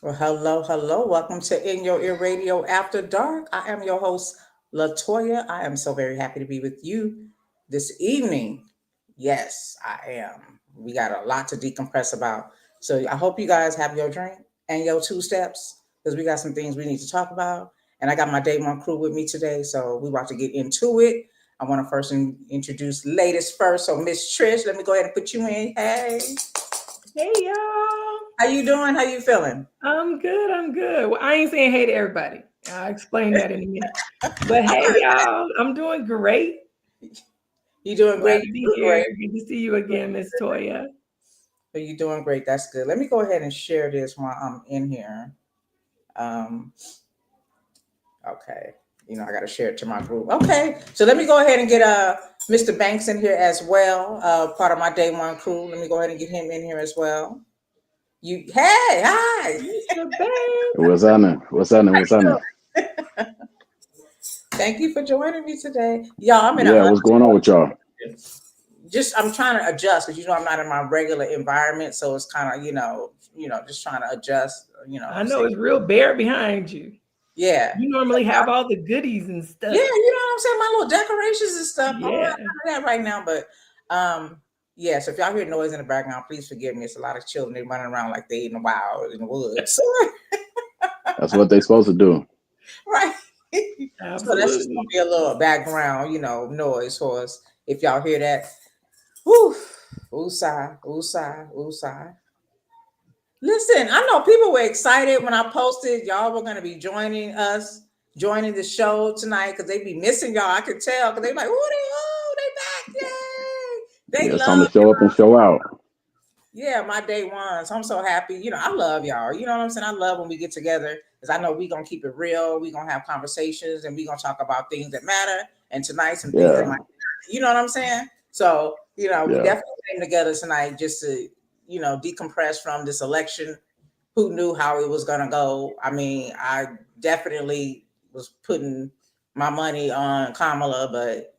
Well, hello, hello. Welcome to In Your Ear Radio After Dark. I am your host, Latoya. I am so very happy to be with you this evening. Yes, I am. We got a lot to decompress about. So I hope you guys have your drink and your two steps because we got some things we need to talk about. And I got my day one crew with me today. So we're about to get into it. I want to first introduce ladies first. So Miss Trish, let me go ahead and put you in. Hey, Hey y'all. how you doing? How you feeling? I'm good. I'm good. Well, I ain't saying hey to everybody. I'll explain that in a minute. But hey y'all, I'm doing great. You doing Glad great. to You be doing great. here. Good to see you again, Miss Toya. So you doing great. That's good. Let me go ahead and share this while I'm in here. Um, okay. I got to share it to my group. Okay. So let me go ahead and get Mr. Banks in here as well. Part of my day one crew. Let me go ahead and get him in here as well. Hey, hi. Mr. Banks. What's happening? What's happening? What's happening? Thank you for joining me today. Y'all, I'm in Yeah, a what's going on with y'all? just I'm trying to adjust because I'm not in my regular environment, so it's kind of just trying to adjust. I know it's real bare behind you. Yeah. You normally have all the goodies and Yeah, stuff. you know what I'm saying? My little decorations and stuff. I don't Yeah. have none of that right now, but yeah, so if y'all hear noise in the background, please forgive me. It's a lot of children, they running around like they in the wild in the woods. That's what they supposed to do. Right. So that's just gonna Absolutely. be a little background, noise for us. If y'all hear that. Whew. Woosah, woosah, woosah. Listen, I know people were excited when I posted y'all were gonna be joining us, joining the show tonight because they be missing y'all. I could tell because they like, they back, yay! Yeah, They it's time love to show up and show out. yeah, my day ones. I'm so happy. I love y'all. You know what I'm saying? I love when we get together because I know we gonna keep it real. We gonna have conversations and we gonna talk about things that matter. And tonight, some things that Yeah, might, you know what I'm saying? So, we yeah. definitely came together tonight just to, decompress from this election. Who knew how it was gonna go? I mean, I definitely was putting my money on Kamala, but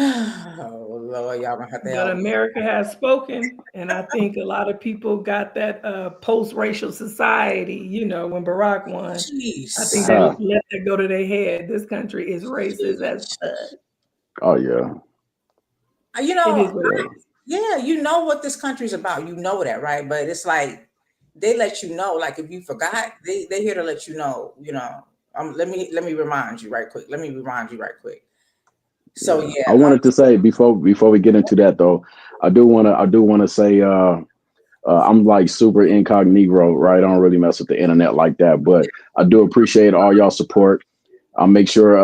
oh Lord, y'all gonna have to But help me. America has spoken, and I think a lot of people got that post-racial society. When Barack won, I think Jeez. they Huh. let that go to their head. This country is racist as fuck. Oh yeah, You It know, is what it yeah, is. yeah, you know what this country's about. You know that, right? But it's like they let you know. Like if you forgot, they here to let you know. Let me remind you right quick. Let me remind you right quick. So yeah. yeah, I wanted to say before we get into that though, I do wanna say I'm like super incognito, right? I don't really mess with the internet like that, but I do appreciate all y'all support. I'll make sure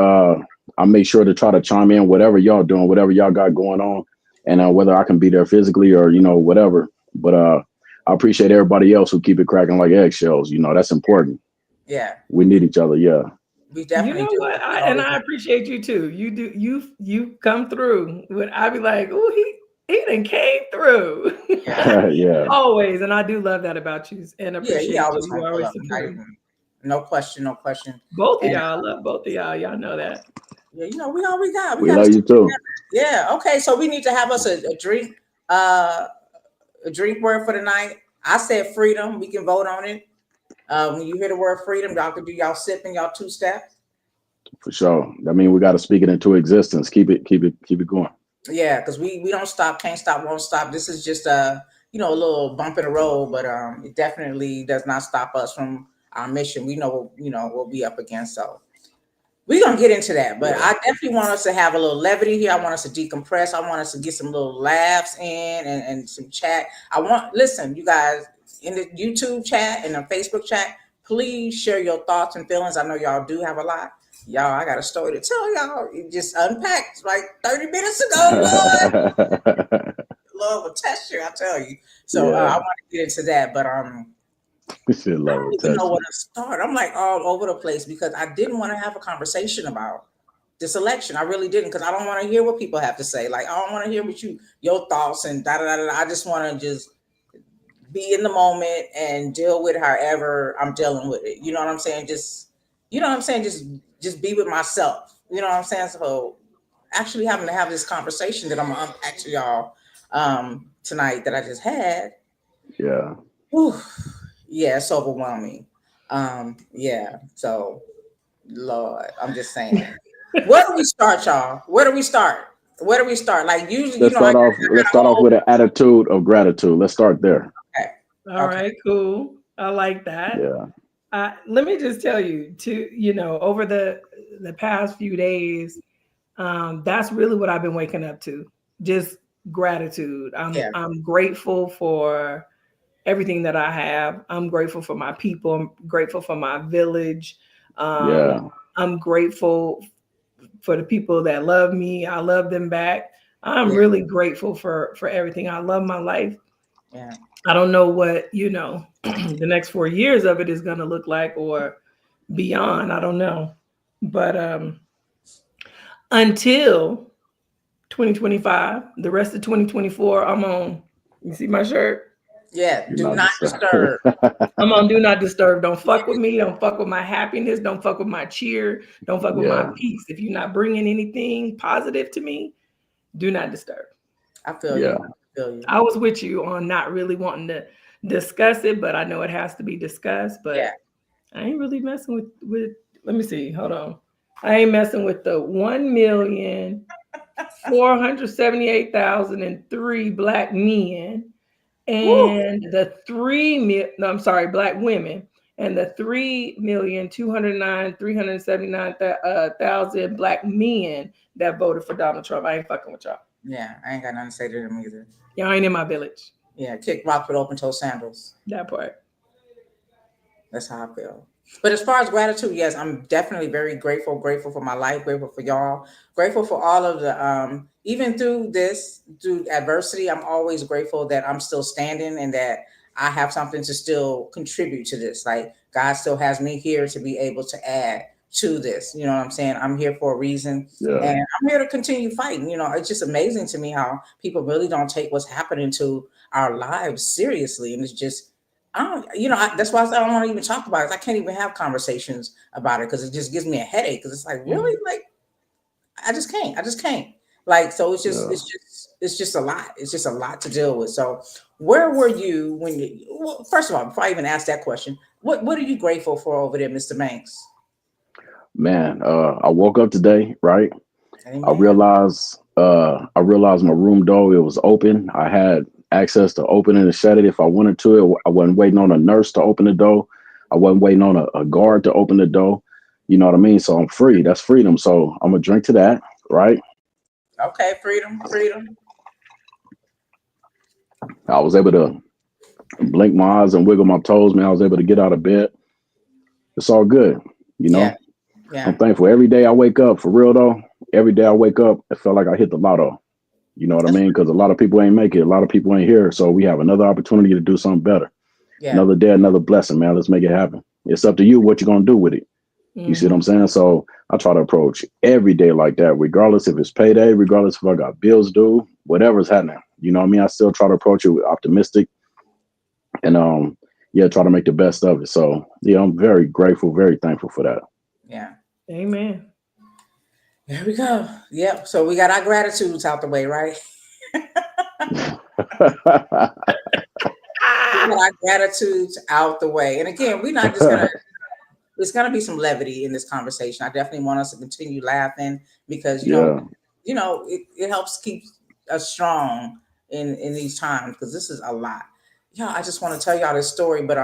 I'll make sure to try to chime in whatever y'all doing, whatever y'all got going on, and whether I can be there physically or whatever. But I appreciate everybody else who keep it cracking like eggshells. That's important. yeah, We need each other. Yeah, we You definitely know do. what? We And always, I appreciate you too. You do. You come through. When I be like, oh, he done came through. yeah, yeah, Always, and I do love that about you and yeah. He appreciate always you. You gonna pull always up. Not support me. even, no question, no question. Both of And y'all, I love both of y'all. Y'all know that. yeah, we all we got. We we got to love stick you too. together. Yeah. Okay. So we need to have us a drink. A drink word for the night. I said freedom. We can vote on it. When you hear the word freedom, y'all can do y'all sipping, y'all two step. For sure. I mean, we got to speak it into existence. Keep it going. Yeah, because we don't stop, can't stop, won't stop. This is just a little bump in the road, but it definitely does not stop us from our mission. We know we'll be up against. So we're gonna get into that. But Yeah, I definitely want us to have a little levity here. I want us to decompress. I want us to get some little laughs in and some chat. Listen, you guys in the YouTube chat and the Facebook chat, please share your thoughts and feelings. I know y'all do have a lot. Y'all, I got a story to tell y'all. It just unpacked like 30 minutes ago, Lord. Love will test you, I tell you. So I yeah. want to get into that, but Shit, I love don't will even know test where you. to start. I'm like all over the place because I didn't want to have a conversation about this election. I really didn't because I don't want to hear what people have to say. Like I don't want to hear your thoughts and da da da da. I just want to just be in the moment and deal with however I'm dealing with it. You know what I'm saying? Just be with myself. You know what I'm saying? So actually having to have this conversation that I'm gonna unpack to y'all tonight that I just had. Yeah. Whew, yeah, it's overwhelming. Yeah. So, Lord, I'm just saying. Where do we start, y'all? Where do we start? Where do we start? Like usually, Let's I start off. Let's got a start off whole. with an attitude of gratitude. Let's start there. Okay. All Okay. right, cool. I like that. Yeah. Let me just tell you, over the past few days, that's really what I've been waking up to. Just gratitude. I'm Yeah. I'm grateful for everything that I have. I'm grateful for my people. I'm grateful for my village. Um, Yeah. I'm grateful for the people that love me. I love them back. I'm Yeah. really grateful for everything. I love my life. Yeah. I don't know what, the next 4 years of it is going to look like or beyond. I don't know. But until 2025, the rest of 2024, I'm on. You see my shirt? Yeah. You're Do not not disturbed. disturb. I'm on do not disturb. Don't fuck with me. Don't fuck with my happiness. Don't fuck with my cheer. Don't fuck with my Yeah. peace. If you're not bringing anything positive to me, do not disturb. I feel Yeah. you. I feel you. I was with you on not really wanting to discuss it, but I know it has to be discussed. Yeah. But I ain't really messing with. Let me see. Hold on. I ain't messing with the 1,478,003 black men Woo. and the 3 million. No, I'm sorry, black women and the 3,209,379 thousand black men that voted for Donald Trump. I ain't fucking with y'all. Yeah. I ain't got nothing to say to them either. Y'all ain't in my village. Yeah. Kick rocks with open toe sandals. That part. That's how I feel. But as far as gratitude, yes, I'm definitely very grateful. Grateful for my life. Grateful for y'all. Grateful for all of the even through this, through adversity, I'm always grateful that I'm still standing and that I have something to still contribute to this. Like God still has me here to be able to add to this. You know what I'm saying? I'm here for a reason. Yeah. And I'm here to continue fighting. It's just amazing to me how people really don't take what's happening to our lives seriously. And it's just I don't, that's why I said I don't want to even talk about it. I can't even have conversations about it because it just gives me a headache. Because it's like, really, like, I just can't. I just can't. Like, so Yeah. it's just a lot. It's just a lot to deal with. So, where were you when you? Well, first of all, before I even ask that question, what are you grateful for over there, Mr. Banks? Man, I woke up today, right? Amen. I realized my room door, it was open. I had access to open it and shut it if I wanted to. I wasn't waiting on a nurse to open the door. I wasn't waiting on a guard to open the door. You know what I mean? So I'm free. That's freedom. So I'm gonna drink to that, right? Okay, freedom, freedom. I was able to blink my eyes and wiggle my toes, man. I was able to get out of bed. It's all good, you Yeah, know. I'm yeah. thankful. Every day I wake up, for real though, every day I wake up, it felt like I hit the lotto. You know what I That's mean? Because a lot of people ain't make it. A lot of people ain't here. So we have another opportunity to do something better. yeah, Another day, another blessing, man. Let's make it happen. It's up to you what you're going to do with it. You see what Mm-hmm. I'm saying? So I try to approach every day like that, regardless if it's payday, regardless if I got bills due, whatever's happening. You know what I mean? I still try to approach it with optimistic and, yeah, try to make the best of it. So, yeah, I'm very grateful, very thankful for that. yeah. Amen. There we go. Yep. So we got our gratitudes out the way, right? We got Ah! our gratitudes out the way. And again, we're not just gonna there's gonna be some levity in this conversation. I definitely want us to continue laughing because Yeah. it helps keep us strong in these times because this is a lot. Yeah, I just want to tell y'all this story, but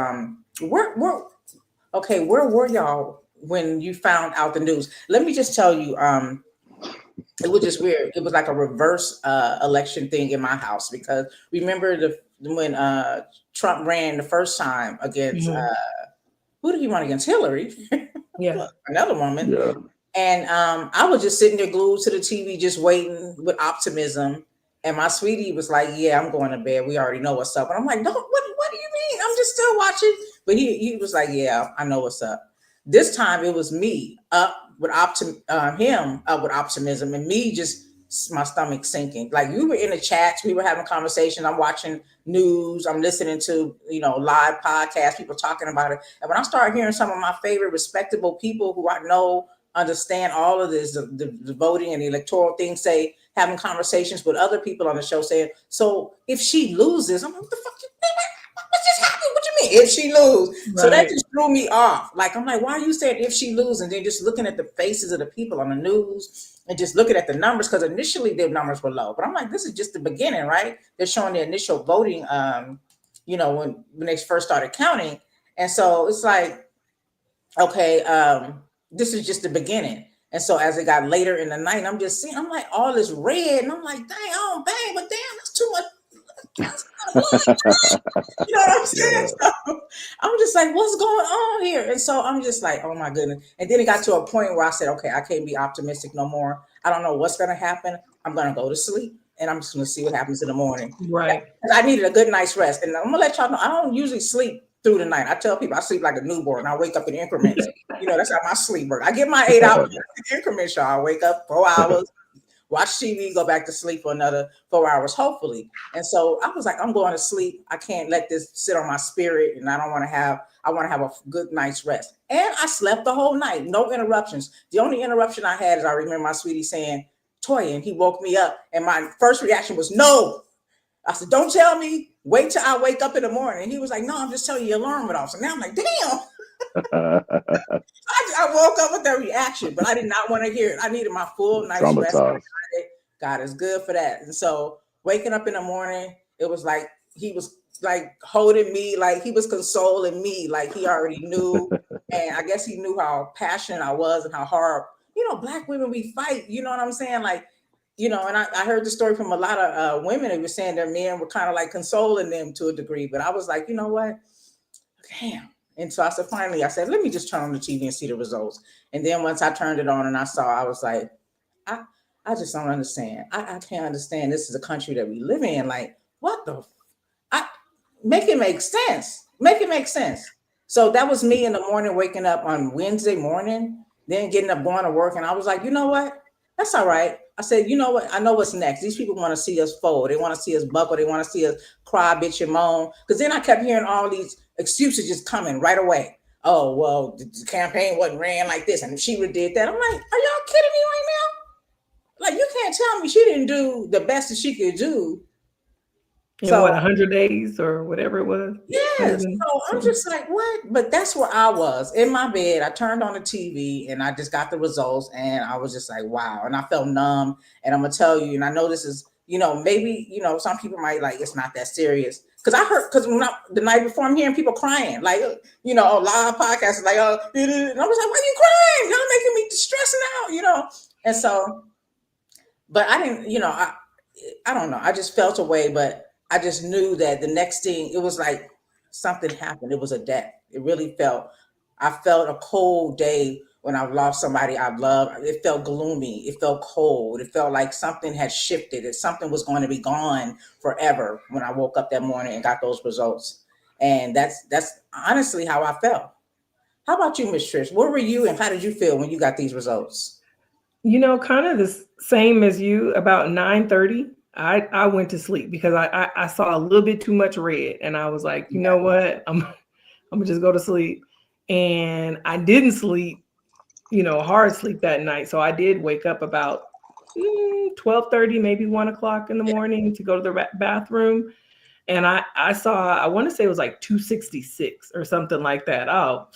where okay, where were y'all when you found out the news? Let me just tell you, it was just weird. It was like a reverse election thing in my house because remember when Trump ran the first time against Mhm. who did he run against? Hillary, Yeah. another woman. Yeah. And I was just sitting there glued to the TV, just waiting with optimism. And my sweetie was like, "Yeah, I'm going to bed. We already know what's up." And I'm like, "No, what do you mean? I'm just still watching." But he was like, "Yeah, I know what's up." This time it was me up with him up with optimism, and me just my stomach sinking. Like we were in the chats, we were having conversations. I'm watching news. I'm listening to live podcasts, people talking about it. And when I started hearing some of my favorite respectable people who I know understand all of this, the voting and the electoral thing, say having conversations with other people on the show saying, so if she loses, I'm like, what the fuck? What just happened? What you mean if she lose? So that Right. just threw me off. Like, I'm like, why are you saying if she lose? And then just looking at the faces of the people on the news and just looking at the numbers, because initially their numbers were low. But I'm like, this is just the beginning, right? They're showing the initial voting, when they first started counting. And so it's like, okay, this is just the beginning. And so as it got later in the night, I'm just seeing, I'm like, all this red, and I'm like, dang, I don't bang, but damn, that's too much. That's kind of blood. You know what I'm saying? Yeah. So I'm just like, what's going on here? And so I'm just like, oh my goodness. And then it got to a point where I said, okay, I can't be optimistic no more. I don't know what's going to happen. I'm going to go to sleep and I'm just going to see what happens in the morning. Right. I needed a good night's rest. And I'm going to let y'all know, I don't usually sleep through the night. I tell people I sleep like a newborn. I wake up in increments. That's how my sleep works. I get my 8 hours in increments, y'all. I wake up 4 hours, watch TV, go back to sleep for another 4 hours, hopefully. And so I was like, I'm going to sleep. I can't let this sit on my spirit. And I want to have a good night's rest. And I slept the whole night, no interruptions. The only interruption I had is I remember my sweetie saying, Toya, and he woke me up. And my first reaction was, no. I said, don't tell me. Wait till I wake up in the morning. And he was like, no, I'm just telling you your alarm went off. So now I'm like, damn. I woke up with that reaction, but I did not want to hear it. I needed my full night's rest. God is good for that. And so waking up in the morning, it was like he was like holding me, like he was consoling me, like he already knew. And I guess he knew how passionate I was and how hard, Black women, we fight. You know what I'm saying? Like, and I heard the story from a lot of women who were saying their men were kind of like consoling them to a degree. But I was like, you know what? Damn. And so I said, let me just turn on the TV and see the results. And then once I turned it on and I saw, I was like, I just don't understand. I can't understand. This is a country that we live in. Like, what the? Make it make sense. Make it make sense. So that was me in the morning, waking up on Wednesday morning, then getting up, going to work. And I was like, you know what? That's all right. I said, you know what? I know what's next. These people want to see us fold. They want to see us buckle. They want to see us cry, bitch, and moan. Because then I kept hearing all these excuses just coming right away. Oh, well, the campaign wasn't ran like this, and she did that. I'm like, are y'all kidding me right now? Like, you can't tell me she didn't do the best that she could do. In 100 days or whatever it was? Yes. So I'm just like, what? But that's where I was in my bed. I turned on the TV and I just got the results and I was just like, wow. And I felt numb. And I'm going to tell you, and I know this is, maybe, some people might like, it's not that serious. Because the night before I'm hearing people crying, like, live podcasts, like, and I was like, why are you crying? Y'all making me stressing out, And so, but I didn't, I don't know. I just felt away, but I just knew that the next thing, it was like something happened. It was a death. It really I felt a cold day when I lost somebody I loved. It felt gloomy. It felt cold. It felt like something had shifted. That something was going to be gone forever when I woke up that morning and got those results. And that's honestly how I felt. How about you, Miss Trish? Where were you and how did you feel when you got these results? Kind of the same as you. About 9:30. I went to sleep because I saw a little bit too much red and I was like, you know what? I'm gonna just go to sleep. And I didn't sleep, hard sleep that night. So I did wake up about 12:30, maybe 1:00 in the morning to go to the bathroom. And I saw, I want to say it was like 266 or something like that. Oh,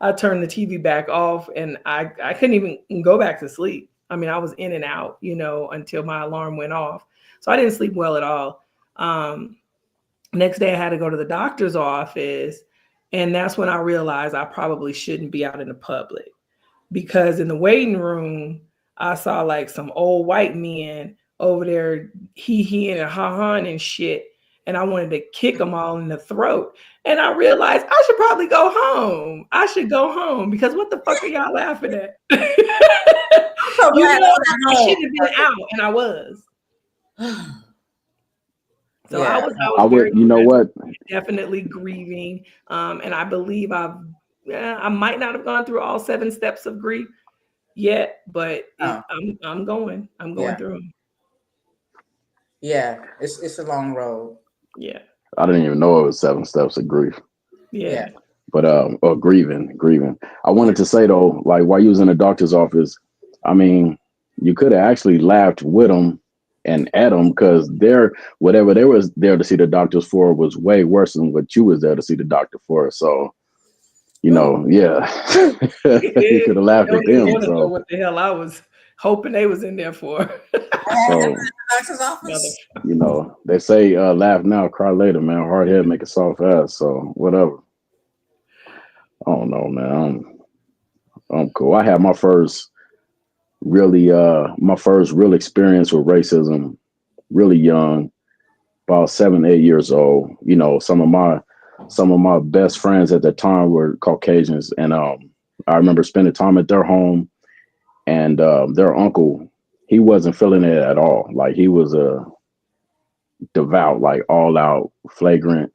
I turned the TV back off and I couldn't even go back to sleep. I mean, I was in and out, until my alarm went off. So I didn't sleep well at all. Next day I had to go to the doctor's office. And that's when I realized I probably shouldn't be out in the public, because in the waiting room, I saw like some old white men over there hee-heeing and ha-haing and shit. And I wanted to kick them all in the throat. And I realized I should probably go home. I should go home because what the fuck are y'all laughing at? I should have been out, and I was. So yeah. I was very, definitely grieving. And I believe I might not have gone through all 7 steps of grief yet, but I'm going through them. Yeah, it's a long road. Yeah. I didn't even know it was 7 steps of grief. Yeah. But or grieving. I wanted to say though, like while you was in the doctor's office, I mean, you could have actually laughed with them and at them because they're whatever they was there to see the doctors for was way worse than what you was there to see the doctor for. So, you know, yeah, you could have laughed Don't at even them. want to know So, what the hell I was hoping they was in there for. so Doctor's office. you know, they say laugh now, cry later, man. Hard head make a soft ass. So whatever. I don't know, man. I'm cool. I had my first real experience with racism really young, about 7, 8 years old. You know, some of my best friends at the time were Caucasians, and I remember spending time at their home, and their uncle, he wasn't feeling it at all. Like he was a devout, like all out, flagrant.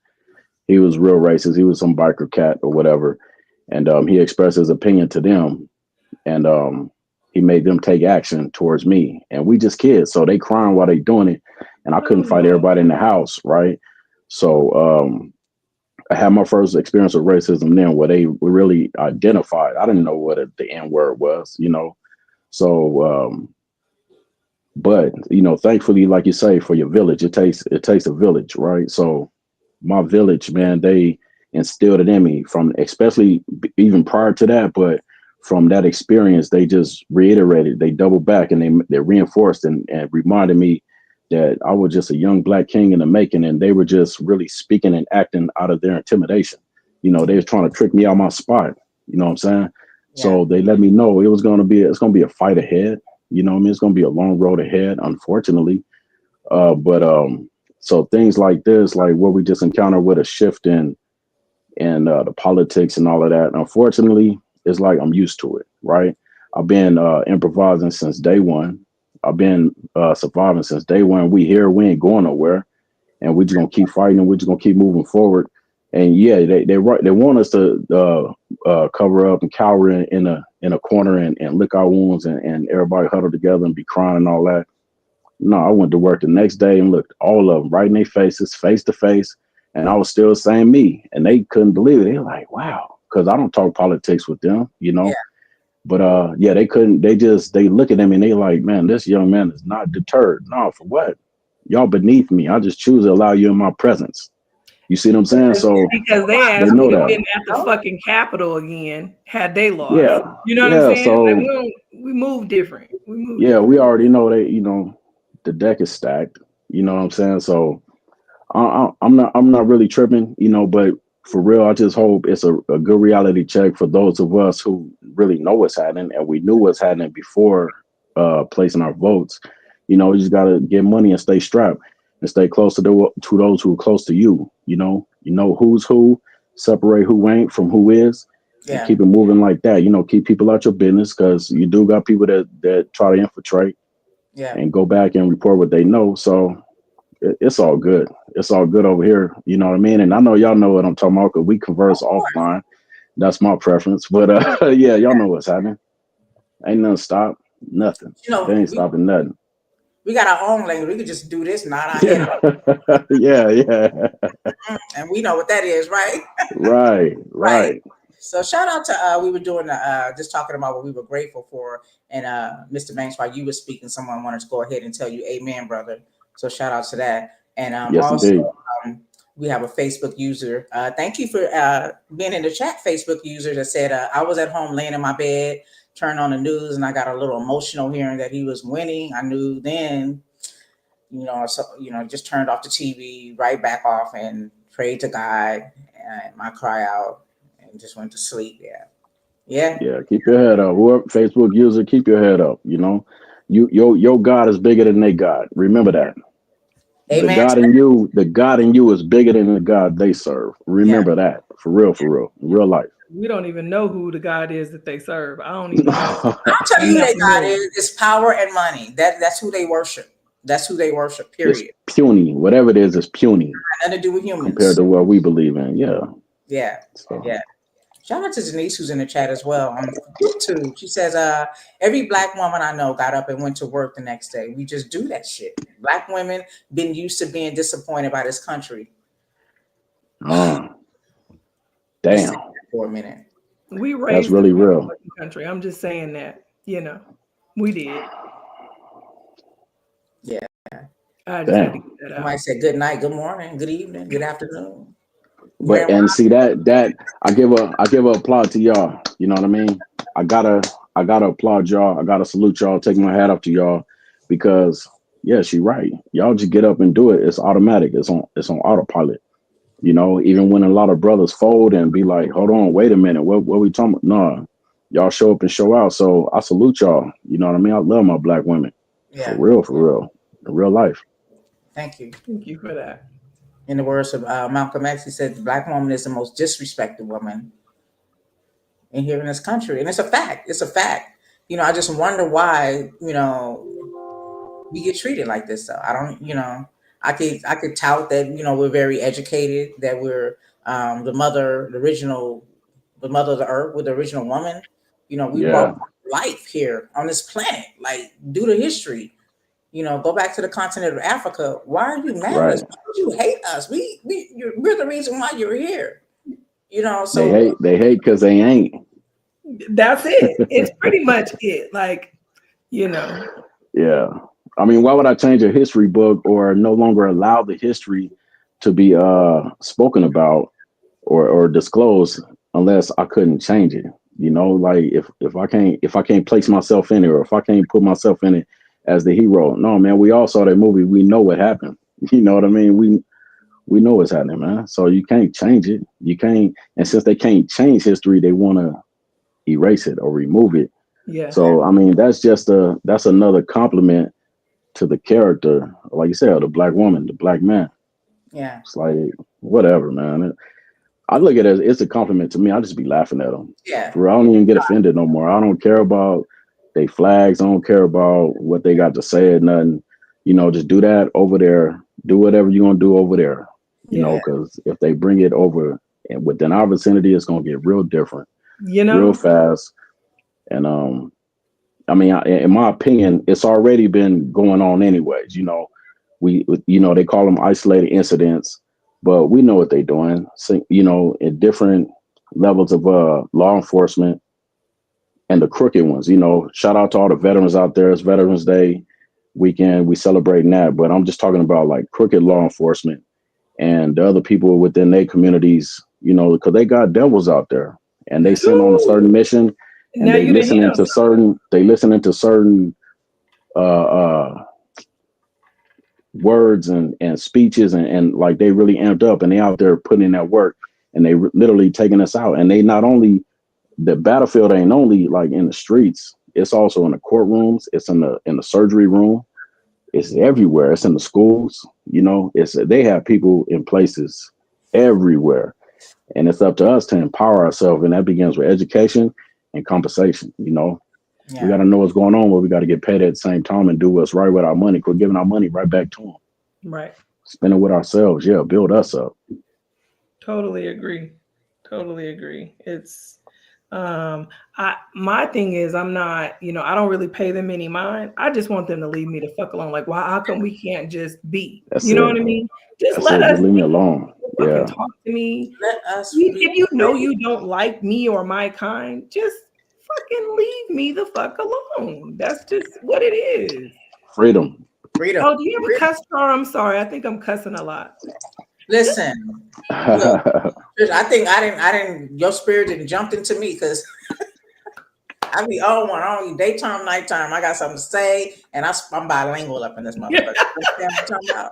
He was real racist. He was some biker cat or whatever, and he expressed his opinion to them, and he made them take action towards me. And we just kids, so they crying while they doing it, and I couldn't fight everybody in the house, right? So I had my first experience with racism then, where they really identified. I didn't know what the N word was, you know. So, but you know, thankfully, like you say, for your village, it takes a village, right? So my village, man, they instilled it in me from, especially even prior to that, but from that experience, they just reiterated, they doubled back, and they reinforced and reminded me that I was just a young black king in the making, and they were just really speaking and acting out of their intimidation. You know, they was trying to trick me out my spot. You know what I'm saying? Yeah. So they let me know it's gonna be a fight ahead. You know what I mean? It's gonna be a long road ahead, unfortunately. But so things like this, like what we just encountered with a shift in the politics and all of that, unfortunately, it's like I'm used to it, right? I've been improvising since day one. I've been surviving since day one. We here, we ain't going nowhere, and we're just gonna keep fighting, and we're just gonna keep moving forward. And yeah, they want us to cover up and cower in a corner and lick our wounds and everybody huddle together and be crying and all that. No, I went to work the next day and looked all of them right in their faces, face to face, and I was still saying me, and they couldn't believe it. They were like, "Wow," because I don't talk politics with them, you know. Yeah. But yeah, they couldn't. They look at them and they like, "Man, this young man is not deterred. No, for what? Y'all beneath me. I just choose to allow you in my presence." You see what I'm saying? So Because they they asked me know to that. been at the fucking Capitol again had they lost. Yeah, You know what I'm yeah. saying? Like So we move different. We move yeah, different. we already know that. You know, the deck is stacked. You know what I'm saying? So I'm not really tripping, you know, but for real, I just hope it's a good reality check for those of us who really know what's happening, and we knew what's happening before placing our votes. You know, you just gotta get money and stay strapped and stay close to those who are close to you. You know who's who, separate who ain't from who is, and Yeah. keep it moving like that. You know, keep people out your business, because you do got people that try to infiltrate Yeah. and go back and report what they know. So it's all good. It's all good over here. You know what I mean? And I know y'all know what I'm talking about, because we converse offline. That's my preference. But yeah, y'all know what's happening. Ain't nothing stop. Nothing. You know, They ain't stopping nothing. we got our own language. We could just do this, nod our head, Yeah. Yeah. and we know what that is, right? Right. Right. Right. So shout out to we were doing just talking about what we were grateful for, and Mr. Banks, while you were speaking, someone wanted to go ahead and tell you, "Amen, brother." So shout out to that, and Yes, also indeed. we have a Facebook user. Thank you for being in the chat. Facebook user that said, "I was at home laying in my bed, turned on the news, and I got a little emotional hearing that he was winning. I knew then." So just turned off the TV, right back off, and prayed to God, and my cry out, and just went to sleep. Yeah, Yeah. Keep your head up. Whoever Facebook user, keep your head up. You know, your God is bigger than they God. Remember that. amen. The God in you is bigger than the God they serve. Yeah, Remember that. For real, in real life. We don't even know who the God is that they serve. I don't even know. I'll tell I'm you who not they God familiar. is power and money. That's who they worship. That's who they worship. It's Period. puny. Whatever it is puny Nothing to do with compared humans. to what we believe in. Yeah. Yeah, So yeah. Shout out to Denise, who's in the chat as well on YouTube. She says, every black woman I know got up and went to work the next day. We just do that shit. Black women been used to being disappointed by this country. Just think damn. for a minute. We That's raised this really real. motherfucking country. I'm just saying that. We did. Yeah. I just had to Damn. get that Somebody out. said good night, good morning, good evening, good afternoon. But Grandma. and see that I give a applaud to y'all. You know what I mean? I gotta applaud y'all. I gotta salute y'all. Take my hat off to y'all because yeah, she right. Y'all just get up and do it. It's automatic. It's on autopilot. You know, even when a lot of brothers fold and be like, hold on, wait a minute, what we talking about? No, y'all show up and show out. So I salute y'all. You know what I mean? I love my black women. Yeah, For real. In real life. thank you. Thank you for that. In the words of Malcolm X, he said the black woman is the most disrespected woman in here in this country, and it's a fact. It's a fact. I just wonder why we get treated like this. Though I don't, I could tout that we're very educated, that we're the mother of the earth, with the original woman. We brought Yeah, life here on this planet, like due to history. Go back to the continent of Africa. Why are you mad at us? right. Why would you hate us? We're the reason why you're here. They So hate because they ain't. That's it. It's pretty much it. Like, you know, Yeah. I mean, why would I change a history book or no longer allow the history to be spoken about or disclosed unless I couldn't change it? You know, like if I can't place myself in it or if I can't put myself in it as the hero. No, man, we all saw that movie. We know what happened. You know what I mean? We know what's happening, man. So you can't change it. You can't, and since they can't change history, they want to erase it or remove it. yeah. yeah, So I mean, that's another compliment to the character, like you said, the black woman, the black man. yeah, It's like whatever, man. I look at it as it's a compliment to me. I just be laughing at them. yeah, For real, I don't even get offended no more. I don't care about they flags. I don't care about what they got to say or nothing. You know, just do that over there. Do whatever you're gonna do over there. You Yeah. know, because if they bring it over and within our vicinity, it's gonna get real different, You real know, fast. And I mean, in my opinion, it's already been going on anyways. They call them isolated incidents, but we know what they're doing. So, in different levels of law enforcement and the crooked ones. Shout out to all the veterans out there. It's Veterans Day weekend. We celebrating that, but I'm just talking about like crooked law enforcement and the other people within their communities. Because they got devils out there and they send on a certain Ooh, mission and now you done hit on something. they listening to certain words and speeches and like they really amped up and they out there putting in that work and they literally taking us out and they not only the battlefield ain't only like in the streets, it's also in the courtrooms, it's in the surgery room, it's everywhere, it's in the schools. It's they have people in places everywhere, and it's up to us to empower ourselves, and that begins with education and compensation. We got yeah, to know what's going on, but we got to get paid at the same time and do what's right with our money. Quit giving our money right back to them. Right. Spend it with ourselves. Yeah, build us up. Totally agree. Totally agree. It's my thing is I'm not, I don't really pay them any mind. I just want them to leave me the fuck alone. Like, why how come we can't just be? That's You know it. what I mean? Just That's let it. us Just leave me be. alone. Fucking Yeah, talk to me. let us be If you know free. you don't like me or my kind, just fucking leave me the fuck alone. That's just what it is. freedom. Freedom. Oh, do you have a cuss jar? I'm sorry. I think I'm cussing a lot. Listen, look, I didn't. Your spirit didn't jump into me because I be on one. I don't need daytime, nighttime. I got something to say, and I'm bilingual up in this motherfucker. You understand what I'm talking about?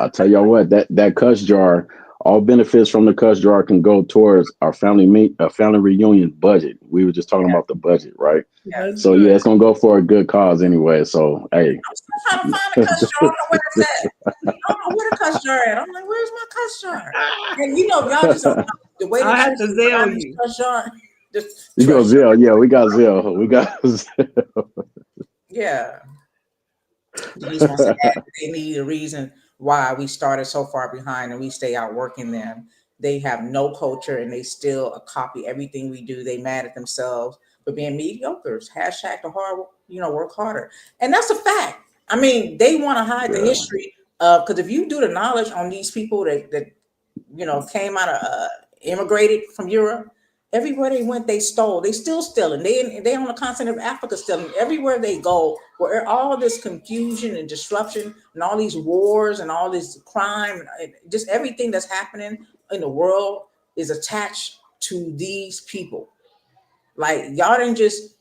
I'll tell y'all what, that cuss jar, all benefits from the cuss jar can go towards our family reunion budget. We were just talking about the budget, right? Yeah. Let's So do yeah, it. it's gonna go for a good cause anyway. So hey, I'm still trying to find a cuss jar. I don't know where it's at. I don't know where the cuss jar at. I'm like, where's my cuss jar? And y'all just don't know the way I that you had to Zell describe this you. cuss jar. This you go trust jar. Zell. Yeah, we got Zell. We got Yeah. Denise wants to add that they need a reason why we started so far behind and we stay outworking them. They have no culture and they still copy everything we do. They mad at themselves for being mediocres. Hashtag the hard, work harder. And that's a fact. I mean, they want to hide the yeah, history of, because if you do the knowledge on these people that came out of immigrated from Europe, Everywhere they went, they stole. They still stealing. They on the continent of Africa stealing. Everywhere they go, where all this confusion and disruption and all these wars and all this crime and just everything that's happening in the world is attached to these people. Like y'all didn't just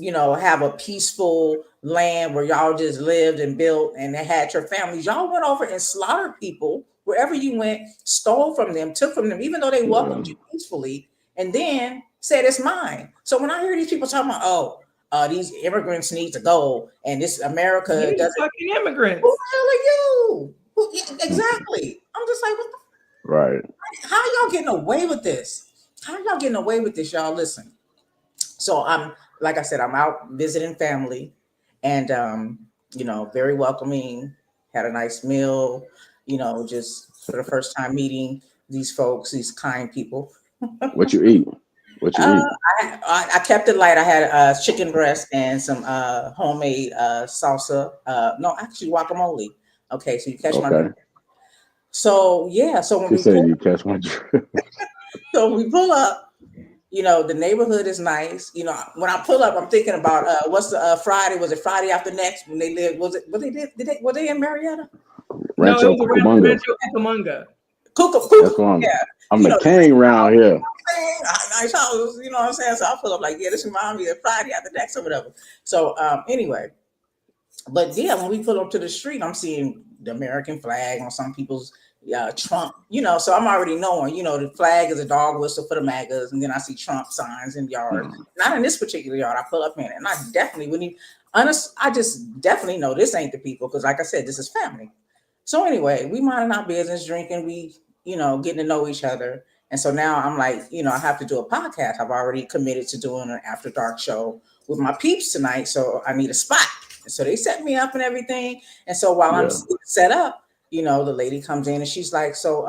have a peaceful land where y'all just lived and built and they had your families. Y'all went over and slaughtered people wherever you went, stole from them, took from them, even though they welcomed you peacefully, and then said it's mine. So when I hear these people talking about, these immigrants need to go and this America doesn't. Fucking immigrants. Who the hell are you? Exactly. I'm just like, what the Right. How y'all getting away with this? How y'all getting away with this, y'all? Listen. So like I said, I'm out visiting family and, very welcoming, had a nice meal, just for the first time meeting these folks, these kind people. What you eat? I kept it light. I had chicken breast and some homemade salsa. No, actually guacamole. Okay, so you catch my drift. So yeah, so when you catch my drift. So we pull up. The neighborhood is nice. When I pull up, I'm thinking about what's the Friday? Was it Friday after next when they lived? Were they in Marietta? Rancho Cucamonga. Rancho Cucamonga. That's one. Yeah. I'm the king around here. Nice house, you know what I'm saying? So I pull up like, yeah, this reminds me of Friday after next or whatever. So anyway, but yeah, when we pull up to the street, I'm seeing the American flag on some people's Trump, so I'm already knowing, the flag is a dog whistle for the MAGAs, and then I see Trump signs in yards. Not in this particular yard. I pull up in it, and I definitely wouldn't even, I just definitely know this ain't the people, because like I said, this is family. So anyway, we minding our business, drinking, we, getting to know each other. And so now I'm like, I have to do a podcast. I've already committed to doing an after dark show with my peeps tonight. So I need a spot. And so they set me up and everything. And so while I'm set up, the lady comes in and she's like, so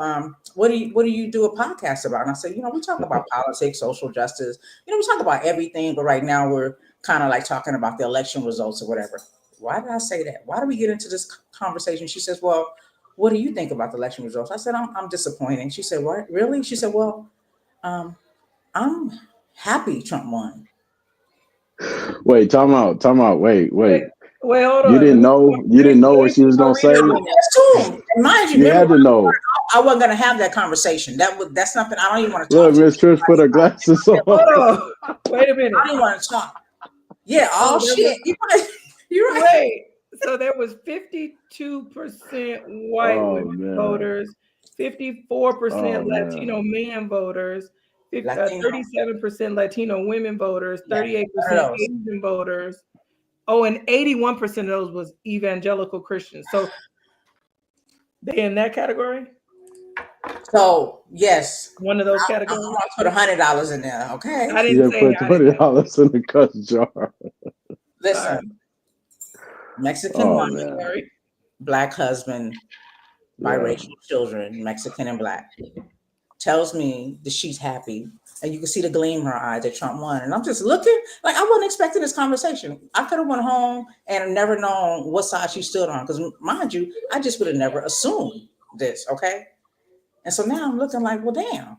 what do you do a podcast about? And I said, we talk about politics, social justice, we talk about everything, but right now we're kind of like talking about the election results or whatever. Why did I say that? Why do we get into this conversation? She says, well, what do you think about the election results? I said, I'm disappointed. She said, what, really? She said, well, I'm happy Trump won. Wait, time out. Wait, hold on. You didn't know what she was gonna say. Mind you, had to know. I wasn't gonna have that conversation. That's something I don't even want to talk. Look, Miss Trish put her glasses on. Wait a minute. I didn't want to talk. Yeah, shit. You're right. Wait. So there was 52% white women voters, 54% Latino men voters, 37% Latino women voters, 38% Asian voters. Oh, and 81% of those was evangelical Christians. So they in that category? So yes, one of those categories. I'm gonna put $100 in there. Okay, I didn't say put $20 in the cuss jar. Listen, Mexican woman, Black husband, biracial children, Mexican and Black, tells me that she's happy, and you can see the gleam in her eyes that Trump won. And I'm just looking like I wasn't expecting this conversation. I could have went home and never known what side she stood on, because mind you, I just would have never assumed this. Okay. And so now I'm looking like, well, damn.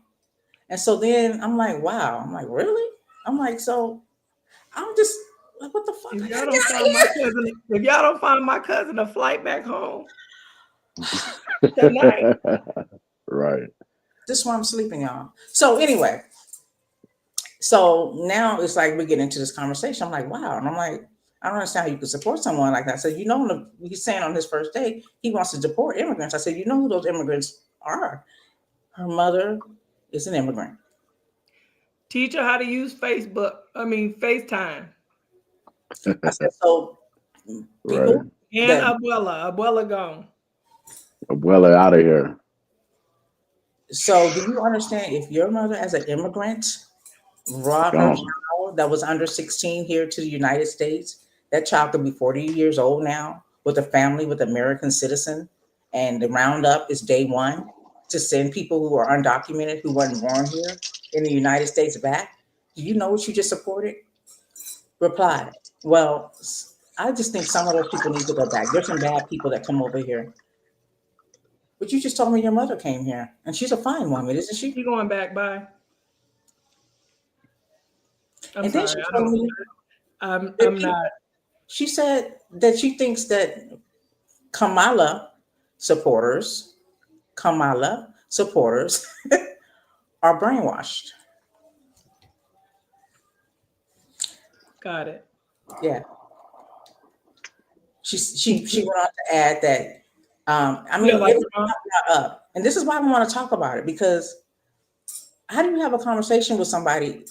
And so then I'm like, wow. I'm like, really? I'm like, so I'm just like, what the fuck? If y'all don't find my cousin a flight back home tonight. Right. This is where I'm sleeping, y'all. So anyway, so now it's like we get into this conversation. I'm like, wow. And I'm like, I don't understand how you could support someone like that. I said, he's saying on his first day, he wants to deport immigrants. I said, you know who those immigrants are? Her mother is an immigrant. Teach her how to use FaceTime. I said, so people and Abuela gone. Abuela out of here. So do you understand, if your mother as an immigrant brought her child that was under 16 here to the United States, that child could be 40 years old now with a family, with American citizen, and the roundup is day one to send people who are undocumented, who weren't born here in the United States back? Do you know what you just supported? Reply. Well, I just think some of those people need to go back. There's some bad people that come over here. But you just told me your mother came here, and she's a fine woman, isn't she? She's going back. Bye. I'm And then sorry. she I told don't. me that I'm not. she said that she thinks that Kamala supporters, Kamala supporters are brainwashed. Got it. Yeah. She went on to add that I You mean don't like everything your mom? got brought up. And this is why I want to talk about it, because how do you have a conversation with somebody?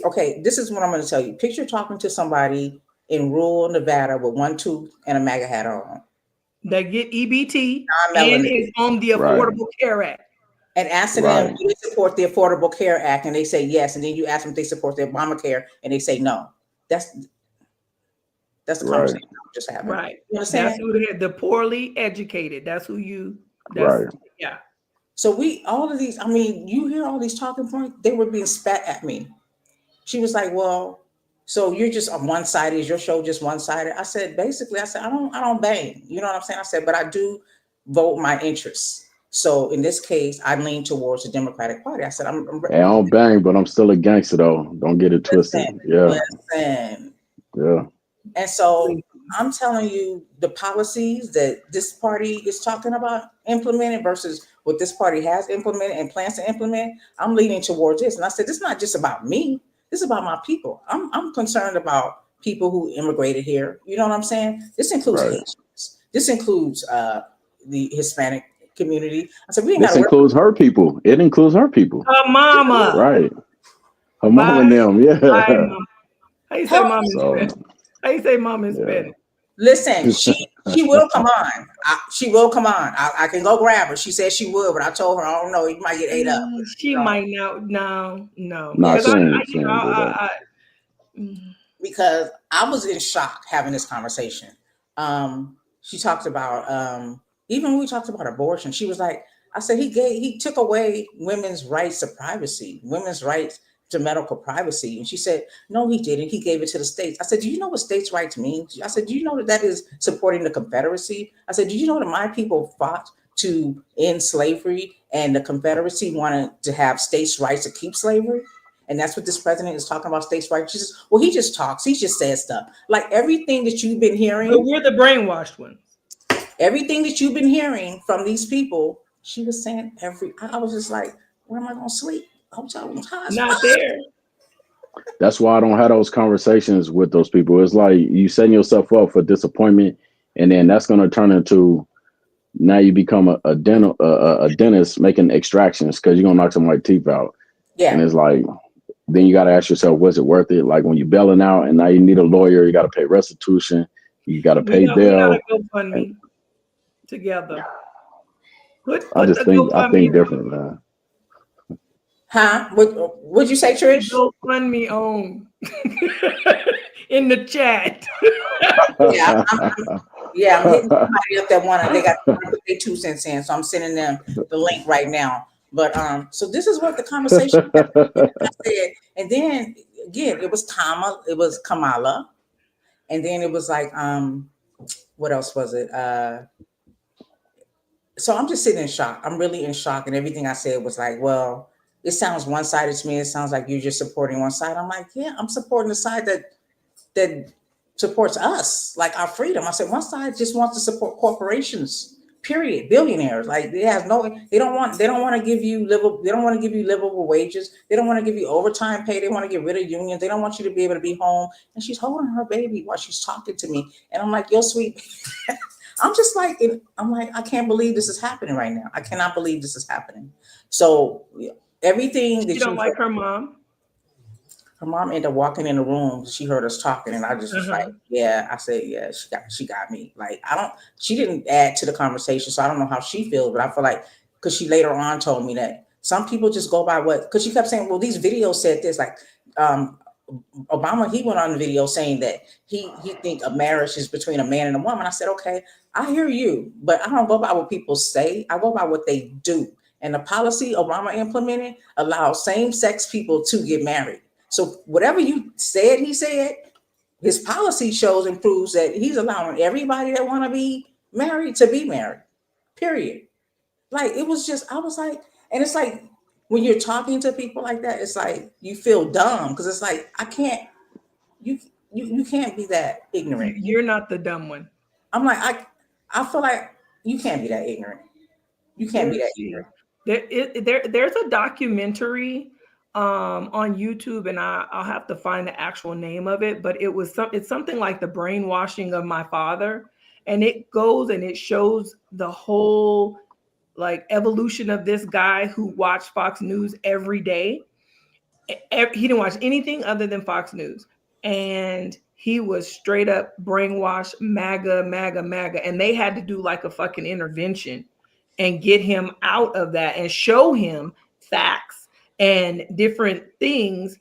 Okay, this is what I'm going to tell you. Picture talking to somebody in rural Nevada with one tooth and a MAGA hat on, That get EBT and non-melanated, is on the Right. Affordable Care Act. and asking them, Right. do they support the Affordable Care Act? And they say yes. And then you ask them if they support the Obamacare, and they say no. That's the Right. conversation I'm just having. Right. You That's understand? who the poorly educated. That's who you. That's Right. yeah. So all of these, I mean, you hear all these talking points, they were being spat at me. She was like, well, so you're just on one side, is your show just one sided? I said, basically, I said, I don't bang. You know what I'm saying? I said, but I do vote my interests. So in this case, I lean towards the Democratic Party. I said, Hey, I don't bang, but I'm still a gangster though. Don't get it twisted. Yeah. listen. Yeah. And so I'm telling you, the policies that this party is talking about implementing versus what this party has implemented and plans to implement, I'm leaning towards this. And I said, this is not just about me. This is about my people. I'm concerned about people who immigrated here. You know what I'm saying? This includes Right. Haitians. This includes the Hispanic community. I said, we ain't got This to worry. includes her people. It includes her people. Her mama. Right. Her Bye. mom and them. Bye, Yeah. mama. How you say Hell, mom in So Spanish? How you say mom in yeah. Spanish? listen, she will come on. She will come on. I can go grab her. She said she would, but I told her, I don't know, you might get ate up. She might not. No. Nah, Because she ain't do that. Because I was in shock having this conversation. She talked about even when we talked about abortion, she was like, I said he took away women's rights to privacy, women's rights to medical privacy. And she said, no, he didn't. He gave it to the states. I said, do you know what states' rights means? I said, do you know that is supporting the Confederacy? I said, do you know that my people fought to end slavery and the Confederacy wanted to have states' rights to keep slavery? And that's what this president is talking about, states' rights. She says, well, he just talks. He just says stuff. Like everything that you've been hearing. But we're the brainwashed ones. Everything that you've been hearing from these people, she was saying I was just like, where am I going to sleep? Hotel room's high as Not fuck. there. That's why I don't have those conversations with those people. It's like you setting yourself up for disappointment, and then that's going to turn into now you become a dentist making extractions because you're gonna knock somebody's teeth out. Yeah. And it's like then you got to ask yourself, was it worth it? Like when you're bailing out and now you need a lawyer, you got to pay restitution, you got to pay We bail. gotta GoFundMe together. I Put just the think GoFundMe different, man. Huh? What'd you say, Trish? GoFundMe on in the chat. Yeah, I'm hitting somebody up that they got to put their 2 cents in, so I'm sending them the link right now. But so this is what the conversation I said, and then again it was Kamala, and then it was like what else was it? So I'm just sitting in shock. I'm really in shock, and everything I said was like, well, it sounds one-sided to me. It sounds like you're just supporting one side. I'm like, yeah, I'm supporting the side that supports us, like our freedom. I said one side just wants to support corporations, period, billionaires. Like they don't want to give you livable wages. They don't want to give you overtime pay. They want to get rid of unions. They don't want you to be able to be home. And she's holding her baby while she's talking to me. And I'm like, yo, sweet. I'm just like, I can't believe this is happening right now. I cannot believe this is happening. So everything that You don't like her mom? Her mom ended up walking in the room. She heard us talking, and I just was like, "Yeah." I said, "Yeah." She got me. Like She didn't add to the conversation, so I don't know how she feels. But I feel like because she later on told me that some people just go by what. Because she kept saying, "Well, these videos said this." Like Obama, he went on the video saying that he think a marriage is between a man and a woman. I said, "Okay, I hear you, but I don't go by what people say. I go by what they do." And the policy Obama implemented allows same-sex people to get married. So whatever you said, he said, his policy shows and proves that he's allowing everybody that want to be married to be married, period. Like, it was just, I was like, and it's like, when you're talking to people like that, it's like you feel dumb because it's like I can't. You you can't be that ignorant. You're not the dumb one. I'm like I feel like you can't be that ignorant. You can't be that Let's see. ignorant. There's a documentary on YouTube, and I'll have to find the actual name of it, but it's something like the brainwashing of my father, and it goes and it shows the whole like evolution of this guy who watched Fox News every day. He didn't watch anything other than Fox News, and he was straight up brainwashed, MAGA, MAGA, MAGA, and they had to do like a fucking intervention and get him out of that and show him facts and different things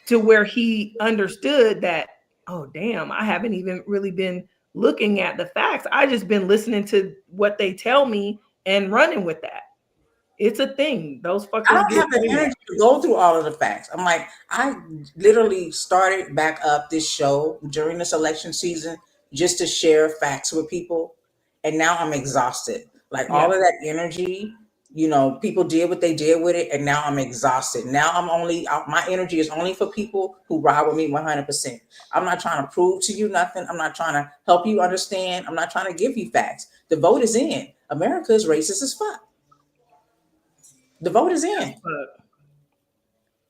to where he understood that, oh damn, I haven't even really been looking at the facts. I just been listening to what they tell me and running with that. It's a thing. Those I fuckers don't get have the brainwashed. energy to go through all of the facts. I'm like, I literally started back up this show during this election season just to share facts with people. And now I'm exhausted. Like all Yeah. of that energy, people did what they did with it. And now I'm exhausted. Now my energy is only for people who ride with me 100%. I'm not trying to prove to you nothing. I'm not trying to help you understand. I'm not trying to give you facts. The vote is in. America is racist as fuck. The vote is in. But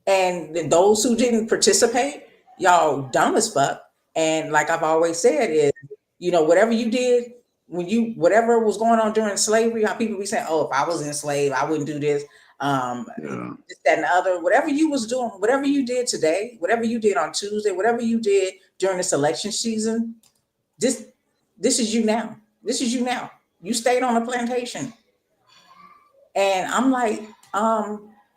And those who didn't participate, y'all dumb as fuck. And like I've always said, is whatever you did whatever was going on during slavery, how people be saying, "Oh, if I was enslaved, I wouldn't do this." Yeah. This, that, and the other. Whatever you was doing, whatever you did today, whatever you did on Tuesday, whatever you did during this election season, this is you now. This is you now. You stayed on the plantation. And I'm like,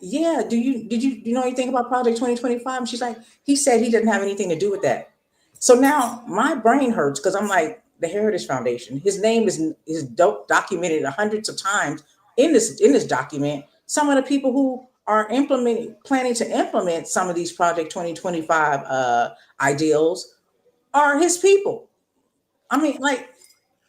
yeah, did you know anything about Project 2025? And she's like, he said he didn't have anything to do with that. So now my brain hurts because I'm like, the Heritage Foundation, his name is documented hundreds of times in this document. Some of the people who are planning to implement some of these Project 2025 ideals are his people. I mean, like,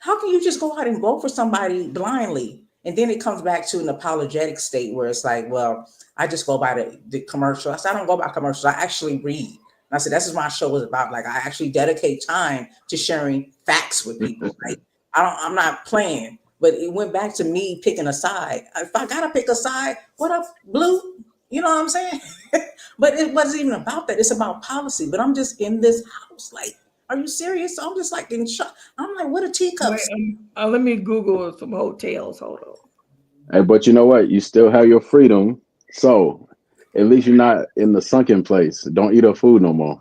how can you just go out and vote for somebody blindly? And then it comes back to an apologetic state where it's like, well, I just go by the commercial. I said, I don't go by commercials. I actually read. And I said, that's what my show was about. Like, I actually dedicate time to sharing facts with people. Like, I'm not playing. But it went back to me picking a side. If I gotta pick a side, what up, Blue? You know what I'm saying? But it wasn't even about that. It's about policy. But I'm just in this house, like, are you serious? I'm just like in shock. I'm like, what a teacups. wait, let me Google some hotels. Hold on. Hey, but you know what? You still have your freedom. So at least you're not in the sunken place. Don't eat her food no more.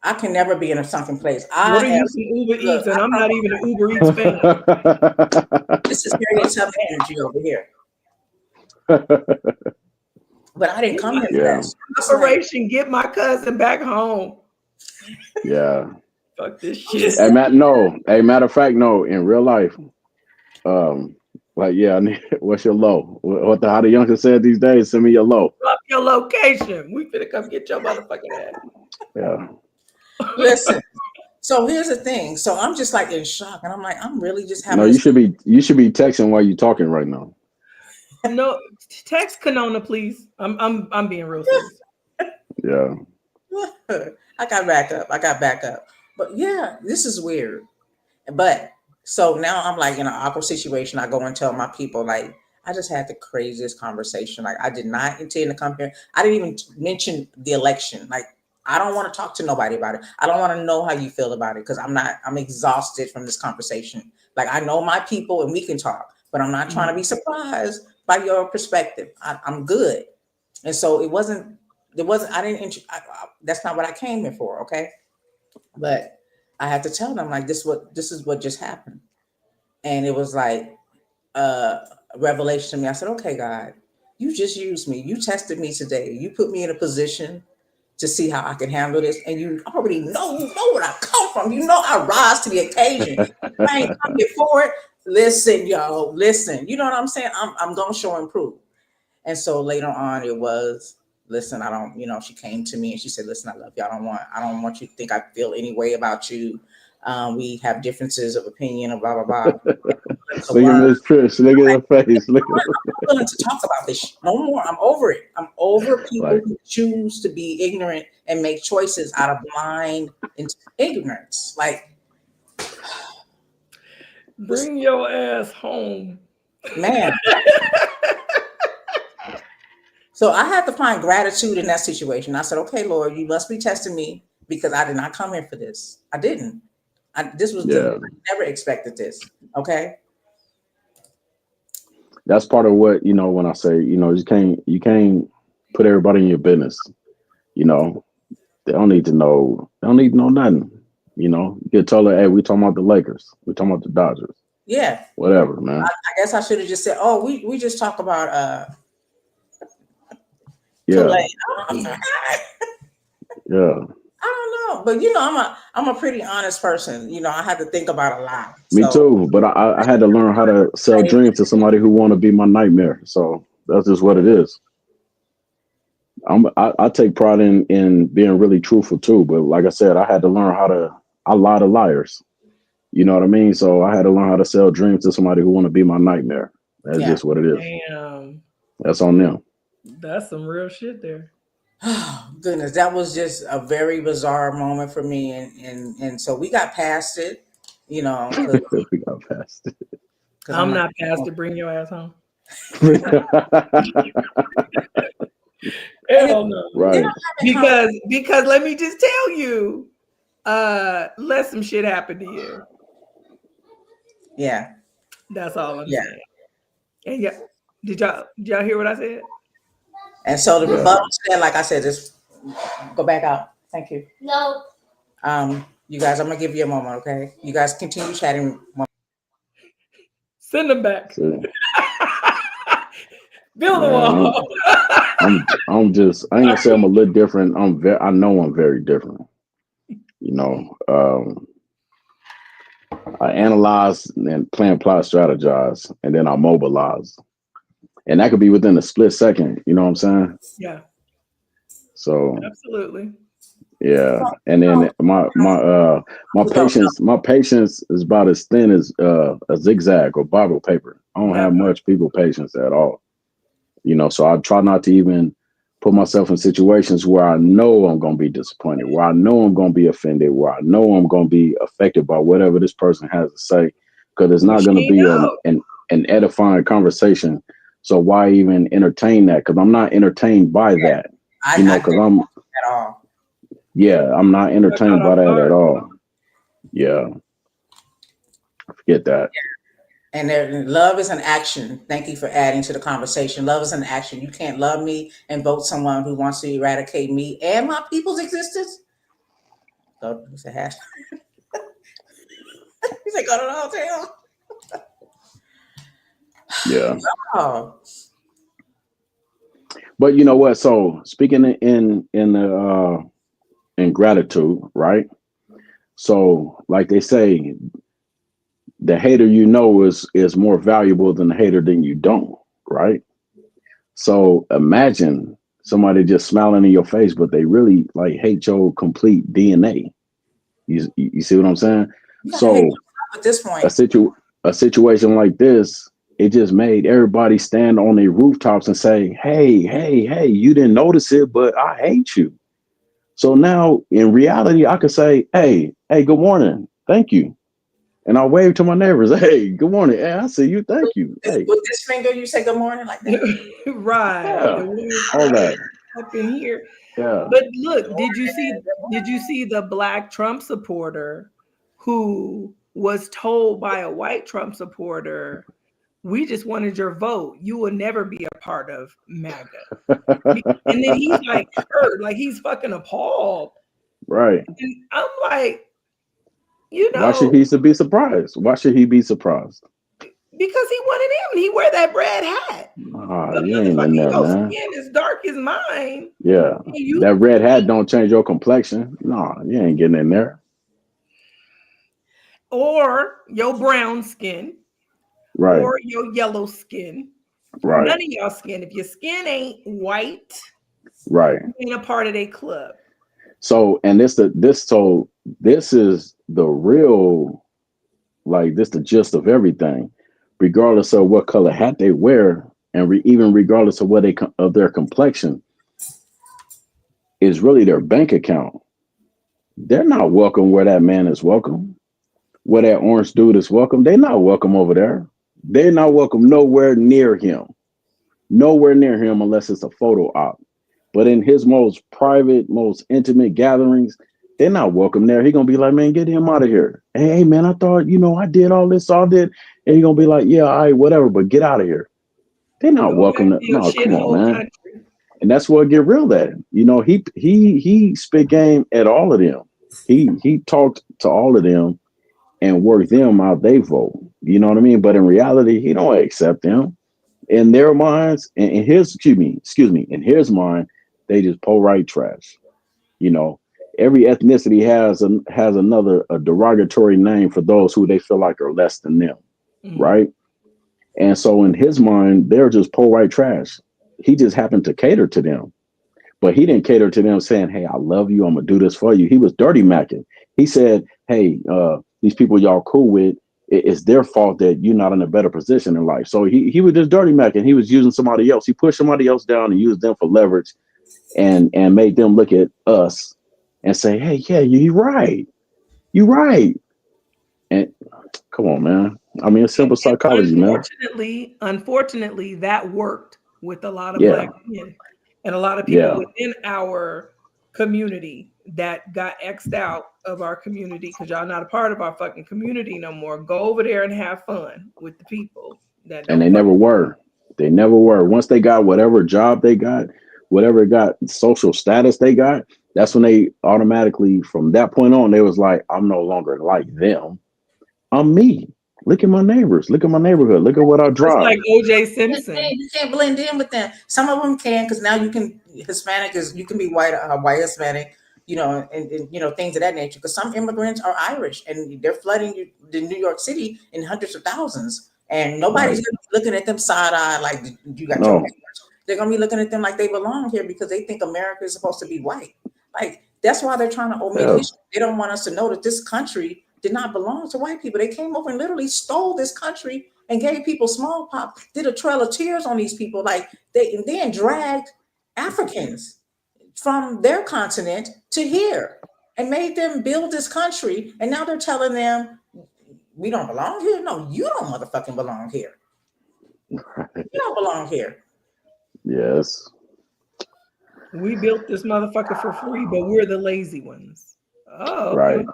I can never be in a sunken place. What are you some Uber Eats? And I'm not even an Uber Eats fan. This is Harriet Tubman energy over here. But I didn't come here for that. So Operation Get My Cousin Back Home. Yeah. Fuck this shit. Hey, matter of fact, no, in real life, like, yeah, what's your low? How the youngster said these days, send me your low. Drop your location. We finna come get your motherfucking ass. Yeah. Listen, so here's the thing. So I'm just like in shock, and I'm like, I'm really just having. No, you should be texting while you're talking right now. No, text Kanona, please. I'm being real serious. Yeah. I got back up. But yeah, this is weird. But so now I'm like in an awkward situation. I go and tell my people, like, I just had the craziest conversation. Like, I did not intend to come here. I didn't even mention the election. Like, I don't want to talk to nobody about it. I don't want to know how you feel about it because I'm exhausted from this conversation. Like, I know my people and we can talk, but I'm not trying to be surprised by your perspective. I'm good. And so that's not what I came here for. Okay. But I had to tell them, like, this is what just happened. And it was like a revelation to me. I said, okay, God, you just used me. You tested me today. You put me in a position to see how I can handle this. And you already know where I come from. You know I rise to the occasion. I ain't coming forward. Listen, y'all, listen. You know what I'm saying? I'm gonna show and prove. And so later on it was, listen, she came to me and she said, listen, I love you. I don't want you to think I feel any way about you. We have differences of opinion, and blah blah blah. So Look at learn. Miss Trish. Look at her face. Look at her. I'm willing to talk about this shit. No more. I'm over it. I'm over people Like, who choose to be ignorant and make choices out of blind ignorance. Like, Bring your ass home. man. So I had to find gratitude in that situation. I said, okay, Lord, you must be testing me because I did not come here for this. I didn't. This was yeah, I never expected this. Okay. that's part of what, when I say, you can't put everybody in your business. You know, they don't need to know. They don't need to know nothing. You get told her, hey, we talking about the Lakers. We talking about the Dodgers. Yeah. Whatever, man. I guess I should have just said, oh, we just talk about Yeah, Kool-Aid. yeah. I don't know, but I'm a pretty honest person. I had to think about a lot. Me So too. But I had to learn how to sell dreams to somebody who want to be my nightmare. So that's just what it is. I take pride in being really truthful too. But like I said, I had to learn I lie to liars. You know what I mean? So I had to learn how to sell dreams to somebody who want to be my nightmare. That's yeah. just what it is. Damn. That's on them. That's some real shit there. Oh, goodness, that was just a very bizarre moment for me, and so we got past it, We got past it. because I'm not past to bring your ass home. Hell no. Right. Because let me just tell you, let some shit happen to you. Yeah. That's all I'm Yeah. saying. And yeah, did y'all hear what I said? And so the Yeah. rebuttal to that, like I said, just go back out. Thank you. No. You guys, I'm gonna give you a moment, okay? You guys continue chatting. Send them back. So, Build a man, wall. I'm just, I ain't gonna say I'm a little different. I know I'm very different. I analyze and plan, plot, strategize, and then I mobilize. And that could be within a split second. You know what I'm saying? Yeah, So absolutely. yeah. And then my patience is about as thin as a zigzag or Bible paper. I don't have much people patience at all. So I try not to even put myself in situations where I know I'm going to be disappointed, where I know I'm going to be offended, where I know I'm going to be affected by whatever this person has to say, because it's not going to be an edifying conversation. So why even entertain that? Because I'm not entertained by that. Because I'm at all. Yeah, I'm not entertained by that at all. Yeah, forget that. And love is an action. Thank you for adding to the conversation. Love is an action. You can't love me and vote someone who wants to eradicate me and my people's existence. So it's a hash. You say go to the hotel. Yeah. Oh. But you know what? So speaking in gratitude, right? So like they say, the hater is more valuable than the hater than you don't, right? So imagine somebody just smiling in your face, but they really like hate your complete DNA. You see what I'm saying? So at this point, a situation like this, it just made everybody stand on their rooftops and say, hey, you didn't notice it, but I hate you. So now in reality, I could say, hey, good morning. Thank you. And I wave to my neighbors. Hey, good morning. Hey, I see you. Thank you. Hey. With this finger, you say good morning like that. Right. Yeah. All that. Up in here. Yeah. But look, did you see the Black Trump supporter who was told by a white Trump supporter, we just wanted your vote. You will never be a part of MAGA. And then he's like hurt, like he's fucking appalled. Right. And I'm like, why should he be surprised? Why should he be surprised? Because he wanted him. He wear that red hat. You ain't in there, man. Skin is dark as mine. Yeah. That red hat don't change your complexion. No, you ain't getting in there. Or your brown skin. Right. Or your yellow skin. Right. None of y'all skin. If your skin ain't white, right, you ain't a part of their club. So, and this is the real, like, this the gist of everything, regardless of what color hat they wear, and even regardless of what of their complexion, is really their bank account. They're not welcome where that man is welcome, where that orange dude is welcome. They're not welcome over there. They're not welcome nowhere near him unless it's a photo op. But in his most private, most intimate gatherings, they're not welcome there. He gonna be like, man, get him out of here. Hey, man, I thought, I did all this, all did. And he gonna be like, yeah, all right, whatever, but get out of here. They're not Go back welcome. to your No, come on, shithole man. country. And that's what get real at. He spit game at all of them. He talked to all of them and worked them out they vote. You know what I mean? But in reality, he don't accept them. In their minds, in his in his mind, they just pull right trash. You know, every ethnicity has another a derogatory name for those who they feel like are less than them, right? And so in his mind, they're just pull right trash. He just happened to cater to them, but he didn't cater to them saying, "Hey, I love you. I'm gonna do this for you." He was dirty macking. He said, "Hey, these people y'all cool with, it's their fault that you're not in a better position in life." So he was just dirty macking. He was using somebody else. He pushed somebody else down and used them for leverage, and made them look at us and say, "Hey, yeah, you right." And come on, man. I mean, it's simple psychology, man. Unfortunately, that worked with a lot of Yeah, Black men and a lot of people yeah, within our community that got X'd out of our community because y'all not a part of our fucking community no more. Go over there and have fun with the people that and don't they fuck. never were. They never were. Once they got whatever job they got, whatever got social status they got, that's when they automatically, from that point on, they was like, I'm no longer like them. I'm me. Look at my neighbors. Look at my neighborhood. Look at what I Just like drive. OJ You Simpson. can't blend in with them. Some of them can, because now you can Hispanic is you can be white Hispanic, and things of that nature. Because some immigrants are Irish and they're flooding the New York City in hundreds of thousands, and nobody's Right. gonna be looking at them side eye like you got your No. papers. They're gonna be looking at them like they belong here because they think America is supposed to be white. Like that's why they're trying to omit Yeah. history. They don't want us to know that this country did not belong to white people. They came over and literally stole this country and gave people smallpox, did a trail of tears on these people. Like they and then dragged Africans from their continent to here and made them build this country. And now they're telling them we don't belong here. No, you don't motherfucking belong here. You don't belong here. Yes. We built this motherfucker for free, but we're the lazy ones. Oh, okay. Right.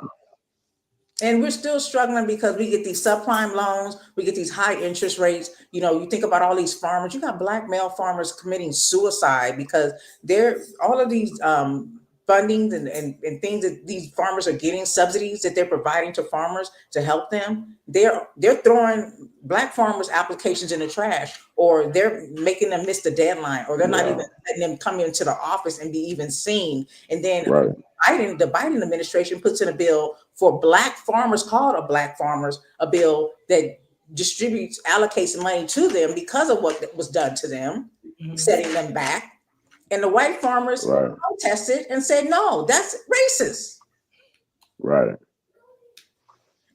And we're still struggling because we get these subprime loans, we get these high interest rates. You think about all these farmers, you got black male farmers committing suicide because they're all of these fundings and things that these farmers are getting, subsidies that they're providing to farmers to help them. They're throwing black farmers' applications in the trash, or they're making them miss the deadline, or they're not even Yeah. letting them come into the office and be even seen. And then Right. the Biden administration puts in a bill for black farmers, called a bill that allocates money to them because of what was done to them, setting them back. And the white farmers Right. protested and said, no, that's racist. Right.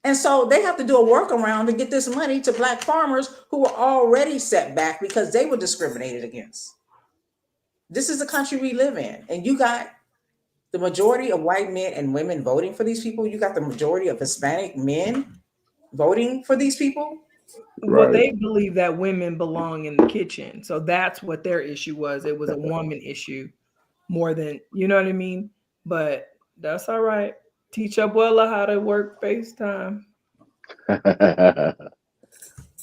And so they have to do a workaround to get this money to black farmers who were already set back because they were discriminated against. This is the country we live in. And you got the majority of white men and women voting for these people. You got the majority of Hispanic men voting for these people. Well, Right. they believe that women belong in the kitchen. So that's what their issue was. It was a woman issue more than, you know what I mean? But that's all right. Teach Abuela how to work FaceTime.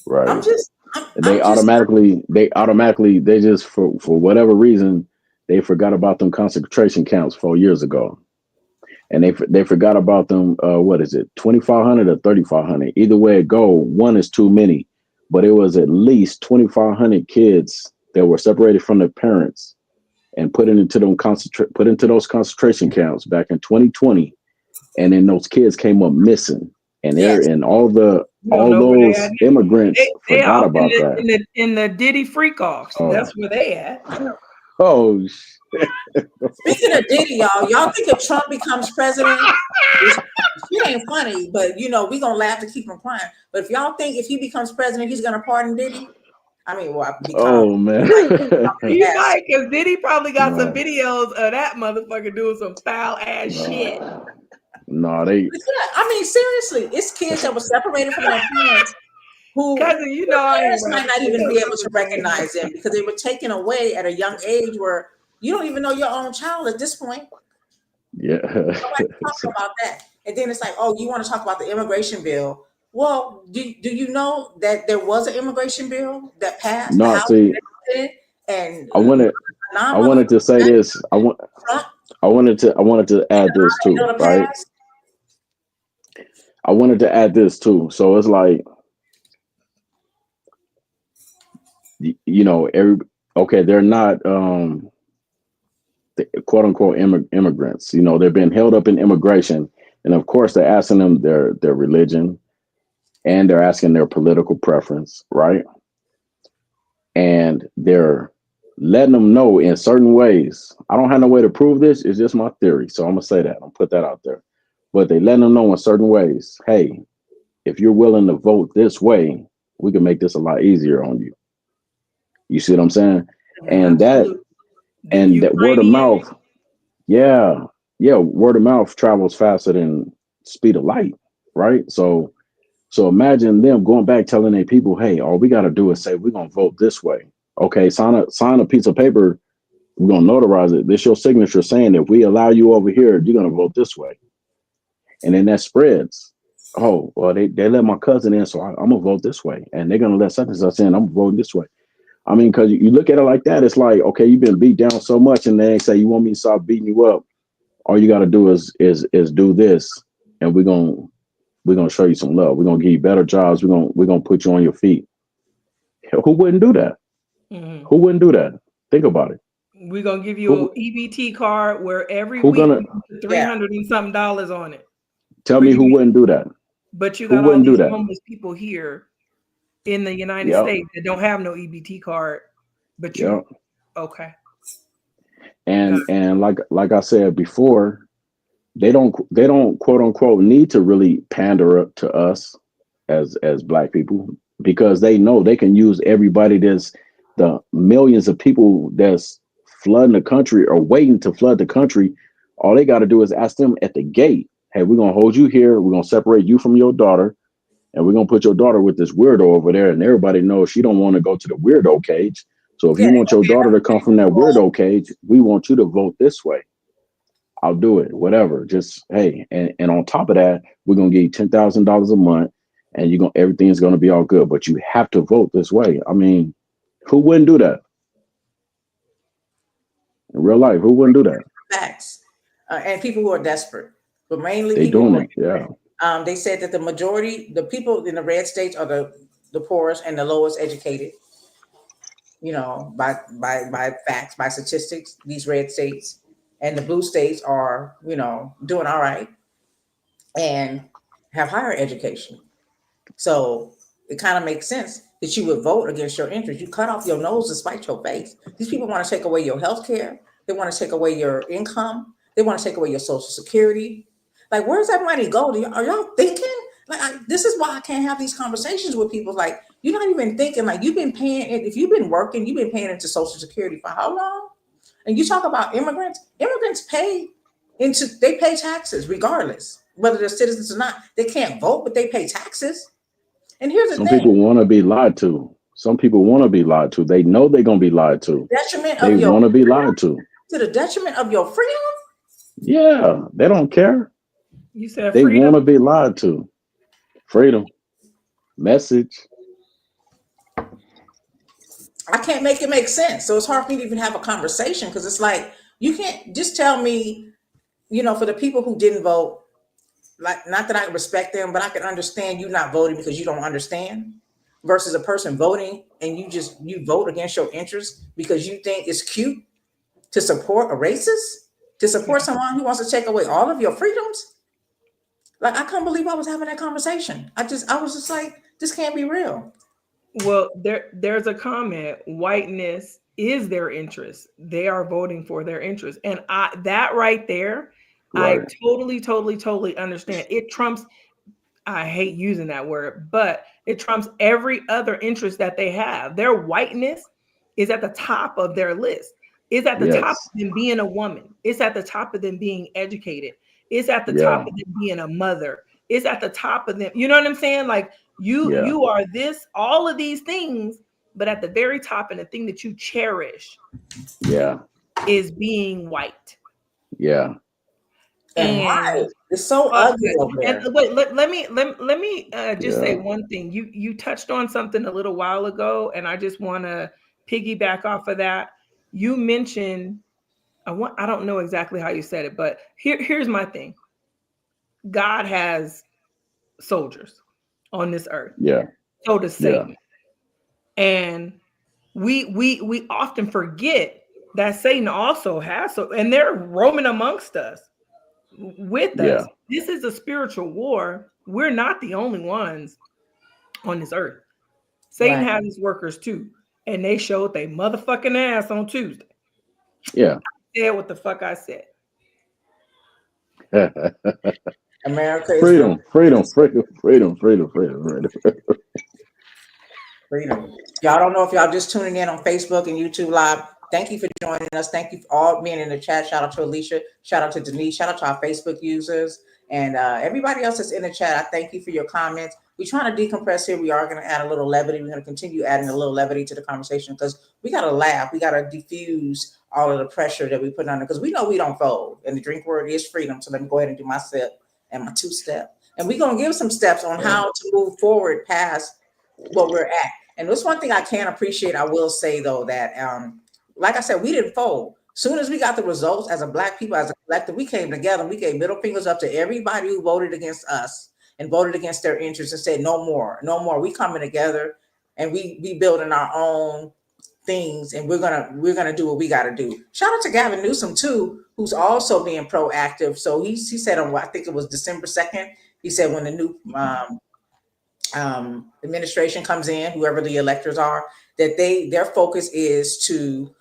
Right. I'm just, They automatically they just for whatever reason they forgot about them concentration camps 4 years ago, and they forgot about them. What is it, 2,500 or 3,500? Either way it go, one is too many, but it was at least 2,500 kids that were separated from their parents and put into those concentration camps back in 2020, and then those kids came up missing, and they're yes. and You don't all know where they at. those immigrants They forgot off about that. in the Diddy freak offs. Oh, That's where they at. oh, Speaking of Diddy, y'all think if Trump becomes president, it ain't funny, but we gonna laugh to keep him crying. But if y'all think if he becomes president, he's gonna pardon Diddy, become Oh man. He might, because Diddy probably got some No. videos of that motherfucker doing some foul ass shit. No, they. Seriously, it's kids that were separated from their parents who Cousin, you know their I ain't parents might not even be able to rapping. recognize them because they were taken away at a young age where you don't even know your own child at this point. Yeah. Nobody talking about that. And then it's like, oh, you want to talk about the immigration bill? Well, do you know that there was an immigration bill that passed the No, House see, and I wanted to say this. I wanted to add this too, right? I wanted to add this too. So it's like, they're not quote unquote immigrants. They've been held up in immigration, and of course they're asking them their religion, and they're asking their political preference, right? And they're letting them know in certain ways. I don't have no way to prove this. It's just my theory. So I'm gonna say that. I'm gonna put that out there. But they letting them know in certain ways, hey, if you're willing to vote this way, we can make this a lot easier on you. You see what I'm saying? And that word of mouth, yeah, word of mouth travels faster than speed of light, right? So imagine them going back telling their people, hey, all we got to do is say we're gonna vote this way. Okay, sign a piece of paper. We're gonna notarize it. This your signature saying if we allow you over here, you're gonna vote this way. And then that spreads. Oh, well, they let my cousin in, so I'm gonna vote this way. And they're gonna let such and such in. I'm voting this way. I mean, because you look at it like that, it's like, okay, you've been beat down so much, and they say you want me to stop beating you up. All you got to do is do this, and we're gonna show you some love. We're gonna give you better jobs. We're gonna put you on your feet. Who wouldn't do that? Mm-hmm. Who wouldn't do that? Think about it. We're gonna give you an EBT card where every week gonna, we put $300 and something on it. Tell me who wouldn't do that? But you got all these homeless people here in the United States that don't have no EBT card. But okay. And like I said before, they don't quote unquote need to really pander up to us as black people, because they know they can use everybody that's the millions of people that's flooding the country or waiting to flood the country. All they got to do is ask them at the gate, hey, we're gonna hold you here, we're gonna separate you from your daughter, and we're gonna put your daughter with this weirdo over there, and everybody knows she don't want to go to the weirdo cage. So if you want your daughter to come from that weirdo cage, we want you to vote this way. I'll do it, whatever. Just hey, and on top of that, we're gonna give you $10,000 a month, and everything's gonna be all good. But you have to vote this way. I mean, who wouldn't do that in real life? Who wouldn't do that? Facts, and people who are desperate, but mainly they people doing it. Yeah. They said that the majority, the people in the red states, are the poorest and the lowest educated. By facts, by statistics, these red states, and the blue states are, doing all right and have higher education. So it kind of makes sense that you would vote against your interests. You cut off your nose to spite your face. These people want to take away your health care. They want to take away your income. They want to take away your social security. Like, where's that money go? Are y'all thinking? This is why I can't have these conversations with people. Like, you're not even thinking. Like, you've been paying it. If you've been working, you've been paying into social security for how long? And you talk about immigrants. Immigrants they pay taxes regardless, whether they're citizens or not. They can't vote, but they pay taxes. And here's the thing. Some people want to be lied to. Some people want to be lied to. They know they're going to be lied to. They want to be lied to. To the detriment of your freedom? Yeah, they don't care. You said they want to be lied to. Freedom. Message. I can't make it make sense. So it's hard for me to even have a conversation, because it's like, you can't just tell me, for the people who didn't vote, like, not that I respect them, but I can understand you not voting because you don't understand, versus a person voting and you vote against your interests because you think it's cute to support a racist, to support someone who wants to take away all of your freedoms. Like, I can't believe I was having that conversation. I was just like, this can't be real. Well, there's a comment: whiteness is their interest. They are voting for their interest. And that right there, Right. I totally understand. It trumps, I hate using that word, but it trumps every other interest that they have. Their whiteness is at the top of their list. It's at the top Yes. of them being a woman. It's at the top of them being educated. It's at the top Yeah. of them being a mother. It's at the top of them. You know what I'm saying? Like Yeah. you are this, all of these things, but at the very top, and the thing that you cherish Yeah. is being white. Yeah. And And white is so ugly over and there. wait, let me just say Yeah. one thing. You touched on something a little while ago, and I just want to piggyback off of that. You mentioned, I don't know exactly how you said it, but here's my thing. God has soldiers on this earth. Yeah. So does Yeah. Satan. And we often forget that Satan also has, so, and they're roaming amongst us, with Yeah. us. This is a spiritual war. We're not the only ones on this earth. Satan Right. has his workers too, and they showed they motherfucking ass on Tuesday. Yeah. I said what the fuck I said. America is really Freedom. Freedom. Freedom. Freedom. Freedom. Freedom. freedom. Y'all don't know if y'all just tuning in on Facebook and YouTube Live. Thank you for joining us. Thank you for all being in the chat. Shout out to Alicia. Shout out to Denise. Shout out to our Facebook users and everybody else that's in the chat. I thank you for your comments. We're trying to decompress here. We are going to add a little levity. We're going to continue adding a little levity to the conversation because we got to laugh. We got to diffuse all of the pressure that we put on it because we know we don't fold. And the drink word is freedom. So let me go ahead and do my sip and my two step. And we're going to give some steps on how to move forward past what we're at. And there's one thing I can appreciate. I will say though that, like I said, we didn't fold. Soon as we got the results as a Black people, as a collective, we came together and we gave middle fingers up to everybody who voted against us and voted against their interests and said, no more, no more. We coming together and we building our own things and we're gonna do what we got to do. Shout out to Gavin Newsom too, who's also being proactive. So he said on, I think it was December 2nd, he said when the new administration comes in, whoever the electors are, that their focus is to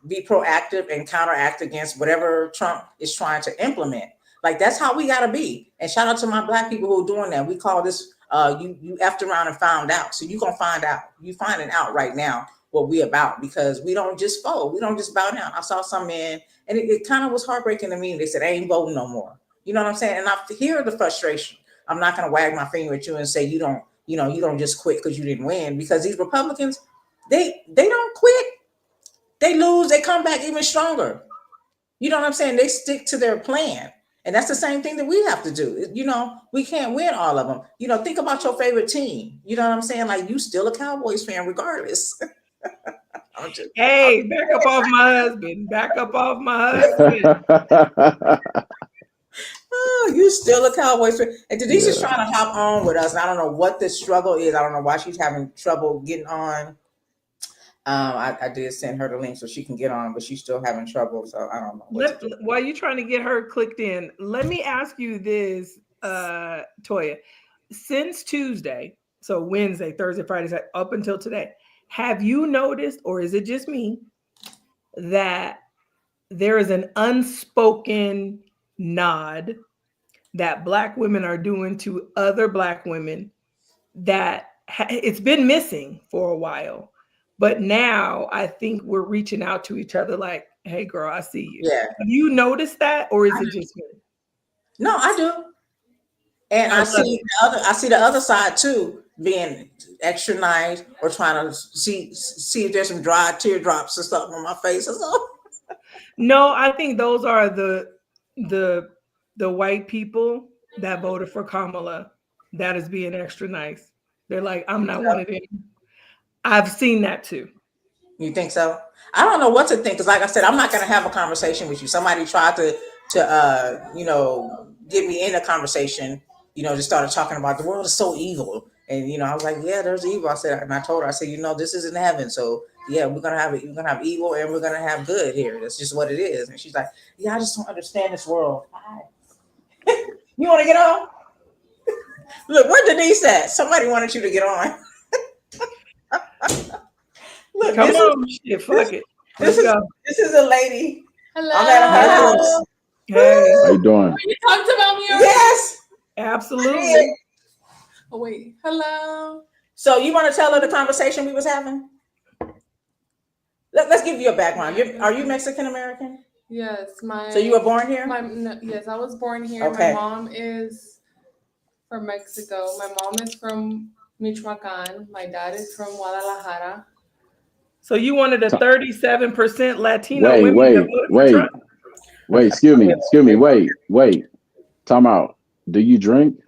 be proactive and counteract against whatever Trump is trying to implement. Like that's how we gotta be. And shout out to my Black people who are doing that. We call this you effed around and found out. So you're gonna find out. You finding out right now what we about because we don't just fold. We don't just bow down. I saw some men and it kind of was heartbreaking to me. They said, I ain't voting no more. You know what I'm saying? And I hear the frustration. I'm not going to wag my finger at you and say you don't just quit because you didn't win because these Republicans, they don't quit. They lose, they come back even stronger. You know what I'm saying? They stick to their plan. And that's the same thing that we have to do. We can't win all of them. Think about your favorite team. You know what I'm saying? Like you still a Cowboys fan regardless. Hey, back up off my husband. Back up off my husband. Oh, you still a Cowboys fan. And Denise is trying to hop on with us. And I don't know what the struggle is. I don't know why she's having trouble getting on. I did send her the link so she can get on, but she's still having trouble. So I don't know. While you're trying to get her clicked in, let me ask you this, Toya. Since Tuesday, so Wednesday, Thursday, Friday, up until today, have you noticed, or is it just me, that there is an unspoken nod that Black women are doing to other Black women that it's been missing for a while? But now I think we're reaching out to each other like, hey, girl, I see you. Yeah. Have you noticed that, or is it just me? No, I do. And I see the other side too, being extra nice or trying to see if there's some dry teardrops or something on my face or something. No, I think those are the white people that voted for Kamala that is being extra nice. They're like, I'm not one of them. I've seen that too. You think so? I don't know what to think because, like I said, I'm not going to have a conversation with you. Somebody tried to get me in a conversation. Just started talking about the world is so evil, and I was like, yeah, there's evil. I said, and I told her, I said, this isn't heaven, so yeah, we're gonna have it. We're gonna have evil, and we're gonna have good here. That's just what it is. And she's like, yeah, I just don't understand this world. You want to get on? Look, where Denise at? Somebody wanted you to get on. Look, Look, Come on, shit, fuck it. Let's go. This is a lady. Hello. I'm at her house. Hey, How you doing? You talked about me already? Yes. absolutely. Oh, wait. Hello. So you want to tell her the conversation we was having? Let's give you a background. Are you Mexican American? Yes, So you were born here? Yes, I was born here. Okay. My mom is from Mexico. My mom is from Michoacan. My dad is from Guadalajara. So you wanted a 37% Latino women that voted for Trump? Wait, excuse me, wait. Time out. Do you drink?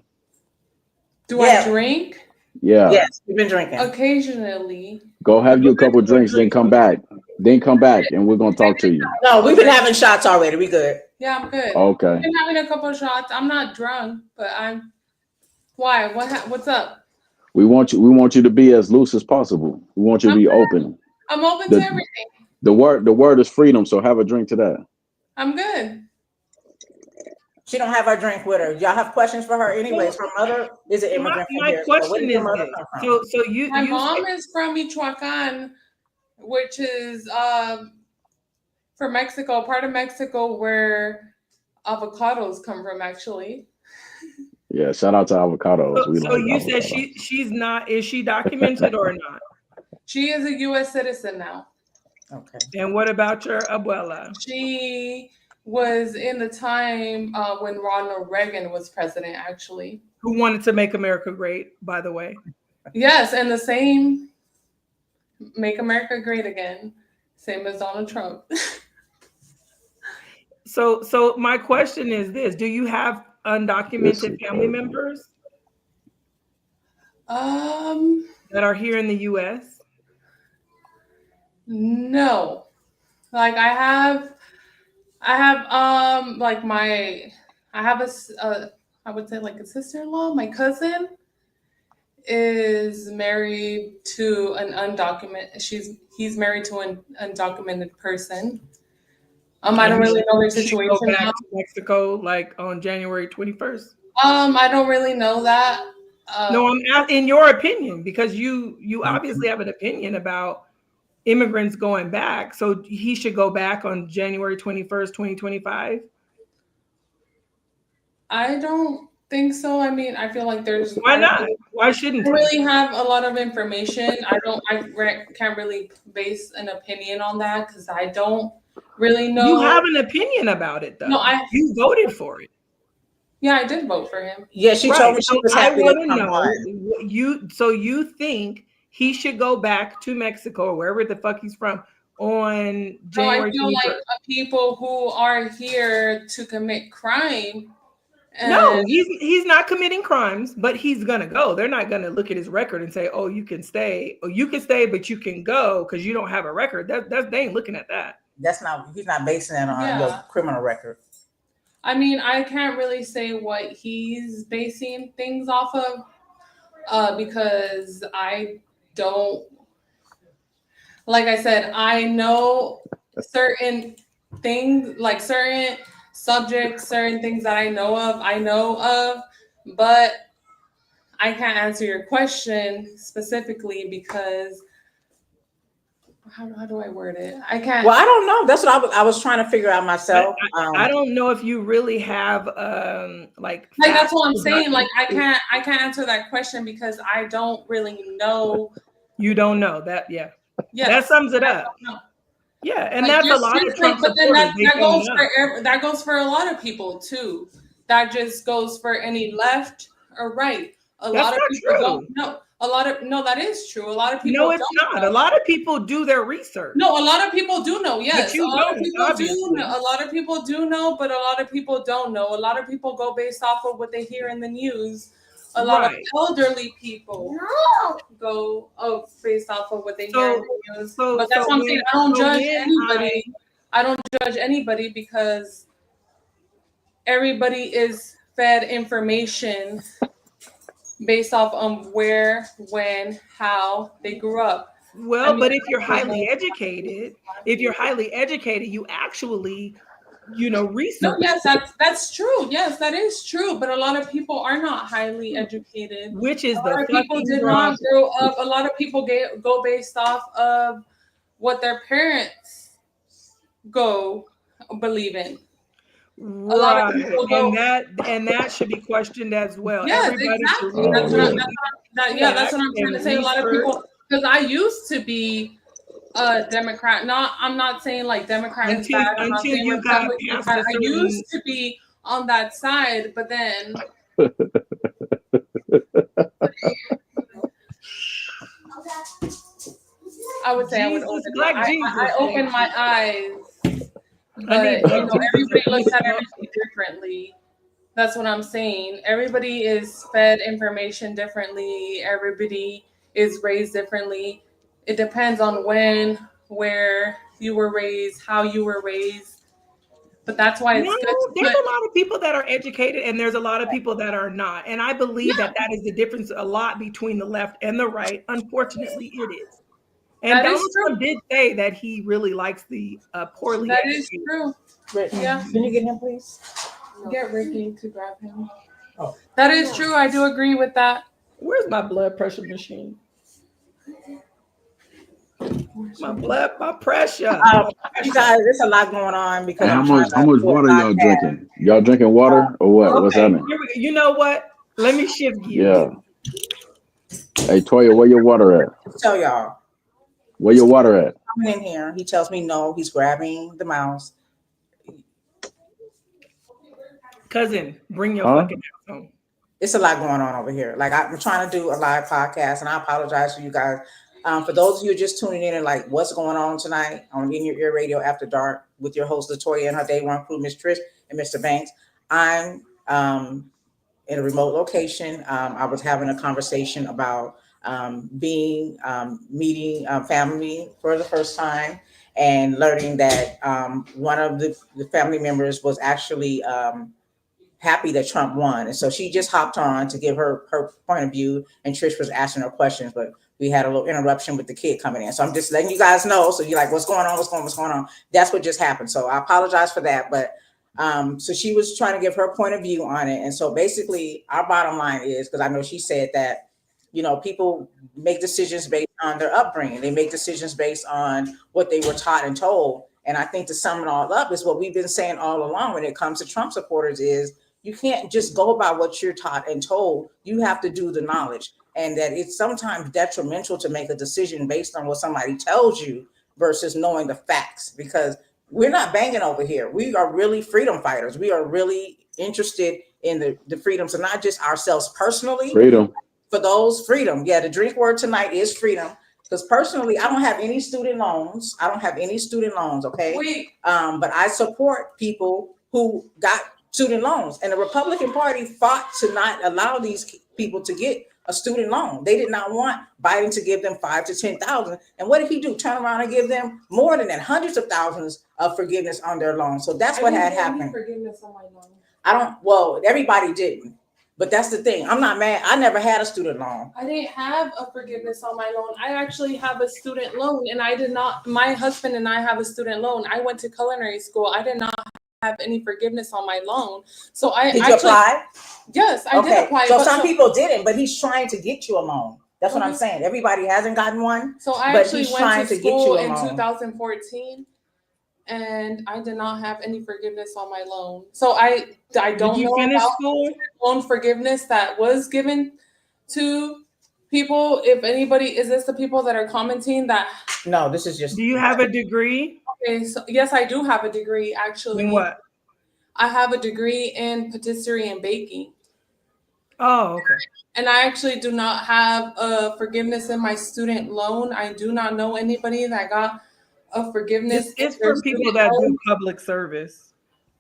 Do I drink? Yeah. Yes, you've been drinking. Occasionally. Go have you a couple drinks, then come back. And we're gonna talk to you. No, we've been having shots already. We good. Yeah, I'm good. Okay. I've been having a couple of shots. I'm not drunk, but I'm. Why? What's up? We want you to be as loose as possible. We want you to be open. I'm open to everything. The word is freedom, so have a drink to that. I'm good. She don't have her drink with her. Y'all have questions for her anyways. Her mother is an immigrant from here. My question is this. My mom is from Michoacan, which is from Mexico, part of Mexico where avocados come from, actually. Yeah, shout out to avocados. So you said she's not. Is she documented or not? She is a U.S. citizen now. Okay. And what about your abuela? She was in the time when Ronald Reagan was president, actually. Who wanted to make America great, by the way. Yes, and the same make America great again, same as Donald Trump. So my question is this: do you have undocumented family members that are here in the U.S.? No, like I have like I would say like a sister-in-law. My cousin is married to an undocumented. He's married to an undocumented person. I don't really know their situation. Go back to Mexico like on January 21st. I don't really know that. No, I'm in your opinion, because you obviously have an opinion about immigrants going back. So he should go back on January 21st, 2025. I don't think so. I mean, I feel like there's. Why not? Why shouldn't I really have a lot of information. I can't really base an opinion on that because I don't really know. You have an opinion about it, though. No, you voted for it. Yeah, I did vote for him. Yeah, she told me she was happy to come on. So you think he should go back to Mexico or wherever the fuck he's from on January 21st? I feel like people who are here to commit crime. No, he's not committing crimes, but he's gonna go. They're not gonna look at his record and say, "Oh, you can stay. Oh, you can stay, but you can go because you don't have a record." They ain't looking at that. He's not basing it on your criminal record. I mean, I can't really say what he's basing things off of because I don't. Like I said, I know certain things, like certain subjects, certain things that I know of, but I can't answer your question specifically because how do I word it? I can't. Well, I don't know. That's what I was trying to figure out myself. I don't know if you really have like that's what I'm saying. Like I can't answer that question because I don't really know. You don't know that, yeah. That sums it up. Yeah, and like, that's a lot of Trump but then that goes for a lot of people too. That just goes for any left or right. A lot of people don't know. That is true. A lot of people. No, it's not. A lot of people do their research. No, a lot of people do know. Yes, a lot of people do know. A lot of people do know, but a lot of people don't know. A lot of people go based off of what they hear in the news. A lot of elderly people go based off of what they hear in the news. But that's what I'm saying. I don't judge anybody. I don't judge anybody because everybody is fed information based off on where, when, how they grew up. Well, but if you're highly educated, you actually, research. No, yes, that's true. Yes, that is true. But a lot of people are not highly educated. Which is a lot of people did not grow up. A lot of people go based off of what their parents believe in. A lot of Right. people go, And that should be questioned as well. yes, Everybody should exactly. really That's what I'm trying to say. A lot of research. people, because I used to be a Democrat. I'm not saying like Democrat is bad. I'm not Until saying you got Republican is past bad. a I certain. used to be on that side, but then I would say Jesus, Black Jesus. I opened my eyes, but need Black Jesus everybody to looks at open up. everything differently. That's what I'm saying. Everybody is fed information differently. Everybody is raised differently. It depends on when, where you were raised, how you were raised. But that's why it's good. There's a lot of people that are educated and there's a lot of people that are not. And I believe that is the difference a lot between the left and the right. Unfortunately, it is. And That is Donald true. Trump did say that he really likes the poorly That educated. is true. Yeah. Can you get him, please? Get Ricky to grab him. Oh. That is true. I do agree with that. Where's my blood pressure machine? My pressure. You guys, there's a lot going on because And I'm how much water y'all drinking? Y'all drinking water or what? What's happening? You know what? Let me shift gears. Yeah. Hey Toya, where your water at? Tell y'all. Where your water at? Coming in here, he tells me no. He's grabbing the mouse. Cousin, bring your fucking house home. It's a lot going on over here. Like I'm trying to do a live podcast, and I apologize to you guys. For those of you just tuning in and like, what's going on tonight on In Your Ear Radio After Dark with your host Latoya and her day one crew, Miss Trish and Mr. Banks. I'm in a remote location. I was having a conversation about meeting family for the first time and learning that one of the family members was actually happy that Trump won. And so she just hopped on to give her point of view, and Trish was asking her questions, but we had a little interruption with the kid coming in. So I'm just letting you guys know. So you're like, what's going on? What's going on? That's what just happened. So I apologize for that. But so she was trying to give her point of view on it. And so basically our bottom line is, because I know she said that, people make decisions based on their upbringing. They make decisions based on what they were taught and told. And I think to sum it all up is what we've been saying all along when it comes to Trump supporters is you can't just go by what you're taught and told. You have to do the knowledge, and that it's sometimes detrimental to make a decision based on what somebody tells you versus knowing the facts, because we're not banging over here. We are really freedom fighters. We are really interested in the freedoms of not just ourselves personally. Freedom. For those, freedom. Yeah, the drink word tonight is freedom. Because personally, I don't have any student loans. Okay. But I support people who got student loans, and the Republican Party fought to not allow these people to get a student loan. They did not want Biden to give them $5,000 to $10,000. And what did he do? Turn around and give them more than that, hundreds of thousands of forgiveness on their loans. So that's what had happened. Forgiveness on my loan. Everybody didn't. But that's the thing. I'm not mad. I never had a student loan. I didn't have a forgiveness on my loan. I actually have a student loan, and I did not. My husband and I have a student loan. I went to culinary school. I did not have any forgiveness on my loan. So Did you apply? Yes, I did apply. So some people didn't, but he's trying to get you a loan. That's what I'm saying. Everybody hasn't gotten one. So I actually went to school in 2014. And I did not have any forgiveness on my loan. So I don't know about loan forgiveness that was given to people. If anybody, is this the people that are commenting that? No, this is just. Do you have a degree? Okay, so yes, I do have a degree actually. In what? I have a degree in patisserie and baking. Oh, okay. And I actually do not have a forgiveness in my student loan. I do not know anybody that got a forgiveness. It's for people that do public service,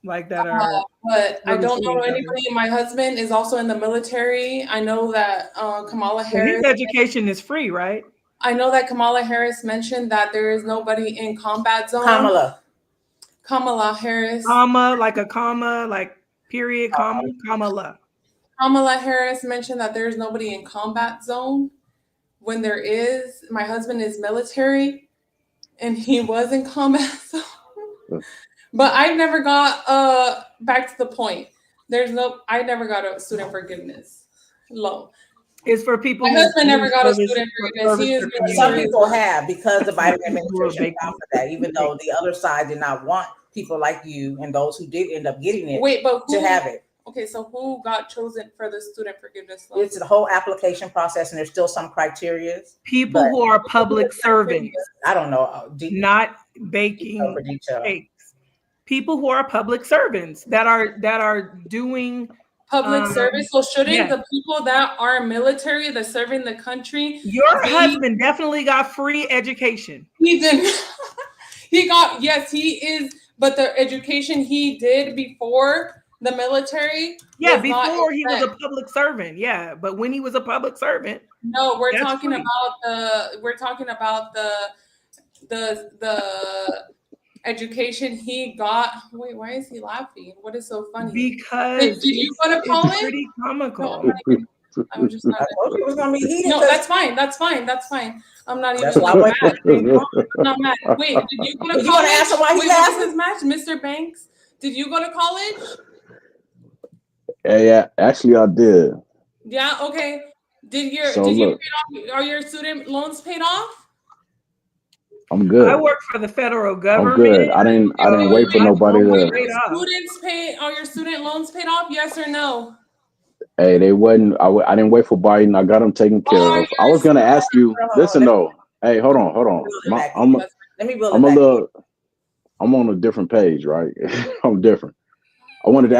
like that are. But I don't know anybody. My husband is also in the military. I know that Kamala Harris. His education is free, right? I know that Kamala Harris mentioned that there is nobody in combat zone. Kamala Harris. Comma, like a comma, like period, comma, Kamala. Kamala Harris mentioned that there's nobody in combat zone. When there is, my husband is military. And he was in combat zone. But I never got back to the point. I never got a student forgiveness loan. It's for people My who husband never got a service- student for forgiveness. He service is their really Some community. people have because the Biden People who are administration baking- found for that, even though the other side did not want people like you and those who did end up getting it Wait, but to who? have it. Okay, so who got chosen for the student forgiveness loan? It's the whole application process, and there's still some criteria. People But- who are public servants, I don't know. not baking for detail. cakes. People who are public servants that are doing Public service. So shouldn't yes. the people that are military, that serving the country, Your husband definitely got free education. he didn't. He got, yes, he is, but the education he did before the military. Yeah, was not before he was a exempt. public servant. Yeah, but when he was a public servant, No, we're that's talking free. about the education he got. Wait, why is he laughing? What is so funny? Because Did you go to it's college? pretty comical. No, I'm just not. I told you it was gonna be heated. No, 'cause that's fine. That's fine. That's fine. I'm not that's even why I like, went. mad. I'm not mad. Wait, did you go to college? You wanna answer why he Wait, laughing? what is his match, Mr. Banks? Did you go to college? Yeah, actually I did. Yeah. Okay. Did So you look. pay off? Are your student loans paid off? I'm good. I work for the federal I'm government. good. I didn't wait for nobody Are to. your student loans paid off? Yes or no? Hey, they wasn't. I didn't wait for Biden. I got them taken care Oh, of. I was gonna ask you. Listen, though. Hey, hold on. Let me build it I'm a back. little. I'm on a different page, right? I'm different. I wanted to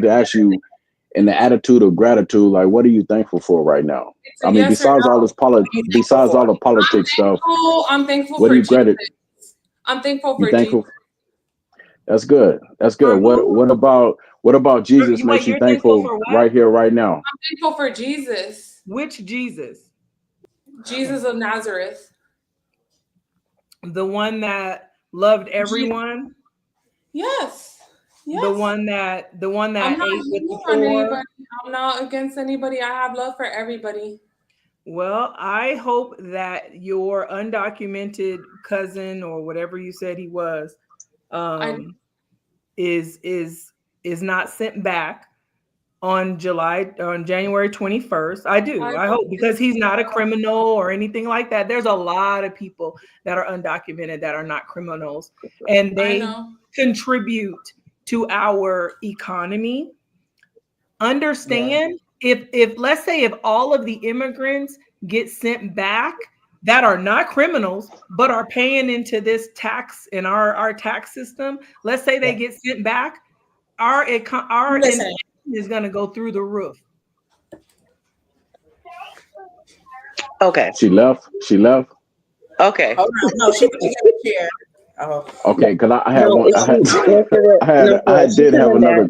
ask you. In the attitude of gratitude, like, what are you thankful for right now? It's a I mean, yes or besides no. all this besides all the politics stuff, I'm thankful what for are you grateful? Jesus. I'm thankful You for thankful? Jesus. That's good. That's good. For who? What about Jesus Wait, makes you you're thankful thankful for what? right here, right now? I'm thankful for Jesus. Which Jesus? Jesus of Nazareth. The one that loved everyone. Yes. Yes. The one that I'm not ate with the hating on poor. anybody. I'm not against anybody. I have love for everybody. Well, I hope that your undocumented cousin or whatever you said he was is not sent back on January 21st. I do. I hope, because he's not a criminal or anything like that. There's a lot of people that are undocumented that are not criminals, and they contribute to our economy. Understand, if let's say if all of the immigrants get sent back that are not criminals but are paying into this tax in our tax system, let's say they get sent back, our inflation is going to go through the roof. Okay. She left. Okay. Oh, no, she was here. Okay, because I had No, one. I did have another.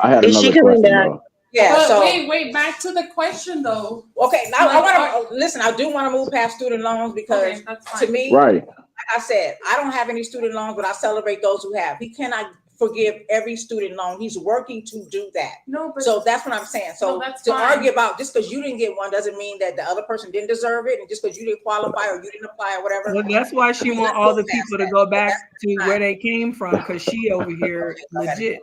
I had Is she another coming question back? though. Yeah. But So wait. Back to the question though. okay, now I want to listen. I do want to move past student loans because to me, right. Like I said, I don't have any student loans, but I celebrate those who have. He cannot forgive every student loan. He's working to do that. No, but So that's what I'm saying. So that's to fine. argue about just because you didn't get one doesn't mean that the other person didn't deserve it, and just because you didn't qualify or you didn't apply or whatever. Well, that's why she wants all the people to go back to where they came from, because she over here legit.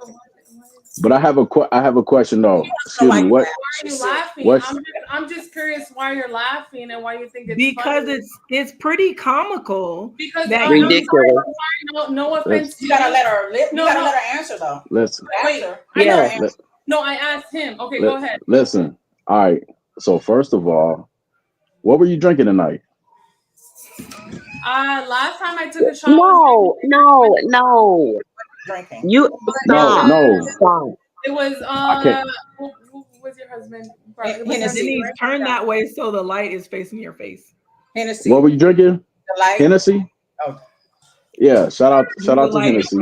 But I have a question though. Excuse me. What? Why are you laughing? I'm just curious why you're laughing and why you think it's because funny. it's pretty comical. Because that ridiculous. No offense. You gotta let her live. You No, gotta no. let her answer though. Listen. Wait. Yeah. No, I asked him. Okay, go ahead. Listen. All right. So first of all, what were you drinking tonight? Last time I took a shot. No. Drinking. You stop. No. Stop. It was who was your husband? Hennessy. Turn that way so the light is facing your face. Hennessy. What were you drinking? The light. Hennessy. Oh. Yeah. Shout out to Hennessy.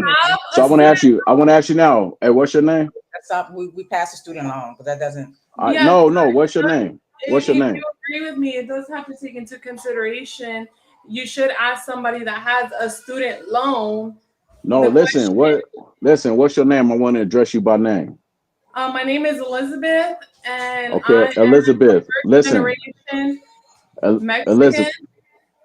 So I want to ask you now. Hey, what's your name? That's up. We passed the student loan, but that doesn't. No. What's your name? What's your name? If you agree with me, it does have to take into consideration. You should ask somebody that has a student loan. No, listen. What's your name? I want to address you by name. My name is Elizabeth, and okay, I Elizabeth. Listen, Mexican.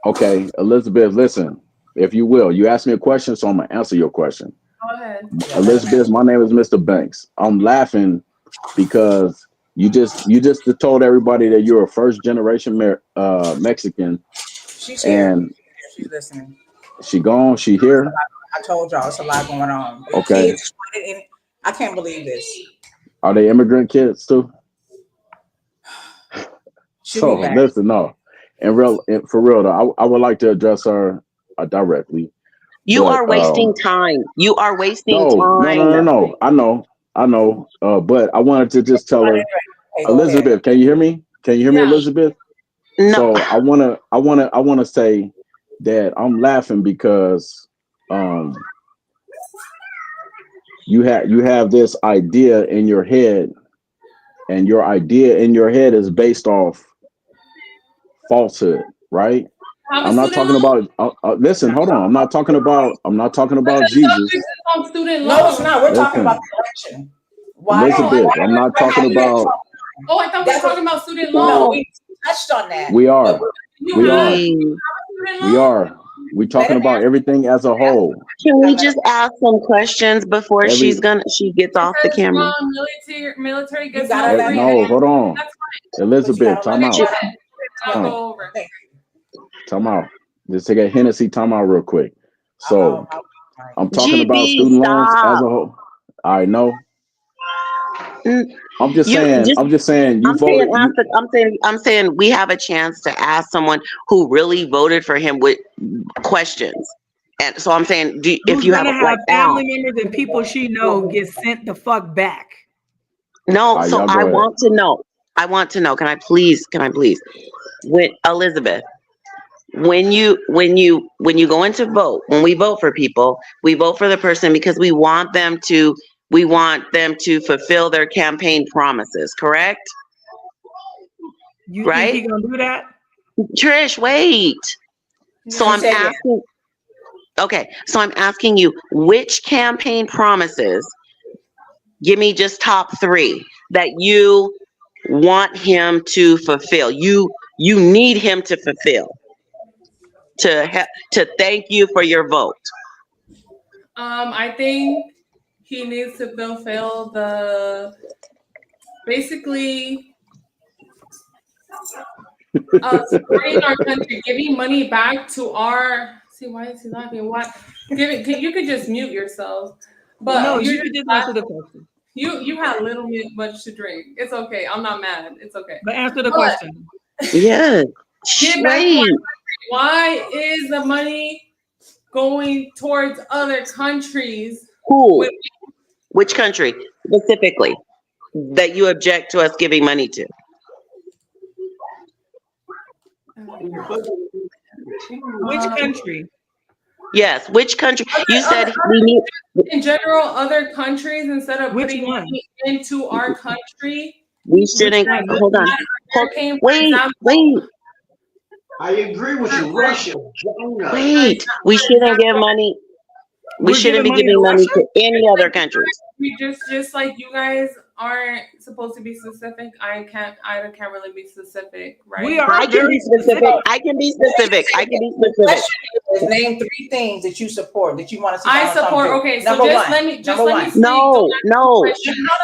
Okay, Elizabeth. Listen, if you will, you ask me a question, so I'm gonna answer your question. Go ahead. Elizabeth, my name is Mr. Banks. I'm laughing because You just told everybody that you're a first generation Mexican, She's here. and She's listening. she gone. She here. I told y'all it's a lot going on. The Okay. kids, I can't believe this. Are they immigrant kids too? She'll So be back. listen, no, for real though, I would like to address her directly. You But, are wasting time. You are wasting no, time. I know. But I wanted to just tell her, Hey, go ahead. Elizabeth, can you hear me? Can you hear me, Yeah. Elizabeth? No. So I wanna say that I'm laughing because you have this idea in your head, and your idea in your head is based off falsehood, right? I'm not talking about. Listen, hold on. I'm not talking about Jesus. On student No, it's loans. not. We're talking Listen, about the election. Why? Elizabeth, I'm not talking about. Oh, I thought we were talking about student No, loans. we touched on that. We are. You We have are. student We loans? are. We're talking about everything as a whole. Can we just ask some questions before Every- she gets off the Because, camera? military gets gotta no let free. her- No, hold on, That's Elizabeth. But Time you out. gotta let I'll Oh. go over. Time out. Just take a Hennessy time out real quick. So I'm talking about GB, student loans as stop. a whole. I know. Mm, I'm just You saying. just- I'm just saying. You I'm voted. saying, I'm saying we have a chance to ask someone who really voted for him with questions. And so I'm saying, if Who's you have gonna like family members and people she know get sent the fuck back. no, All right, so y'all go I ahead. want to know. I want to know. Can I please? With Elizabeth, when you go into vote, when we vote for people, we vote for the person because we want them to fulfill their campaign promises, correct? You Right? think he gonna do that? Trish, wait. So You I'm said yes. asking. Okay, so I'm asking you, which campaign promises? Give me just top 3 that you want him to fulfill. You need him to fulfill to thank you for your vote. I think he needs to fulfill basically supporting our country, giving money back to our. See, why is he laughing? What? You could just mute yourself. But No, you're you can just answer the question. You had little much to drink. It's okay. I'm not mad. It's okay. But answer the question. Yes. Get back to our Wait. country. Why is the money going towards other countries? Who? Which country specifically that you object to us giving money to? Which country? Yes, which country? You said we need. In general, other countries, instead of Which putting one? money into our country, We shouldn't. one? Hold on. came, for Wait. example, Wait. I agree with you, Russia, China. Wait. We shouldn't give money. We We're shouldn't be giving giving money money to to any other countries. we just like you guys aren't supposed to be specific. I can't really be specific, right? We are I can very be specific. I can be specific. I can be The specific. question is name 3 things that you support that you want to see. I Donald Trump support. do. Okay, so Number just one. let me Number one. speak. No. No.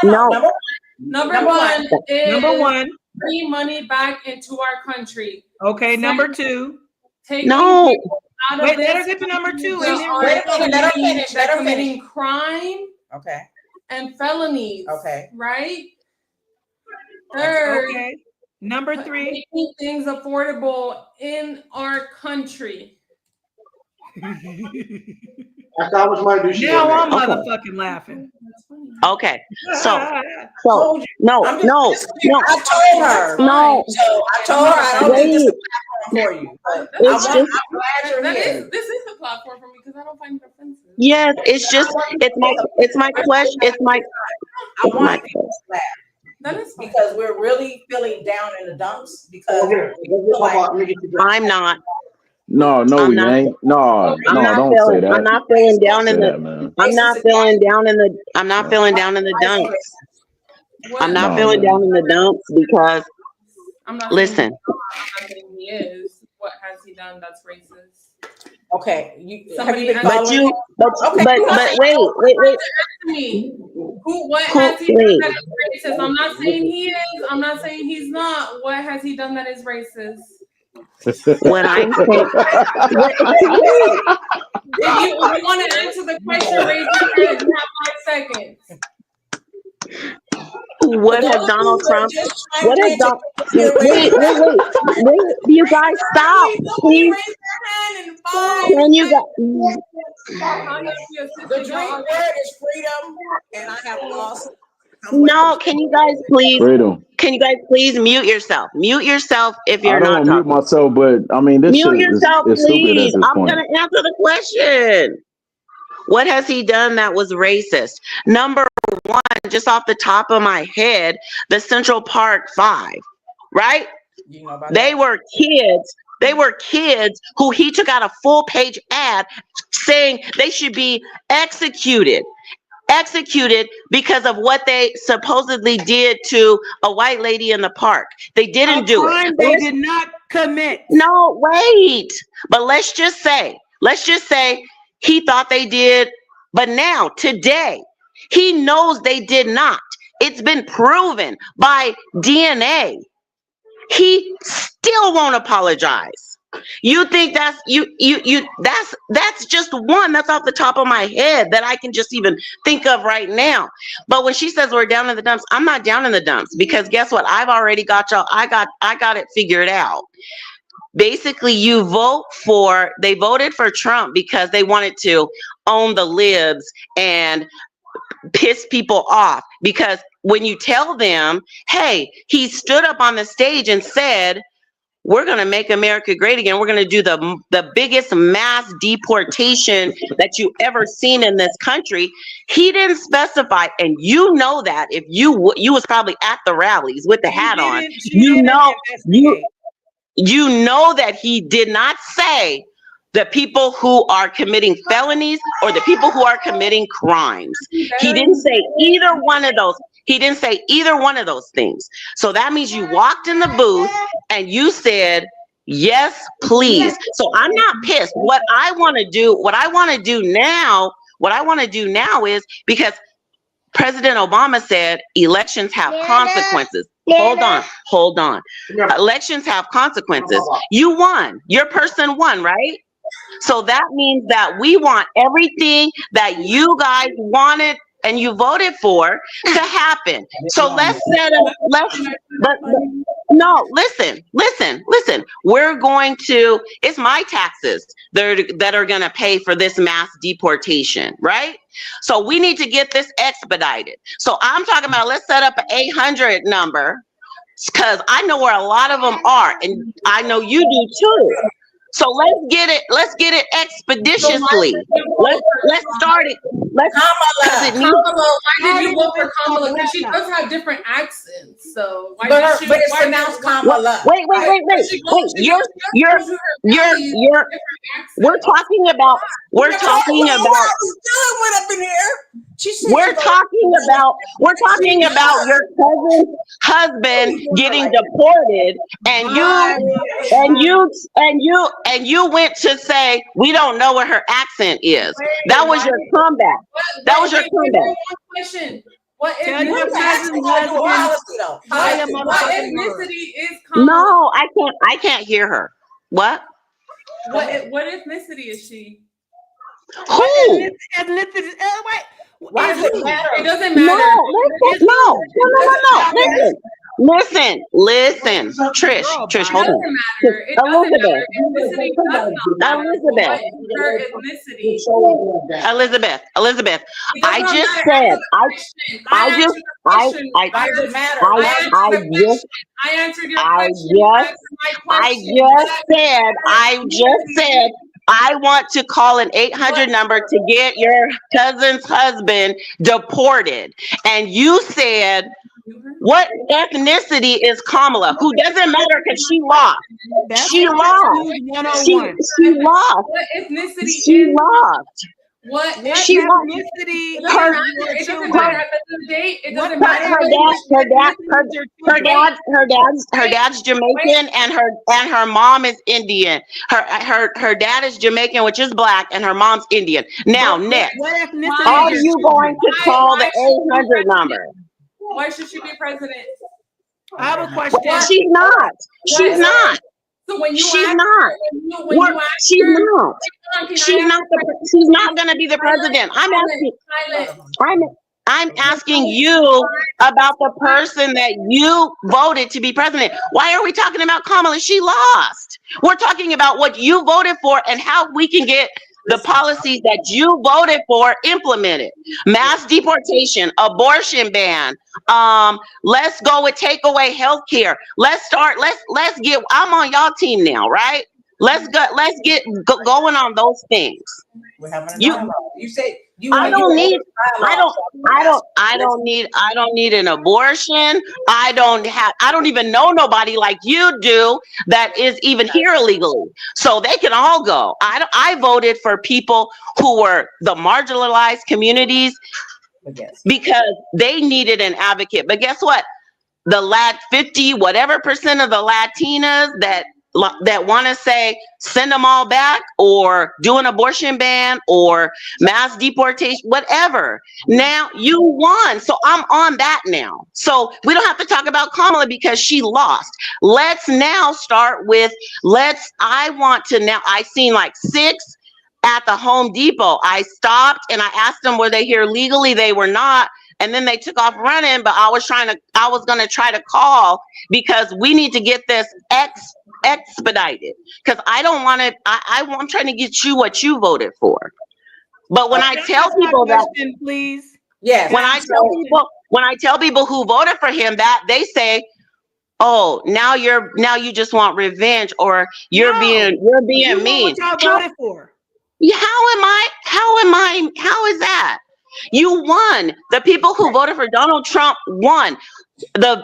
No. Number one is Number 1. bringing money back into our country. Okay, number 2. Taking No. people out of Wait, this let her get to number 2. country And Wait then a minute, let her finish. Let her committing crime Okay. and felonies. Okay. Right? Third, okay. Number 3. making things affordable in our country. I thought it was my duty. Now I'm Okay. motherfucking laughing. Okay. So Told you. no. I'm No. I told her. No. So I told her I don't think this is Wait. a platform for you. But It's I'm glad you're here. This is the platform for me because I don't find it offensive. Yes. It's my question. It's my I want people question. to laugh That is fine. because we're really feeling down in the dumps because Okay, we feel like let me get you back. I'm not. No, I'm we not- ain't. No, I'm not don't feeling. say that. I'm not feeling down in Say the. that, man. I'm not feeling down in the. I'm not feeling down in the dumps. I'm not No, feeling man. down in the dumps because I'm not listen. saying he is. What has he done that's racist? okay, you Somebody have you been asked- But following you. him? But Okay, but you wait. To me, What has he done that is racist? I'm not saying he is. I'm not saying he's not. What has he done that is racist? When I'm saying, If you want to answer the question, raise your hand. You have 5 seconds. what has Donald Trump? What has Donald? Wait! You guys stop, please. Can you guys? The dream word is freedom, and I have lost. No, can you guys please? Freedom. Can you guys please mute yourself? Mute yourself if you're I don't not want to mute talking. myself, but I mean, this Mute shit yourself, is stupid at please. this I'm point. gonna answer the question. What has he done that was racist? Number one, just off the top of my head, the Central Park Five, right? You know about They that? were kids. They were kids who he took out a full page ad saying they should be executed because of what they supposedly did to a white lady in the park. They didn't do it. They did not commit. No, wait. But let's just say he thought they did. But now, today, he knows they did not. It's been proven by DNA. He still won't apologize. You think that's that's just one that's off the top of my head that I can just even think of right now. But when she says we're down in the dumps, I'm not down in the dumps, because guess what? I've already got y'all. I got it figured out. Basically, they voted for Trump because they wanted to own the libs and piss people off. Because when you tell them, hey, he stood up on the stage and said, we're going to make America great again. We're going to do the biggest mass deportation that you ever seen in this country. He didn't specify, and you know that if you was probably at the rallies with the hat on. You know that he did not say the people who are committing felonies or the people who are committing crimes. He didn't say either one of those. He didn't say either one of those things. So that means you walked in the booth and you said, yes, please. So I'm not pissed. What I want to do now is, because President Obama said elections have consequences. Hold on. Elections have consequences. You won. Your person won, right? So that means that we want everything that you guys wanted and you voted for to happen. So let's set up, listen. We're going to, it's my taxes that are going to pay for this mass deportation, right? So we need to get this expedited. So I'm talking about, let's set up an 800 number, because I know where a lot of them are, and I know you do too. So let's get it expeditiously. Let's start it. Kamala, why did you vote for Kamala? Because she does have different accents. So why did she? But it's pronounced Kamala. Wait. We're talking about. We're talking about your cousin's husband getting deported, and you went to say we don't know what her accent is. That was your comeback. That was your comeback. Question. What Tell your cousin what ethnicity is Kamala? No, I can't hear her. What? What ethnicity is she? Who? Why does it matter? It doesn't matter. No. Listen. Trish, hold on. It doesn't matter. Ethnicity does not matter. What is her ethnicity? Elizabeth. I answered your question. I just said I want to call an 800 number to get your cousin's husband deported. And you said, what ethnicity is Kamala? Who doesn't matter, because she lost. She lost. She lost. What ethnicity She lost. What? What She wants ethnicity It doesn't her matter. is your It doesn't children? matter at the end of the day. It What doesn't what matter. her dad's Jamaican and her dad's Jamaican. Her dad is Jamaican, which is black, and her mom's Indian. Now, next, What ethnicity are is your you going children? to call the Why should she be 800 president? number? Why should she be president? I have a question. She's not. She's not. So when you She's ask not. her, when you ask She's her, not. can I She's ask not the. She's not going to be the president. I'm asking you about the person that you voted to be president. Why are we talking about Kamala? She lost. We're talking about what you voted for and how we can get the policies that you voted for implemented. Mass deportation, abortion ban. Let's go with take away healthcare. Let's get. I'm on y'all team now, right? Let's get going on those things. We're having a You- dialogue. You say you. I don't need an abortion. I don't even know nobody like you do that is even here illegally. So they can all go. I voted for people who were the marginalized communities because they needed an advocate. But guess what? The 50 whatever percent of the Latinas that want to say send them all back or do an abortion ban or mass deportation, whatever. Now you won. So I'm on that now. So we don't have to talk about Kamala because she lost. Let's now start with, I seen like 6 at the Home Depot. I stopped and I asked them, were they here legally? They were not. And then they took off running, but I was going to try to call because we need to get this expedited because I don't want to, I'm trying to get you what you voted for. But when I tell people that, please. Yes. when I tell people who voted for him that, they say, oh, now you just want revenge or you're being mean. What y'all voted for? How is that? You won. The people who voted for Donald Trump won. The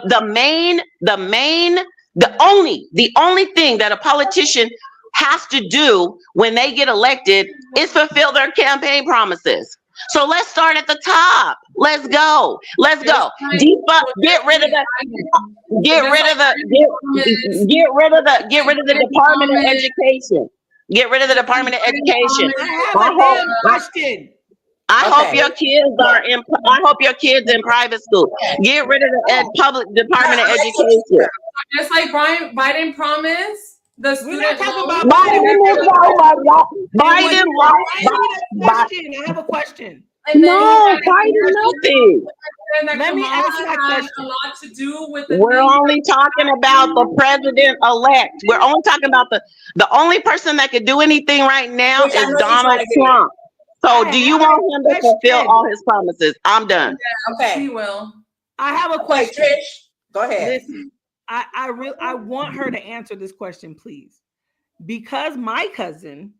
only thing that a politician has to do when they get elected is fulfill their campaign promises. So let's start at the top. Let's go. Get rid of the Department of Education. Get rid of the Department of Education. I hope your kids in private school. Get rid of the public Department of Education. Just like Biden promised, the student. We're not talking about Biden. I have a question. No, Biden, nothing. Let me ask you that question. A lot to do with. We're only talking about the president-elect. We're only talking about the only person that could do anything right now is Donald Trump. So do you want him to fulfill all his promises? I'm done. Yeah, okay. He will. I have a question. Trish, go ahead. Listen, I want her to answer this question, please. Because my cousin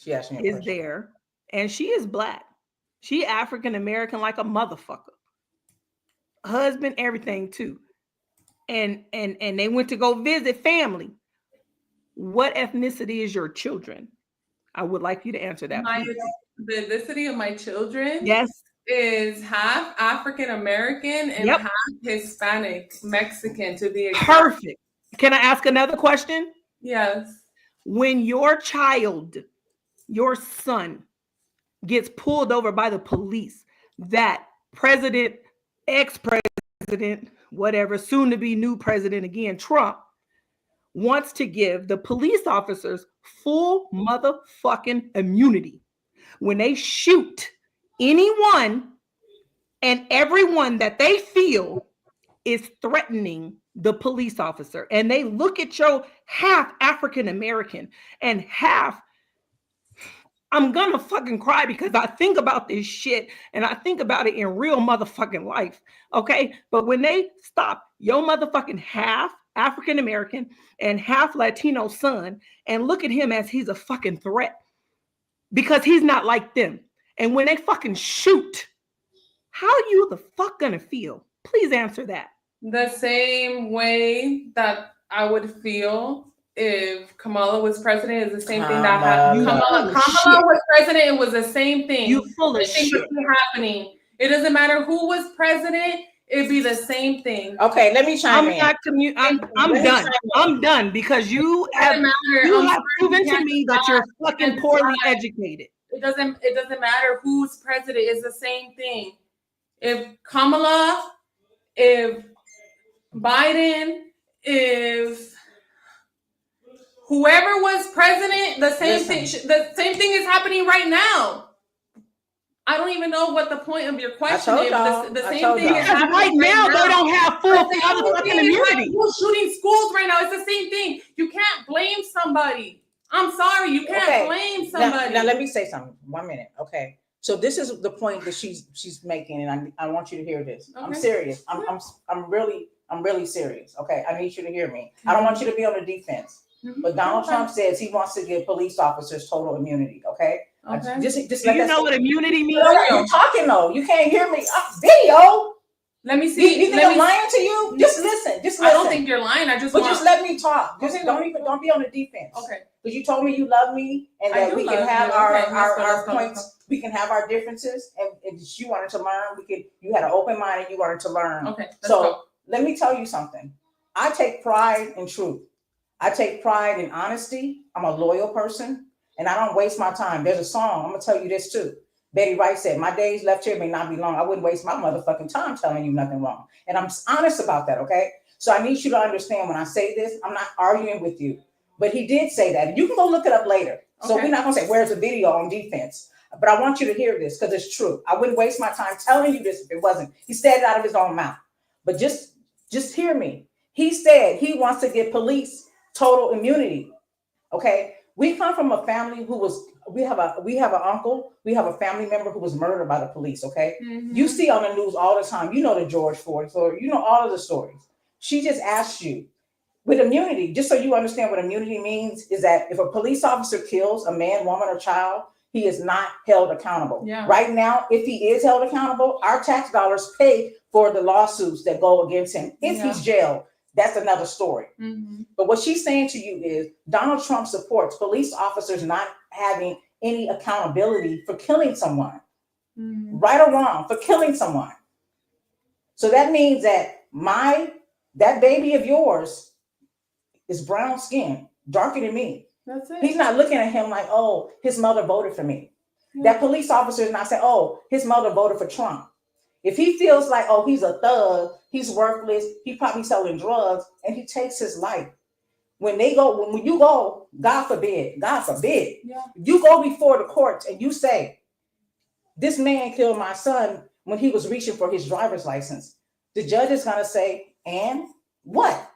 is there and she is black. She African American like a motherfucker. Husband, everything too. And they went to go visit family. What ethnicity is your children? I would like you to answer that. The ethnicity of my children, yes, is half African American and half Hispanic, Mexican to be exact. Perfect. Can I ask another question? Yes. When your child, your son, gets pulled over by the police, that president, ex-president, whatever, soon to be new president again, Trump, wants to give the police officers full motherfucking immunity when they shoot anyone and everyone that they feel is threatening the police officer. And they look at your half African American and half, I'm gonna fucking cry because I think about this shit and I think about it in real motherfucking life. Okay. But when they stop your motherfucking half African American and half Latino son and look at him as he's a fucking threat because he's not like them. And when they fucking shoot, how you the fuck gonna feel? Please answer that. The same way that I would feel if Kamala was president, is the same thing Kamala. that Kamala was president. It was the same thing. You full of The same shit. thing happening. It doesn't matter who was president. It'd be the same thing. Okay, let me chime I'm in. not I'm Let me done. chime in. I'm done because you have proven to me that you're fucking poorly educated. It doesn't matter who's president. It's the same thing. If Kamala, if Biden, if whoever was president, the same thing is happening right now. I don't even know what the point of your question is. The same thing is because right now they don't have full fucking immunity. People shooting schools right now. It's the same thing. You can't blame somebody. I'm sorry, you can't blame somebody. Now let me say something. 1 minute, okay? So this is the point that she's making, and I want you to hear this. Okay. I'm serious. I'm really serious. Okay, I need you to hear me. I don't want you to be on the defense. But Donald Trump says he wants to give police officers total immunity. Okay. Just do you know what immunity means? You're talking though. You can't hear me. Video. Let me see. You think I'm lying to you? Just listen. Just listen. I don't think you're lying. Just let me talk. Just don't be on the defense. Okay. Because you told me you love me and that we can have our points. We can have our differences, and if you wanted to learn, you had an open mind and you wanted to learn. Okay. So let me tell you something. I take pride in truth. I take pride in honesty. I'm a loyal person. And I don't waste my time. There's a song. I'm going to tell you this too. Betty Wright said, my days left here may not be long. I wouldn't waste my motherfucking time telling you nothing wrong. And I'm honest about that, okay? So I need you to understand when I say this, I'm not arguing with you. But he did say that. You can go look it up later. So we're not going to say, where's the video on defense? But I want you to hear this because it's true. I wouldn't waste my time telling you this if it wasn't. He said it out of his own mouth. But just hear me. He said he wants to give police total immunity, okay? We come from a family we have an uncle, we have a family member who was murdered by the police, okay? Mm-hmm. You see on the news all the time, you know the George Floyd story, you know all of the stories. She just asked you, with immunity, just so you understand what immunity means, is that if a police officer kills a man, woman, or child, he is not held accountable. Yeah. Right now, if he is held accountable, our tax dollars pay for the lawsuits that go against him. If he's jailed, that's another story. Mm-hmm. But what she's saying to you is Donald Trump supports police officers not having any accountability for killing someone, right or wrong, for killing someone. So that means that that baby of yours is brown skin, darker than me. That's it. He's not looking at him like, oh, his mother voted for me. Yeah. That police officer is not saying, oh, his mother voted for Trump. If he feels like, oh, he's a thug, he's worthless, he's probably selling drugs, and he takes his life. When you go, God forbid, you go before the courts and you say, this man killed my son when he was reaching for his driver's license. The judge is going to say, and what?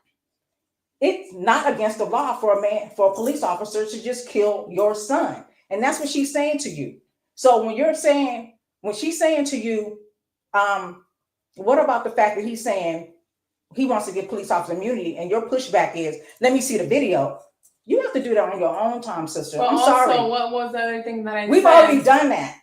It's not against the law for a police officer to just kill your son. And that's what she's saying to you. So when she's saying to you, what about the fact that he's saying he wants to give police officer immunity and your pushback is, let me see the video. You have to do that on your own time, sister. But I'm sorry. So what was the other thing that I We've already done that.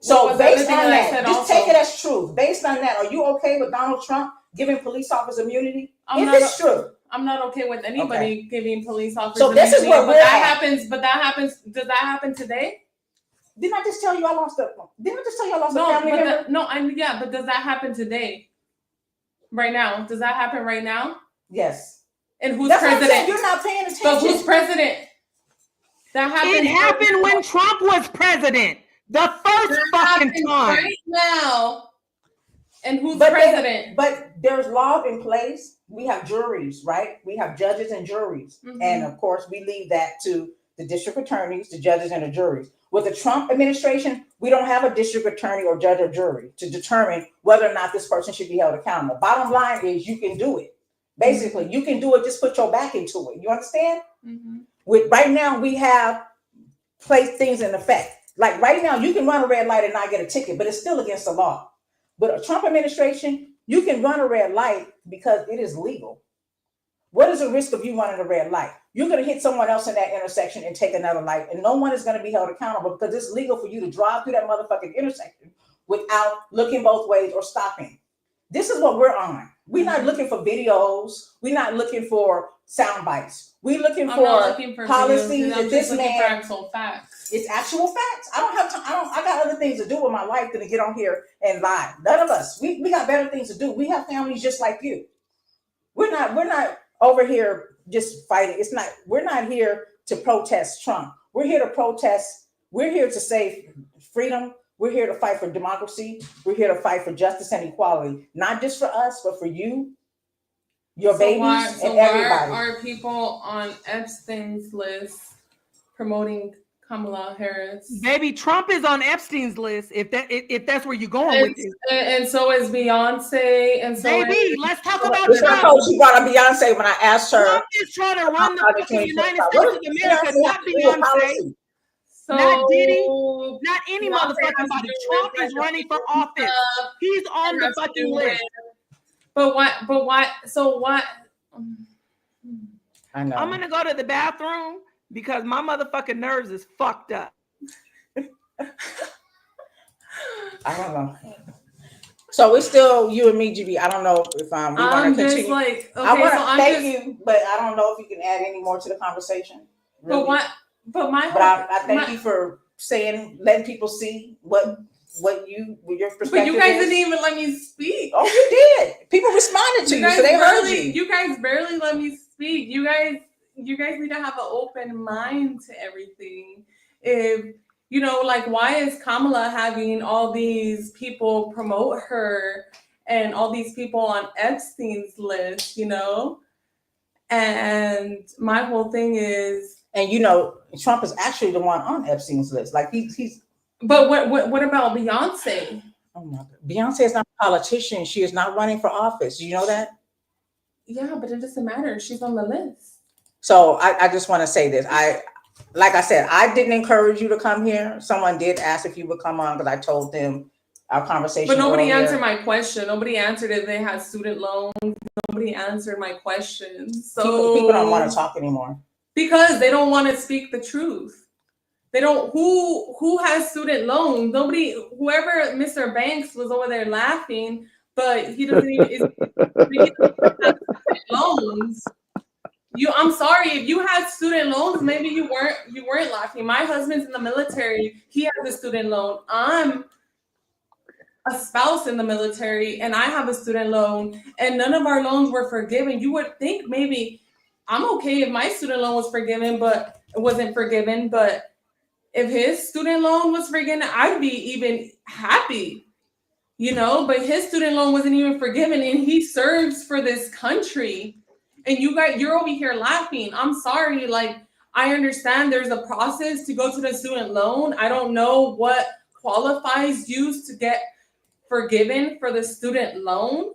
So based on that, just take it as truth. Based on that, are you okay with Donald Trump giving police officers immunity? It's true. I'm not okay with anybody giving police officers immunity. So this is what But that happens. Does that happen today? Didn't I just tell you I lost a family member? But does that happen today? Right now? Does that happen right now? Yes. And who's president? You're not paying attention. But who's president? That happened. It happened when Trump was president. The first fucking time. Right now. And who's president? But there's laws in place. We have juries, right? We have judges and juries. Mm-hmm. And of course, we leave that to the district attorneys, the judges, and the juries. With the Trump administration, we don't have a district attorney or judge or jury to determine whether or not this person should be held accountable. Bottom line is you can do it. Basically, you can do it. Just put your back into it. You understand? Mm-hmm. Right now, we have placed things in effect. Like right now, you can run a red light and not get a ticket, but it's still against the law. But a Trump administration, you can run a red light because it is legal. What is the risk of you running a red light? You're going to hit someone else in that intersection and take another light, and no one is going to be held accountable because it's legal for you to drive through that motherfucking intersection without looking both ways or stopping. This is what we're on. We're not looking for videos. We're not looking for sound bites. We're looking I'm not looking for policies videos, I'm that just this looking for man. actual facts. It's actual facts. I don't have time. I got other things to do with my life than to get on here and lie. None of us. We got better things to do. We have families just like you. We're not over here just fighting. We're not here to protest Trump. We're here to protest. We're here to save freedom. We're here to fight for democracy. We're here to fight for justice and equality, not just for us, but for you, your babies, and everybody. Why are people on Epstein's list promoting Kamala Harris? Baby, Trump is on Epstein's list. If that's where you're going with it, and so is Beyonce, and so baby, let's talk about It's Trump. not how she brought up Beyonce when I asked her. Trump is trying to run the fucking United States of America, not Beyonce, So, not Diddy, not any Beyonce motherfucking has to body. do Trump with is running for legislation office. stuff. He's on It the has to fucking do list. But why? So what? I know. I'm gonna go to the bathroom because my motherfucking nerves is fucked up. I don't know. So it's still you and me, GB. I don't know if we want I'm to just continue. like, okay, I want to so I'm thank just, you, but I don't know if you can add any more to the conversation. Really. but what? But my. But I thank you for letting people see what your perspective. But you guys is. didn't even let me speak. Oh, you did. People responded to you, so they heard you. You guys barely let me speak. You guys need to have an open mind to everything. If you know, like, why is Kamala having all these people promote her and all these people on Epstein's list? You know, and my whole thing is, And you know, Trump is actually the one on Epstein's list. Like he's. But what about Beyonce? Oh my God. Beyonce is not a politician. She is not running for office. You know that? Yeah, but it doesn't matter. She's on the list. So I just want to say this. Like I said, I didn't encourage you to come here. Someone did ask if you would come on because I told them our conversation. But nobody earlier. answered my question. Nobody answered if they had student loans. Nobody answered my questions. So people don't want to talk anymore. Because they don't want to speak the truth. They don't. Who has student loans? Nobody. Whoever Mr. Banks was over there laughing, but he doesn't even. He doesn't have student loans. I'm sorry if you had student loans. Maybe you weren't laughing. My husband's in the military. He has a student loan. I'm a spouse in the military, and I have a student loan, and none of our loans were forgiven. You would think maybe I'm okay if my student loan was forgiven, but it wasn't forgiven. But if his student loan was forgiven, I'd be even happy, you know, but his student loan wasn't even forgiven and he serves for this country. And you're over here laughing. I'm sorry. Like, I understand there's a process to go to the student loan. I don't know what qualifies you to get forgiven for the student loan.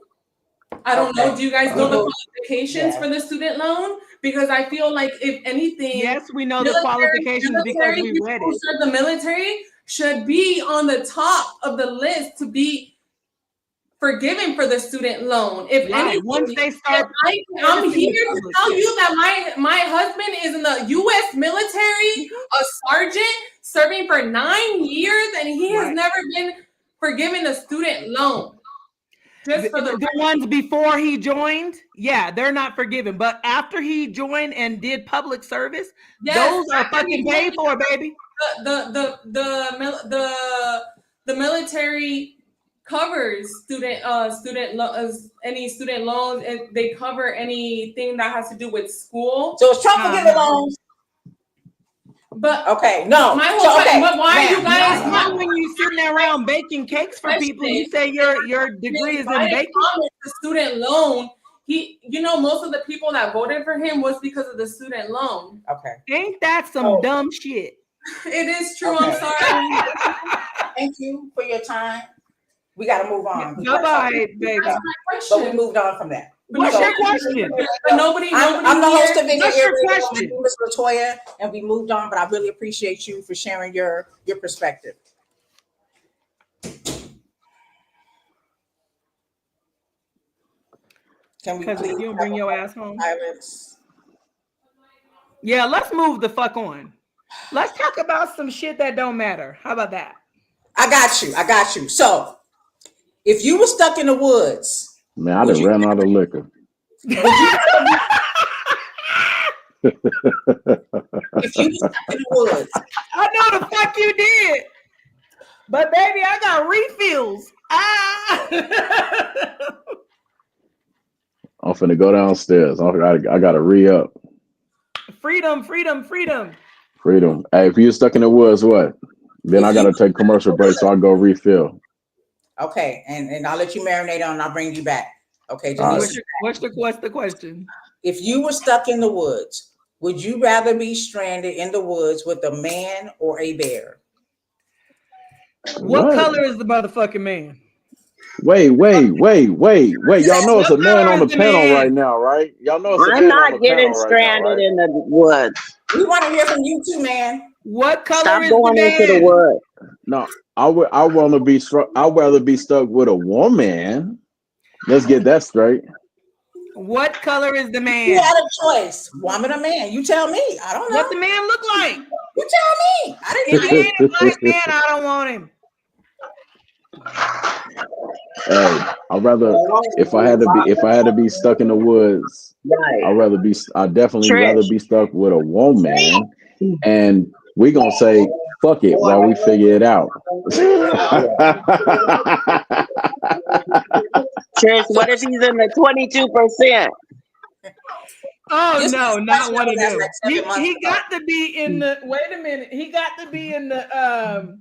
I don't know. Do you guys know the qualifications for the student loan? Because I feel like if anything, yes, we know the qualifications because we read it. The military should be on the top of the list to be forgiven for the student loan. If anything, once they start, I'm here to tell you that my husband is in the U.S. military, a sergeant serving for 9 years, and he has never been forgiven a student loan. Just for the ones before he joined, yeah, they're not forgiven. But after he joined and did public service, those are fucking paid for, baby. The military covers any student loans, and they cover anything that has to do with school. So is Trump forgiving loans? But okay, no. My whole but why are you guys not when you sitting around baking cakes for people? You say your degree is in baking. The student loan. Most of the people that voted for him was because of the student loan. Okay. Ain't that some dumb shit? It is true. Okay. I'm sorry. Thank you for your time. We got to move on. Bye-bye, baby. But we moved on from that. What's your question? I'm the host of What's your question? Miss Latoya, and we moved on, but I really appreciate you for sharing your perspective. Can we please you don't bring your ass home? Silence. Yeah, let's move the fuck on. Let's talk about some shit that don't matter. How about that? I got you. So If you were stuck in the woods, Man, I would done you ran out of liquor. would you if you were stuck in the woods? I know the fuck you did. But baby, I got refills. I'm finna go downstairs. I gotta re-up. Freedom, freedom, freedom. Freedom. Hey, if you're stuck in the woods, what? Then If I you gotta take commercial break, so I go refill. Okay, and I'll let you marinate on and I'll bring you back. Okay, All right. Denise. What's the question? If you were stuck in the woods, would you rather be stranded in the woods with a man or a bear? What What? color is the motherfucking man? Wait. Y'all know it's a What man color on is the the panel man? right now, right? Y'all know it's a I'm man on the not getting panel right now, stranded right? in the woods. We want to hear from you too, man. What color Stop is the going into the man? woods. No, I want to be struck. I'd rather be stuck with a woman. Let's get that straight. What color is the You man? had a choice, woman or man. You tell me. I don't know. What the man look like? You tell me. I If didn't. he ain't a black man, I don't want him. Hey, I'd rather if I had to be stuck in the woods, Right. I'd definitely rather Trish. be stuck with a woman, and we gonna say fuck it while we figure it out. Trish, what if he's in the 22%? Oh This no, is not one of that's them. like 7 months He ago. got to be in the. Wait a minute. He got to be in the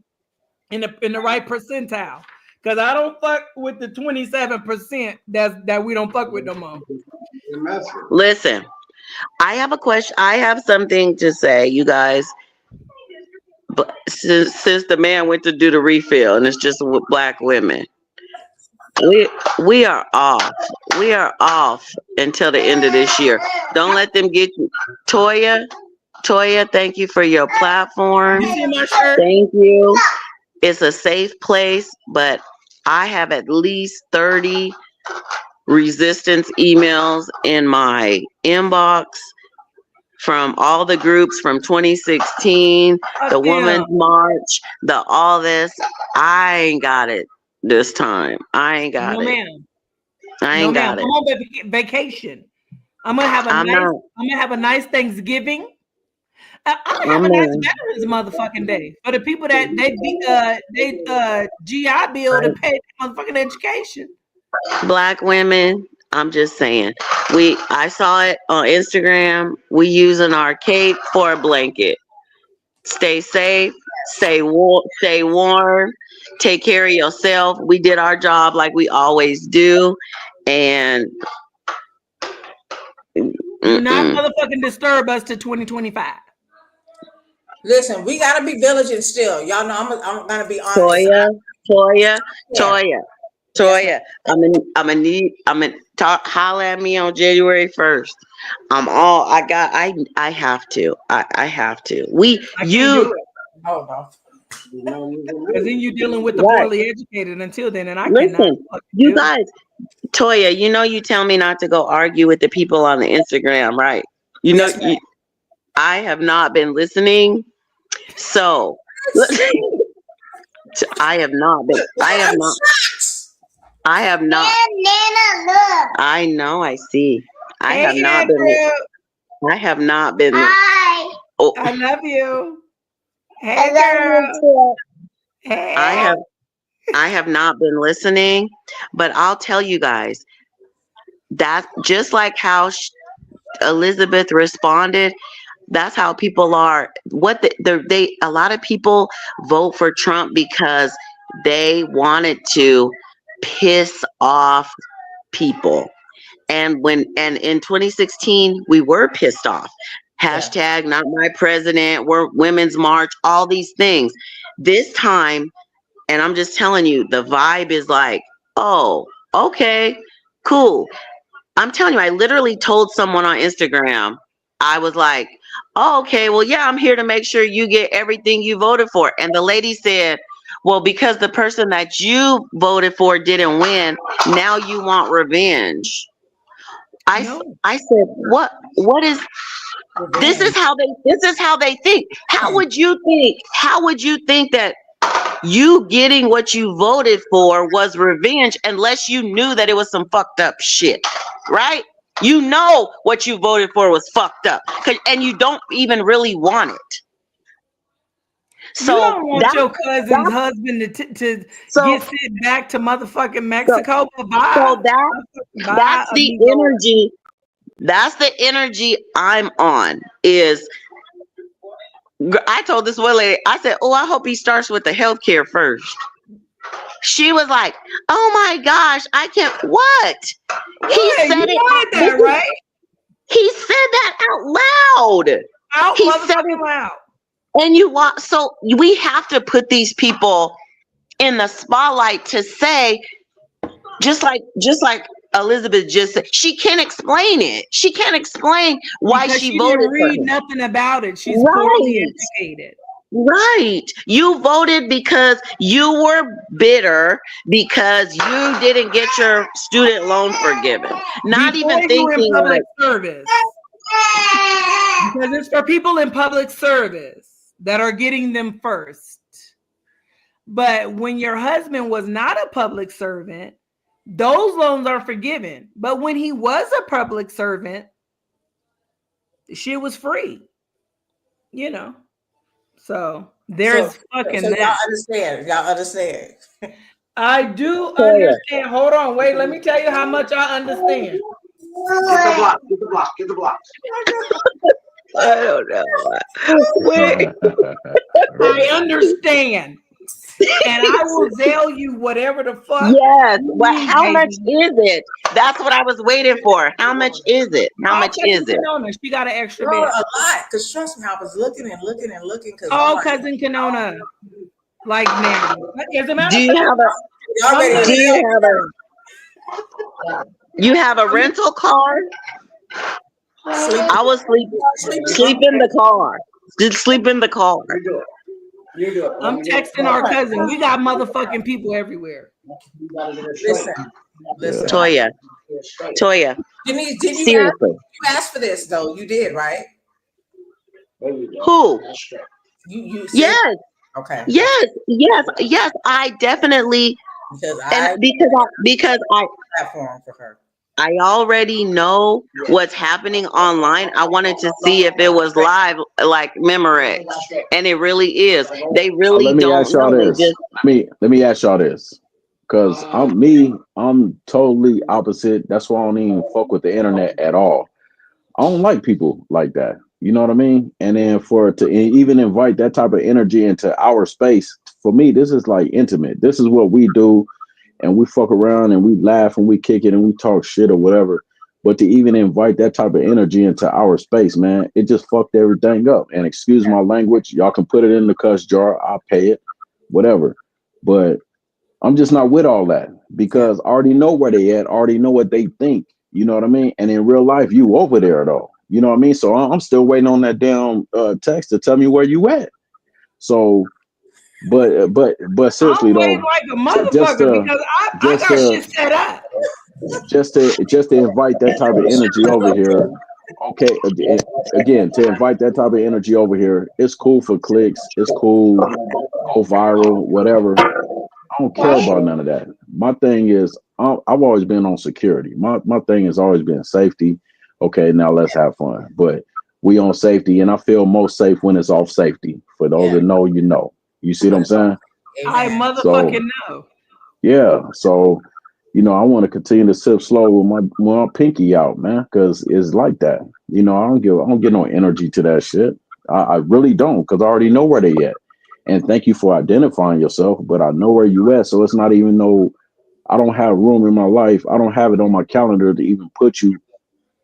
right percentile. Because I don't fuck with the 27% that we don't fuck with no more. Listen, I have a question. I have something to say, you guys. But since the man went to do the refill and it's just with black women, we are off. We are off until the end of this year. Don't let them get you. Toya, thank you for your platform. You see my shirt? Thank you. It's a safe place, but I have at least 30 resistance emails in my inbox from all the groups from 2016, the Women's March, the all this. I ain't got it this time. I ain't got No, it. ma'am. I ain't got it. I'm on vacation. I'm gonna have a nice Thanksgiving. I'm gonna have a nice Veterans motherfucking day for the people that they GI Bill to pay motherfucking education. Black women, I'm just saying. I saw it on Instagram. We using our cape for a blanket. Stay safe, stay warm, take care of yourself. We did our job like we always do. And do not motherfucking disturb us to 2025. Listen, we gotta be vigilant still. Y'all know I'm gonna be honest. Toya, I'm gonna talk. Holla at me on January 1st. I have to. I have to. Hold on. Because then you're dealing with the Right. poorly educated until then, and I Listen, cannot. you guys, Toya, you tell me not to go argue with the people on the Instagram, right? Yes, ma'am. I have not been listening, so I have not. I know. I see. I have not been. Oh, I love you. Hey, girl. Hey. I have not been listening, but I'll tell you guys that just like how Elizabeth responded, that's how people are. A lot of people vote for Trump because they wanted to piss off people. And in 2016, we were pissed off. Hashtag not my president, we're Women's March, all these things. This time, and I'm just telling you, the vibe is like, oh, okay, cool. I'm telling you, I literally told someone on Instagram, I was like, oh, okay, well, yeah, I'm here to make sure you get everything you voted for. And the lady said, well, because the person that you voted for didn't win, now you want revenge. I said, what is this is how they think. How would you think that You getting what you voted for was revenge, unless you knew that it was some fucked up shit, right? You know what you voted for was fucked up, and you don't even really want it. So you don't want that, your cousin's husband to so get sent back to motherfucking Mexico. so that's the amigo. energy. That's the energy I'm on. Is I told this one lady, I said, "Oh, I hope he starts with the healthcare first." She was like, "Oh my gosh, I can't." What? He Yeah, said you it. wanted that, right? He said that out loud. Out He said it, motherfucking loud. and you want. So we have to put these people in the spotlight to say, just like Elizabeth just said, she can't explain it. She can't explain why Because she she voted didn't for read him. nothing about it. She's Right. poorly educated. Right. You voted because you were bitter because you didn't get your student loan forgiven. Not Before even you in thinking public like, service. Because it's for people in public service that are getting them first. But when your husband was not a public servant, those loans are forgiven. But when he was a public servant, the shit was free. You know. So there's fucking so y'all that. understand. Y'all understand. I do understand. Hold on, wait. Let me tell you how much I understand. Get the block. Get the block. Get the block. I don't know. Wait. I understand. And I will tell you whatever the fuck. Yes, but you how need, much baby. is it? That's what I was waiting for. How much is it? How much is it? Kenona, she got an extra Girl, bed. a lot. Because trust me, I was looking and looking and looking. Because Oh, cousin Kenona. Like now. As a matter Do of you fact, have y'all ready to do you help? have a rental car? Sleep. I was sleep in the car. Just sleep in the car. You do it. You do it. I'm texting our cousin. We got motherfucking people everywhere. Listen. Toya. Denise, did you Seriously. you asked for this though? You did, right? Who? You said, Yes. okay. Yes. I definitely because I platform for her. I already know what's happening online. I wanted to see if it was live like Memorex. And it really is. They really Let me don't ask y'all know. this. Let me ask y'all this. Because I'm totally opposite. That's why I don't even fuck with the internet at all. I don't like people like that. You know what I mean? And then to even invite that type of energy into our space, for me, this is like intimate. This is what we do, and we fuck around and we laugh and we kick it and we talk shit or whatever. But to even invite that type of energy into our space, man, it just fucked everything up. And excuse my language, y'all can put it in the cuss jar. I'll pay it, whatever. But I'm just not with all that because I already know where they at, already know what they think. You know what I mean? And in real life, you over there though. You know what I mean? So I'm still waiting on that damn text to tell me where you at. So, but seriously I'm though, waiting like a motherfucker because I got shit set up. Just to invite that type of energy over here. Okay, again, to invite that type of energy over here, it's cool for clicks, it's cool, go viral, whatever. I don't care about none of that. My thing is, I've always been on security. My thing has always been safety. Okay, now let's have fun. But we on safety, and I feel most safe when it's off safety. For those that know, you know. You see what I'm saying? I motherfucking know. Yeah. So, you know, I want to continue to sip slow with my pinky out, man, because it's like that. You know, I don't get no energy to that shit. I really don't, because I already know where they at. And thank you for identifying yourself, but I know where you at. So it's not even I don't have room in my life. I don't have it on my calendar to even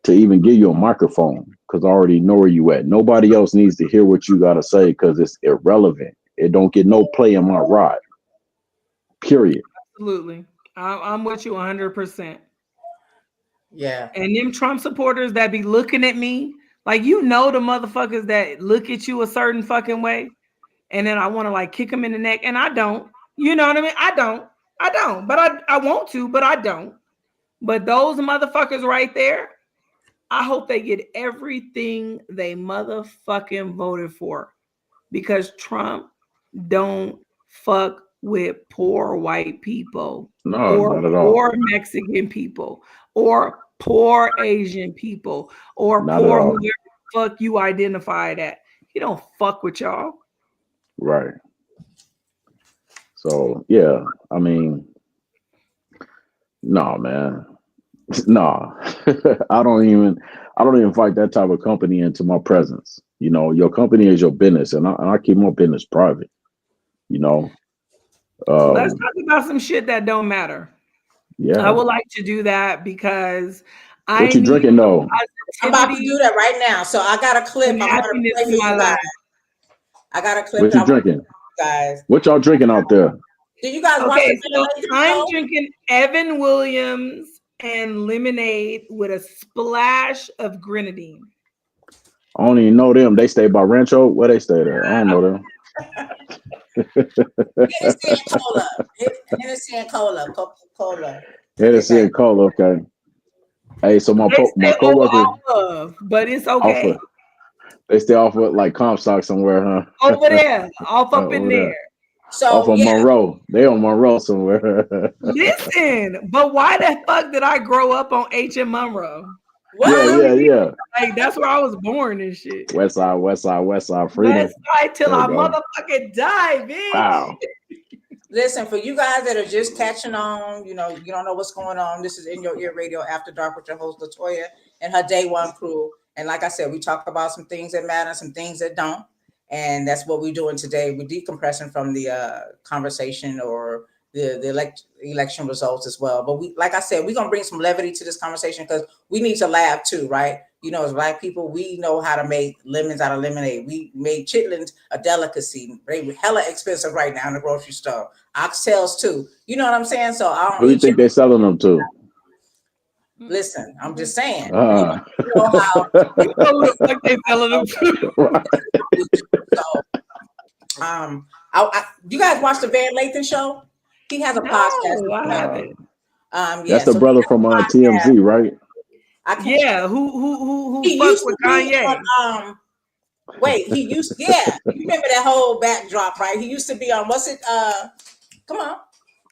even give you a microphone, because I already know where you at. Nobody else needs to hear what you got to say because it's irrelevant. It don't get no play in my ride. Period. Absolutely. I'm with you 100%. Yeah. And them Trump supporters that be looking at me, like, the motherfuckers that look at you a certain fucking way. And then I want to like kick them in the neck. And I don't. You know what I mean? I don't. But I want to, but I don't. But those motherfuckers right there, I hope they get everything they motherfucking voted for. Because Trump don't fuck with poor white people No, or not at all. poor Mexican people or poor Asian people or Not at poor all. whoever the fuck you identified at. He don't fuck with y'all. Right. So yeah, I mean, no, man. No. I don't even invite that type of company into my presence. You know, your company is your business, and I keep my business private. You know, Let's um, talk about some shit that don't matter. I yeah. would like to do that because What I you need drinking though? I'm about to positivity do that right now. So I got a clip and I'm going to happiness play in for my you life. guys. I got a clip What that I you want to drinking? play for you guys. What y'all drinking out there? Do you guys watch Okay, the so Van Lathan I'm show? drinking Evan Williams and lemonade with a splash of grenadine. I don't even know them. They stay by Rancho. Where they stay there? I don't know them. Hennessy and cola. Hennessy and cola. Coca-Cola. Hennessy Okay. and Cola. Okay. Hey, so They my stay over coworker off of, but it's off okay. of they stay off of like Comstock somewhere, huh? Over there, off up in Over there. there. Off So of yeah, Monroe. They on Monroe somewhere. Listen, but why the fuck did I grow up on H.M. Monroe? what? Yeah. Like, that's where I was born and shit. West side, freedom. West side till There I you go. motherfucking die, bitch. Wow. Listen, for you guys that are just catching on, you know, you don't know what's going on. This is In Your Ear Radio After Dark with your host Latoya and her Day One crew. And like I said, we talk about some things that matter, some things that don't, and that's what we're doing today. We're decompressing from the conversation or the election results as well. But we, like I said, we're gonna bring some levity to this conversation because we need to laugh too, right? You know, as Black people, we know how to make lemons out of lemonade. We made chitlins a delicacy. They hella expensive right now in the grocery store. Oxtails too. You know what I'm saying? So I don't Who you eat think they selling them to? Listen, I'm just saying. Ah. You know how You know who the fuck they selling them to. Right. we do. So, you guys watch the Van Lathan show? He has a podcast. No, I haven't. That's Yeah. the So brother from TMZ, right? I can. Yeah, who He fuck used with to be Kanye? on. Wait, he used. Yeah, you remember that whole backdrop, right? He used to be on. What's it? Come on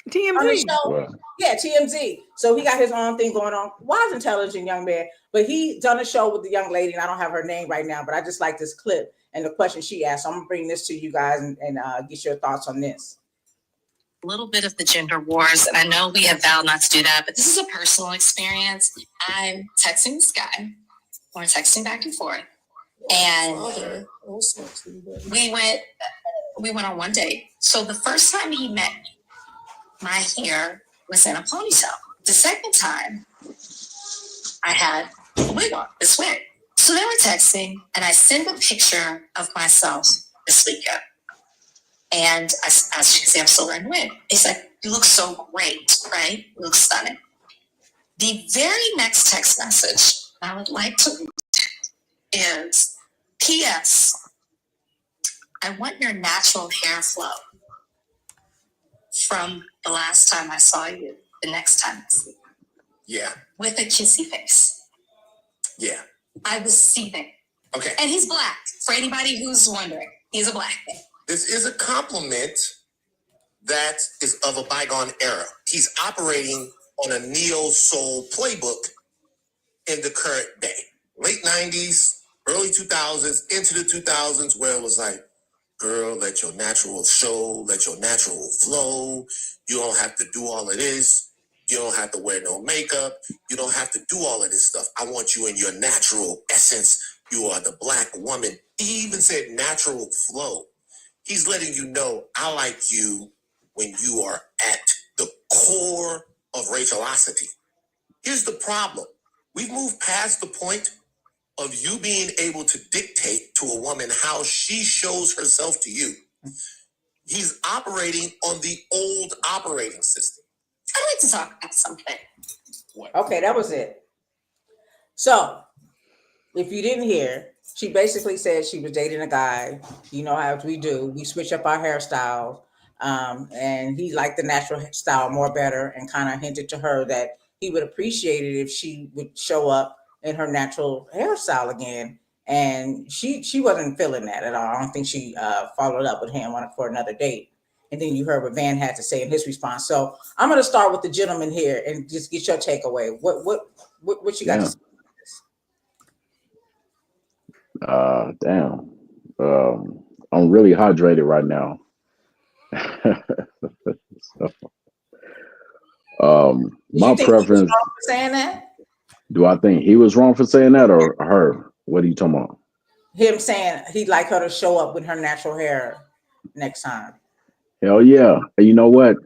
the TMZ. show. Well, Yeah, TMZ. So he got his own thing going on. Wise, intelligent young man. But he done a show with the young lady, and I don't have her name right now, but I just like this clip and the question she asked. So I'm gonna bring this to you guys and get your thoughts on this. A little bit of the gender wars, and I know we have vowed not to do that, but this is a personal experience. I'm texting this guy. We're texting back and forth, and we went on one date. So the first time he met me, my hair was in a ponytail. The second time, I had a wig on, this wig. So they were texting, and I sent a picture of myself this weekend. And I asked, because I'm still wearing a wig. He's like, you look so great, right? You look stunning. The very next text message I would like to read is, P.S. I want your natural hair flow from the last time I saw you, the next time I see you. Yeah. With a kissy face. Yeah. I was seething. Okay. And he's Black. For anybody who's wondering, he's a Black man. This is a compliment that is of a bygone era. He's operating on a neo-soul playbook in the current day. Late 90s, early 2000s, into the 2000s, where it was like, girl, let your natural show, let your natural flow. You don't have to do all of this. You don't have to wear no makeup. You don't have to do all of this stuff. I want you in your natural essence. You are the Black woman. He even said natural flow. He's letting you know, I like you when you are at the core of racialocity. Here's the problem. We've moved past the point of you being able to dictate to a woman how she shows herself to you. He's operating on the old operating system. I'd like to talk about something. Okay, that was it. So if you didn't hear, she basically said she was dating a guy. You know how we do. We switch up our hairstyles. And he liked the natural style more better and kind of hinted to her that he would appreciate it if she would show up in her natural hairstyle again. And she wasn't feeling that at all. I don't think she followed up with him for another date. and then you heard what Van had to say in his response. So I'm going to start with the gentleman here and just get your takeaway. What you got to say? Damn. I'm really hydrated right now. So, Did my you think he was preference. wrong for saying that? Do I think he was wrong for saying that, or her? What are you talking about? Him saying he'd like her to show up with her natural hair next time. Hell yeah. And you know what?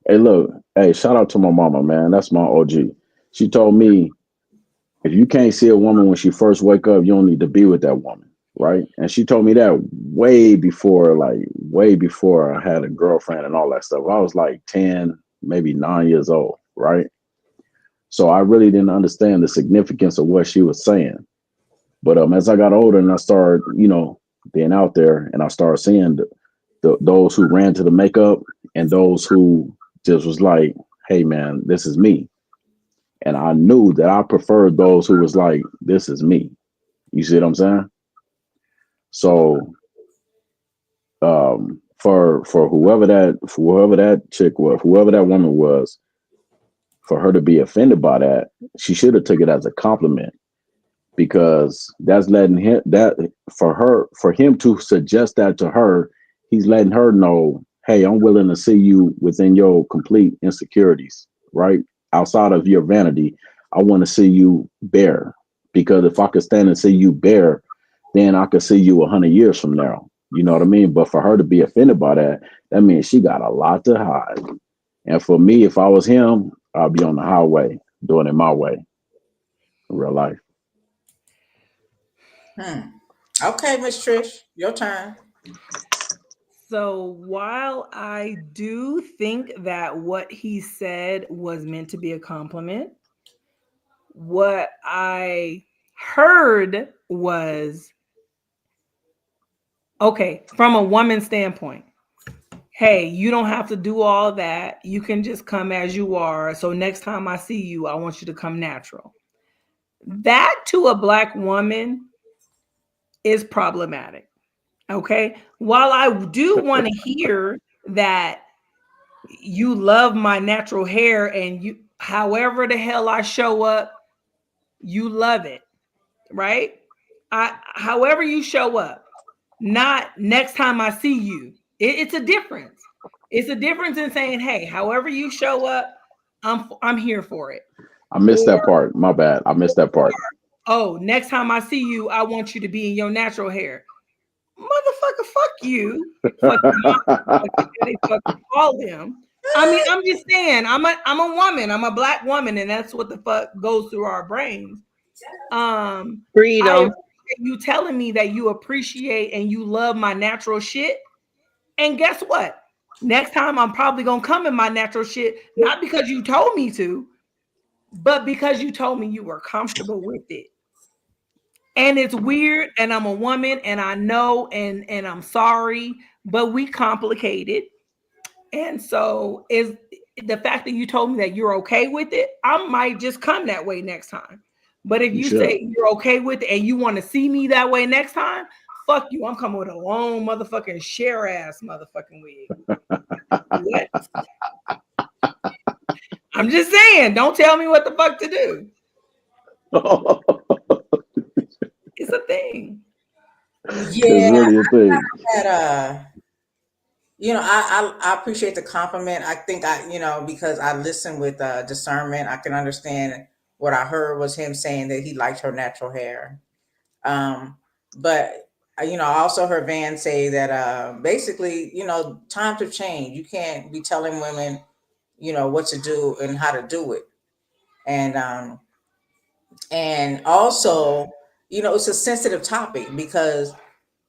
Hey, look. Hey, shout out to my mama, man. That's my OG. She told me, if you can't see a woman when she first wake up, you don't need to be with that woman, right? And she told me that way before I had a girlfriend and all that stuff. I was like 10, maybe 9 years old, right? So I really didn't understand the significance of what she was saying. But as I got older and I started, being out there, and I started seeing those who ran to the makeup and those who just was like, hey man, this is me. And I knew that I preferred those who was like, this is me. You see what I'm saying? So for whoever that chick was, whoever that woman was, for her to be offended by that, she should have took it as a compliment, because that's letting him, that for him to suggest that to her, he's letting her know, hey, I'm willing to see you within your complete insecurities, right? Outside of your vanity, I want to see you bare, because if I could stand and see you bare, then I could see you 100 years from now. You know what I mean? But for her to be offended by that, that means she got a lot to hide. And for me, if I was him, I'd be on the highway doing it my way in real life. Okay, Miss Trish, your turn. So while I do think that what he said was meant to be a compliment, what I heard was, okay, from a woman's standpoint, hey, you don't have to do all that. You can just come as you are. So next time I see you, I want you to come natural. That to a Black woman is problematic. Okay. While I do want to hear that you love my natural hair and you, however the hell I show up, you love it, right? However you show up, not next time I see you. It's a difference. It's a difference in saying, hey, however you show up, I'm here for it. I missed that part. My bad. I missed that part. Oh, next time I see you, I want you to be in your natural hair. Motherfucker, fuck you. Fuck all them. I mean, I'm just saying, I'm a woman, I'm a Black woman, and that's what the fuck goes through our brains. Freedom. You telling me that you appreciate and you love my natural shit. And guess what? Next time I'm probably gonna come in my natural shit, not because you told me to, but because you told me you were comfortable with it. And it's weird, and I'm a woman, and I know, and I'm sorry, but we complicated. And so is the fact that you told me that you're okay with it, I might just come that way next time. But if you say you're okay with it and you want to see me that way next time, fuck you. I'm coming with a long motherfucking share ass motherfucking wig. What? I'm just saying, don't tell me what the fuck to do. It's a thing. Yeah, it's really a thing. I appreciate the compliment. I think because I listen with discernment, I can understand what I heard was him saying that he liked her natural hair. But I also heard Van say that basically, times have changed. You can't be telling women, what to do and how to do it. And also, it's a sensitive topic because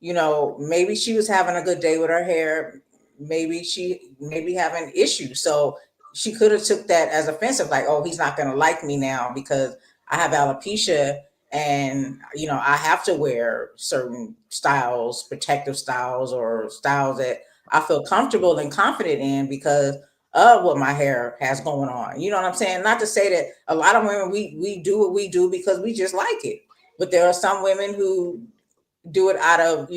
maybe she was having a good day with her hair. Maybe she having issues. So she could have took that as offensive, like, oh, he's not going to like me now because I have alopecia and, I have to wear certain styles, protective styles or styles that I feel comfortable and confident in because of what my hair has going on. You know what I'm saying? Not to say that a lot of women, we do what we do because we just like it. But there are some women who do it out of,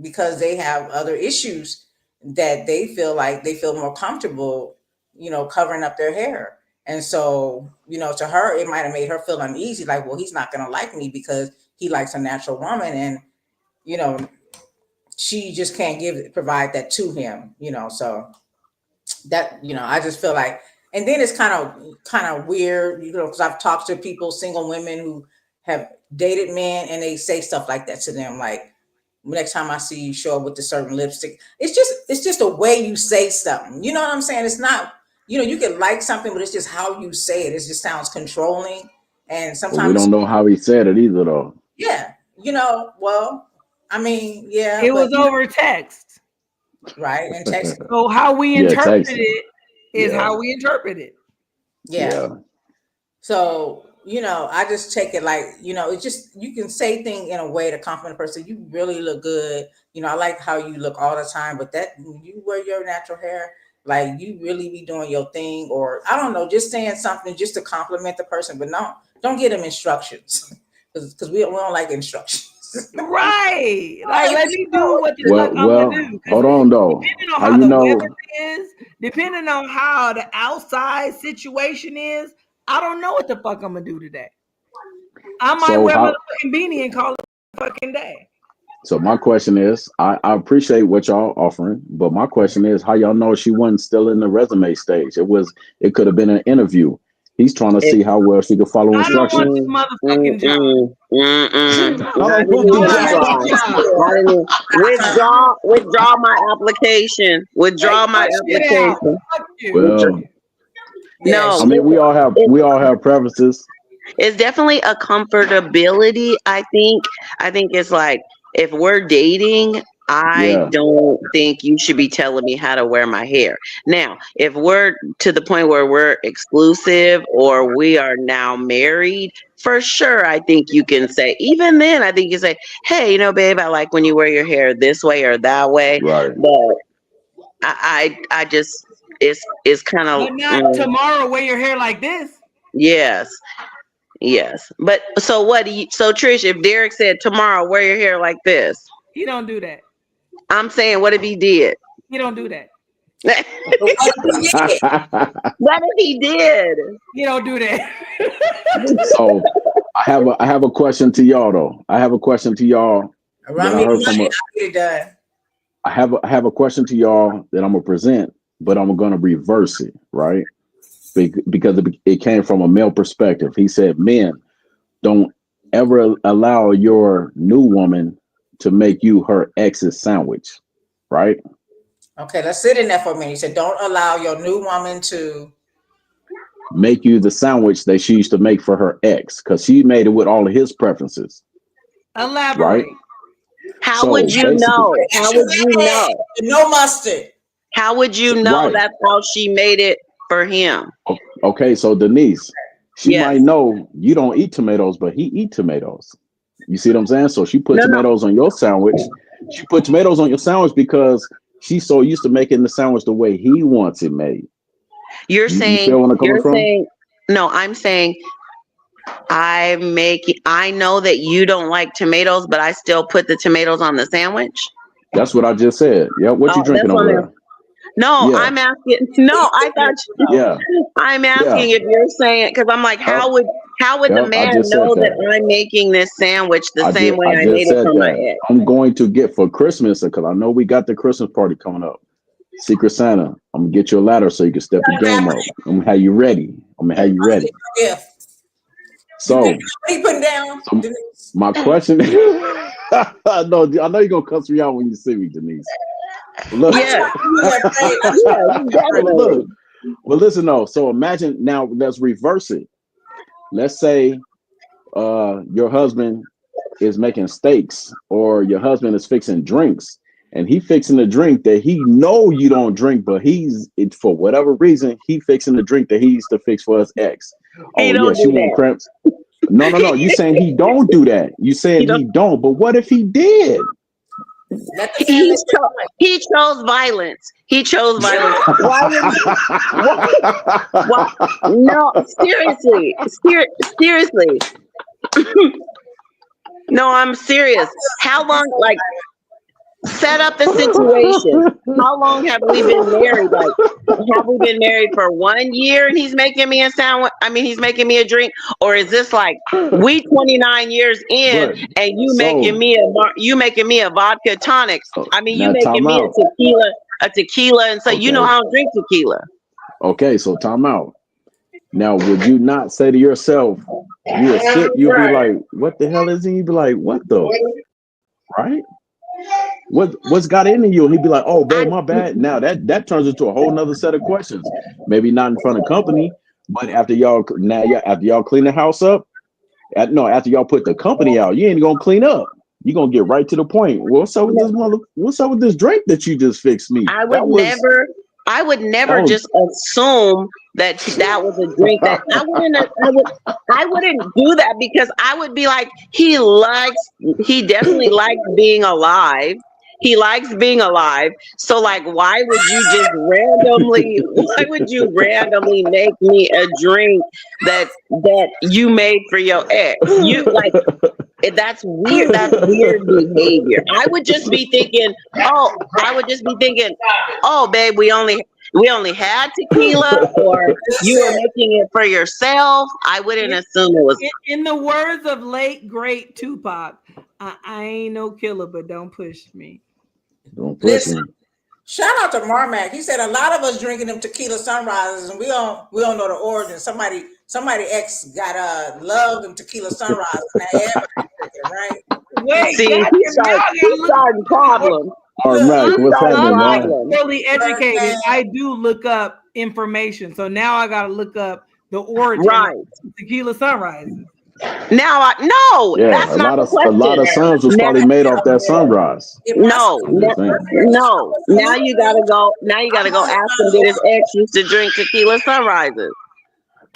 because they have other issues that they feel more comfortable, covering up their hair. And so, to her, it might have made her feel uneasy, like, well, he's not going to like me because he likes a natural woman. And, you know, she just can't provide that to him, so that, I just feel like, and then it's kind of weird, because I've talked to people, single women who have dated men, and they say stuff like that to them, like, next time I see you show up with a certain lipstick. It's just a way you say something. You know what I'm saying? It's not, you can like something, but it's just how you say it. It just sounds controlling. And But we sometimes, don't know how he said it either, though. yeah, well, I mean, yeah, It but was over text. right. And text, So how we Yeah, interpret text. it is Yeah. how we interpret it. yeah. So, I just take it like, it's just, you can say things in a way to compliment a person. You really look good. I like how you look all the time, but that you wear your natural hair, like you really be doing your thing, or I don't know, just saying something just to compliment the person, but no, don't give them instructions because we don't like instructions. Right. Like, let me do what the Well, fuck I'm well, gonna do. 'Cause hold on though. depending on How how you the know? weather is, depending on how the outside situation is, I don't know what the fuck I'm gonna do today. I might So wear my how? fucking beanie and call it a fucking day. So my question is, I appreciate what y'all offering, but my question is, how y'all know she wasn't still in the resume stage? It could have been an interview. He's trying to see how well she could follow I don't want this instructions. motherfucking job. I Not don't want even the this job. one. Not even. Withdraw my application. Withdraw Take my my shit out. application. Fuck you. Well, Yeah, I No, mean, we all have preferences. it's definitely a comfortability. I think it's like, if we're dating, I Yeah, don't think you should be telling me how to wear my hair. Now, if we're to the point where we're exclusive or we are now married, for sure, I think you can say, even then, I think you say, hey, babe, I like when you wear your hair this way or that way. right. But I just, it's kind of, But not tomorrow. Wear your hair like this. yes. Yes. But so what so Trish, if Derek said tomorrow, wear your hair like this, He don't do that. I'm saying, what if he did? He don't do that. What if he did? He don't do that. So I have a question to y'all though. I have a question to y'all that run I me the heard from money. a. I'll get it done. I have a question to y'all that I'm gonna present, but I'm gonna reverse it, right? Because it came from a male perspective. He said, "Men, don't ever allow your new woman to make you her ex's sandwich," right? Okay, let's sit in there for a minute. You said, don't allow your new woman to Make you the sandwich that she used to make for her ex, because she made it with all of his preferences, Elaborate. right? How So would you basically, know? How would you know? no mustard. How would you know right. that's how she made it for him? Okay, so Denise, she Yes. might know you don't eat tomatoes, but he eat tomatoes. You see what I'm saying? So she put No. tomatoes on your sandwich. She put tomatoes on your sandwich because she's so used to making the sandwich the way he wants it made. You're You saying, feel where I'm coming from? no, I'm saying I know that you don't like tomatoes, but I still put the tomatoes on the sandwich. That's what I just said. Yeah, what you drinking That's what over I'm there? No, Yeah. I'm asking. No, I thought. Yeah, I'm asking if you're saying, because I'm like, how would the I man just said know that that. I'm making this sandwich the same way I I just made it said for my that. ex? I'm going to get for Christmas because I know we got the Christmas party coming up. Secret Santa. I'm gonna get you a ladder so you can step the game up. I'm gonna have you ready. Yeah. So, What are you putting down? my question I know you're gonna cuss me out when you see me, Denise. Look, Yeah. look. Well, listen though. So imagine now, let's reverse it. Let's say your husband is making steaks or your husband is fixing drinks and he fixing a drink that he know you don't drink, but for whatever reason, he fixing the drink that he used to fix for his ex. He don't she do want that. cramps. No. You saying he don't do that. You saying he don't, but what if he did? He chose violence. He chose violence. Why would no, seriously. Seriously. No, I'm serious. How long, like, Set up the situation. How long have we been married? Like, have we been married for 1 year and he's making me a sandwich? I mean, he's making me a drink, or is this like we 29 years in But and you so making me a vodka tonic? I mean, you now making time me out. a tequila, and so you know Okay. I don't drink tequila. Okay, so time out. Now, would you not say to yourself, you would sit, you'd be like, what the hell is he? You'd be like, what the right? What's got into you? He'd be like, oh babe, my bad. Now that turns into a whole nother set of questions. Maybe not in front of company, but after y'all clean the house up, after y'all put the company out, you ain't gonna clean up. You're gonna get right to the point. What's up with this drink that you just fixed me? I would never just assume that was a drink that I wouldn't do that, because I would be like, he definitely likes being alive. He likes being alive. So like, why would you randomly make me a drink that you made for your ex? You like, that's weird. That's weird behavior. I would just be thinking, oh, babe, we only had tequila, or you were making it for yourself. I wouldn't assume it was. In the words of late great Tupac, I ain't no killer, but don't push me. Don't push me. Shout out to Marmac. He said a lot of us drinking them tequila sunrises, and we don't know the origin. Somebody ex got love them tequila sunrises, and everybody drinking, right? Wait, see, he's starting problems. All right, Mac, what's happening, man? Fully educated. I do look up information, so now I gotta look up the origin of tequila sunrises. Now that's not the question. A lot of sons was probably made off that sunrise. No. Now you gotta go ask him, did his ex used to drink tequila sunrises?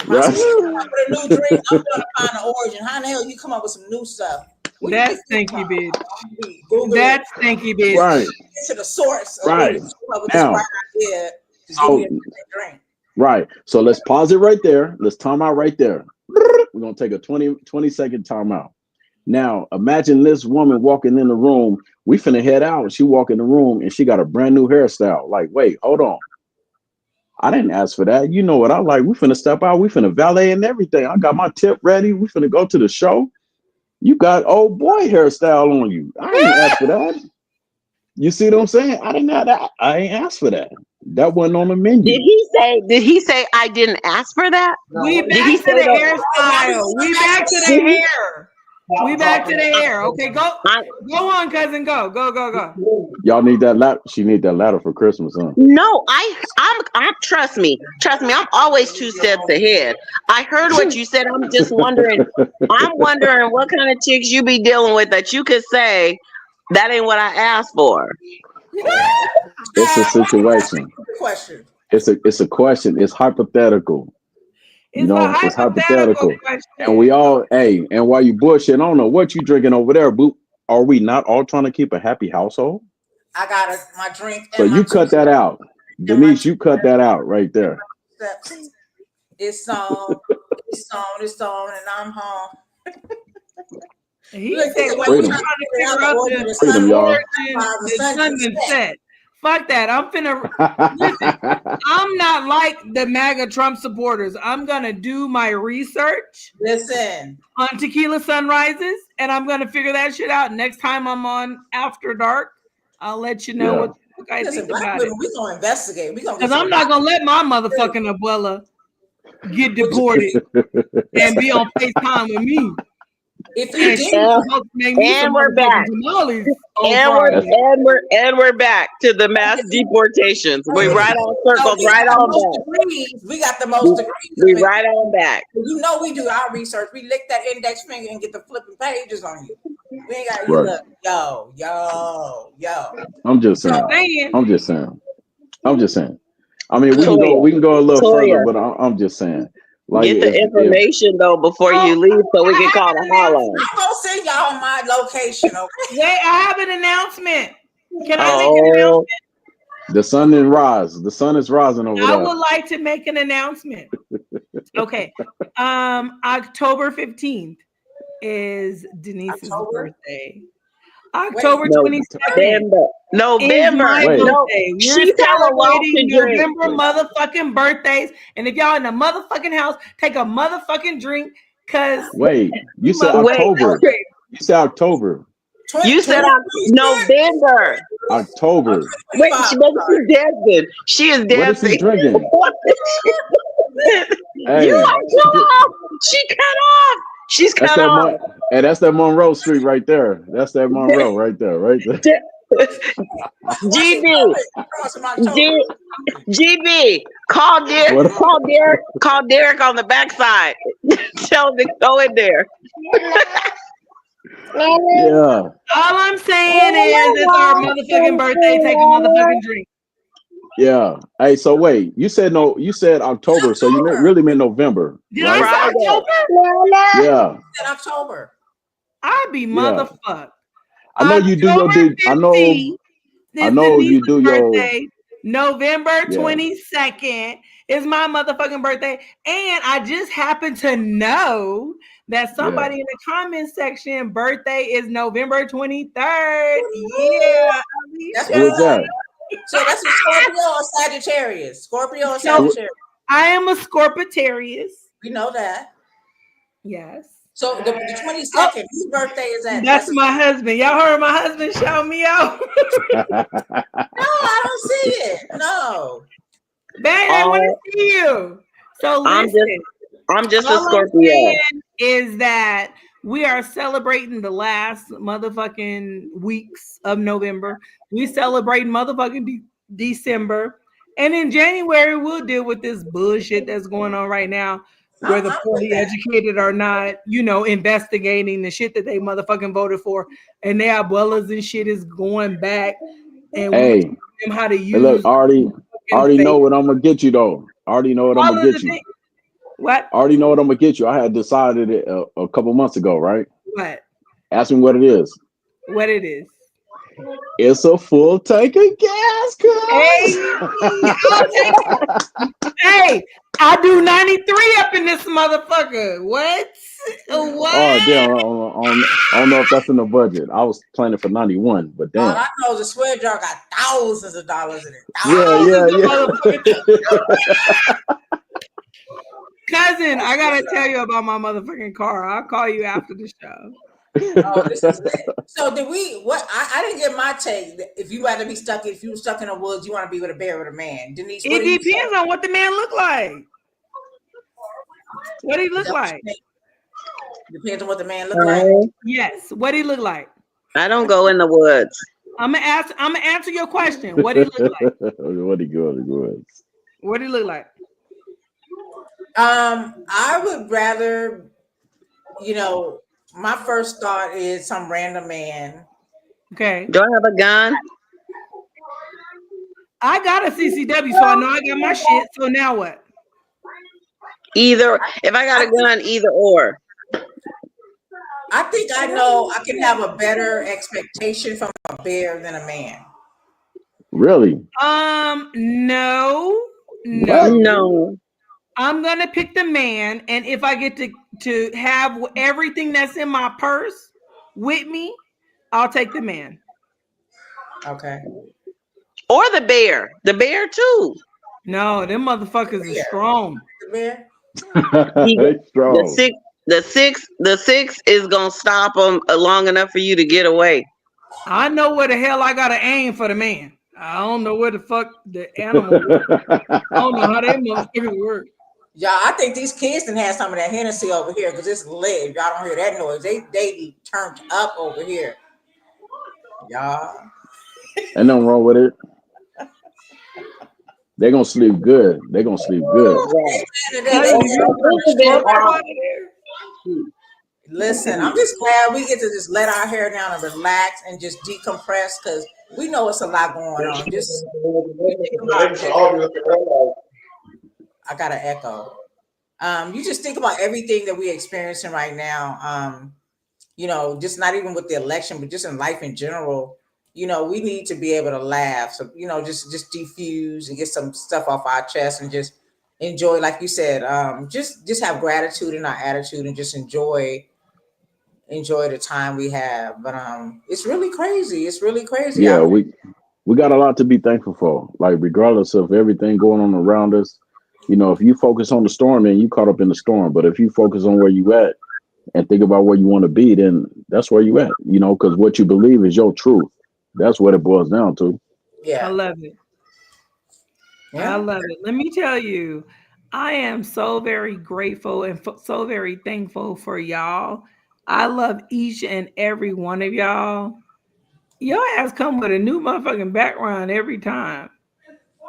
Right. With a new drink, I'm gonna find the origin. How the hell you come up with some new stuff? That's stinky, bitch. That's stinky, bitch. Right. Get to the source. Right. Now, right. So let's pause it right there. Let's time out right there. We're gonna take a 20-second time out. Now, imagine this woman walking in the room. We finna head out. She walk in the room and she got a brand new hairstyle. Like, wait, hold on. I didn't ask for that. You know what I like? We finna step out. We finna valet and everything. I got my tip ready. We finna go to the show. You got old boy hairstyle on you. I didn't ask for that. You see what I'm saying? I didn't have that. I ain't asked for that. That wasn't on the menu. Did he say I didn't ask for that? We back to the hairstyle. We back to the hair. We back to the hair. Okay, go on, cousin. Go. Y'all need that ladder. She need that ladder for Christmas, huh? No, I'm trust me. I'm always 2 steps ahead. I heard what you said. I'm just wondering. I'm wondering what kind of chicks you be dealing with that you could say that ain't what I asked for. It's a situation. It's a question. It's hypothetical. It's hypothetical. And we all, and while you bullshit, I don't know what you drinking over there, boo. Are we not all trying to keep a happy household? I got my drink. So you cut that out. Denise, you cut that out right there. It's on, and I'm home. He said, well, we're trying to figure out the origin. The sun been set. Fuck that. Listen, I'm not like the MAGA Trump supporters. I'm going to do my research. Listen. On tequila sunrises, and I'm going to figure that shit out. Next time I'm on After Dark, I'll let you know what the fuck I think about it. We're going to investigate. Because I'm not going to let my motherfucking abuela get deported and be on FaceTime with me. If you did, and we're back. And we're back to the mass deportations. We're right on circles, right on back. We got the most degrees. We right on back. You know we do our research. We lick that index finger and get the flipping pages on you. We ain't got you look. Yo. I'm just saying. I mean, we can go a little further, but I'm just saying. Like, get the information though before you leave, so we can call the hotline. I'm gonna send y'all my location. Okay. Wait, I have an announcement. Can I make an announcement? The sun is rise. The sun is rising over there. I would like to make an announcement. Okay. October 15th is Denise's birthday. October No, 22nd is my Wait. birthday. We're She's have a lot to celebrating drink. November motherfucking birthdays. And if y'all in the motherfucking house, take a motherfucking drink, cause Wait, you said Wait. October. You said October. You said November. October. Wait, she's dancing. She is dancing. What is he drinking? Hey, You are cut off. She cut off. She's that's cut that off. hey, that's that Monroe Street right there. That's that Monroe right there, right there. GB, GB, call Derek. Call Derek on the backside. Tell him to go in there. Yeah. all I'm saying is it's our motherfucking birthday. Take a motherfucking drink. Yeah. Hey, so wait, you said October, so you really meant November, Did right? I say October? Yeah. October. I be motherfucked. I know you do your October I know 15th is you do Denise's your birthday. November 22nd is my motherfucking birthday. And I just happen to know that somebody in the comment section birthday is November 23rd. Yeah. That's Who is that? So that's a Scorpio or Sagittarius? Scorpio or Sagittarius? I am a Scorpitarius. We know that. Yes. So the 22nd, whose birthday is that? That's my husband. Y'all heard my husband shout me out. No, I don't see it. No. Babe, I want to see you. So listen, I'm just a all I'm Scorpio. saying is that we are celebrating the last motherfucking weeks of November. We celebrate motherfucking December. And in January, we'll deal with this bullshit that's going on right now, where the poorly educated are not, investigating the shit that they motherfucking voted for. And their abuelas and shit is going back. And we teach them how to use. Look, already know what I'm gonna get you though. Already know what I'm gonna get you. What? Already know what I'm gonna get you. I had decided it a couple months ago, right? What? Ask me what it is. What it is? It's a full tank of gas, Hey, I do 93 up in this motherfucker. What? Oh damn! I don't know if that's in the budget. I was planning for 91, but damn. All I know is the swear jar got thousands of dollars in it. Cousin, I gotta tell you about my motherfucking car. I'll call you after the show. Oh, this is lit. So did we? What? I didn't get my take. If you rather be stuck, if you were stuck in the woods, you want to be with a bear or a man. Denise, it depends on what the man look like. What he look like? Depends on what the man look like. Yes, what he look like. I don't go in the woods. I'm gonna answer your question. What he look like? What he go in the woods? What he look like? I would rather, my first thought is some random man. Okay. Do I have a gun? I got a CCW, so I know I got my shit. So now what? Either. If I got a gun, either or. I think I know I can have a better expectation from a bear than a man. Really? No. I'm gonna pick the man, and if I get to have everything that's in my purse with me, I'll take the man. Okay. Or the bear. The bear too. No, them motherfuckers are strong. The bear. Strong. The six is gonna stop them long enough for you to get away. I know where the hell I gotta aim for the man. I don't know where the fuck the animal. I don't know how they motherfuckers work. Yeah, I think these kids done had some of that Hennessy over here because it's lit. If y'all don't hear that noise, they turned up over here. Y'all. Ain't nothing wrong with it. They're gonna sleep good. They're gonna sleep good. Listen, I'm just glad we get to just let our hair down and relax and just decompress because we know it's a lot going on. Just I got an echo. You just think about everything that we're experiencing right now. Just not even with the election, but just in life in general. We need to be able to laugh. So, just defuse and get some stuff off our chest and just enjoy, like you said, just have gratitude in our attitude and just enjoy enjoy the time we have. But it's really crazy. It's really crazy. Yeah, we got a lot to be thankful for. Like regardless of everything going on around us, you know, if you focus on the storm, then you caught up in the storm. But if you focus on where you at and think about where you want to be, then that's where you at. You know, because what you believe is your truth. That's what it boils down to. I Yeah. love it. I Yeah. love it. Let me tell you, I am so very grateful and so very thankful for y'all. I love each and every one of y'all. Your ass come with a new motherfucking background every time.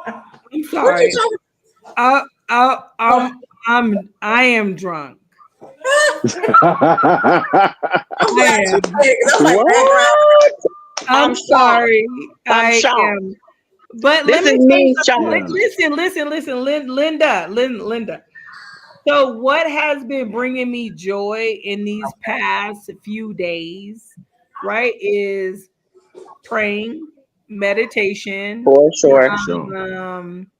I'm What you sorry. talking I, I, about? I am drunk. I'm I glad you am. said it, 'cause I was like, background. What? I'm I'm shocked. sorry. I'm I shocked. am. But This let me is tell you me something. shocked. Listen, Linda. So what has been bringing me joy in these past few days, right, is praying, meditation, For Yeah, sure. for sure. um,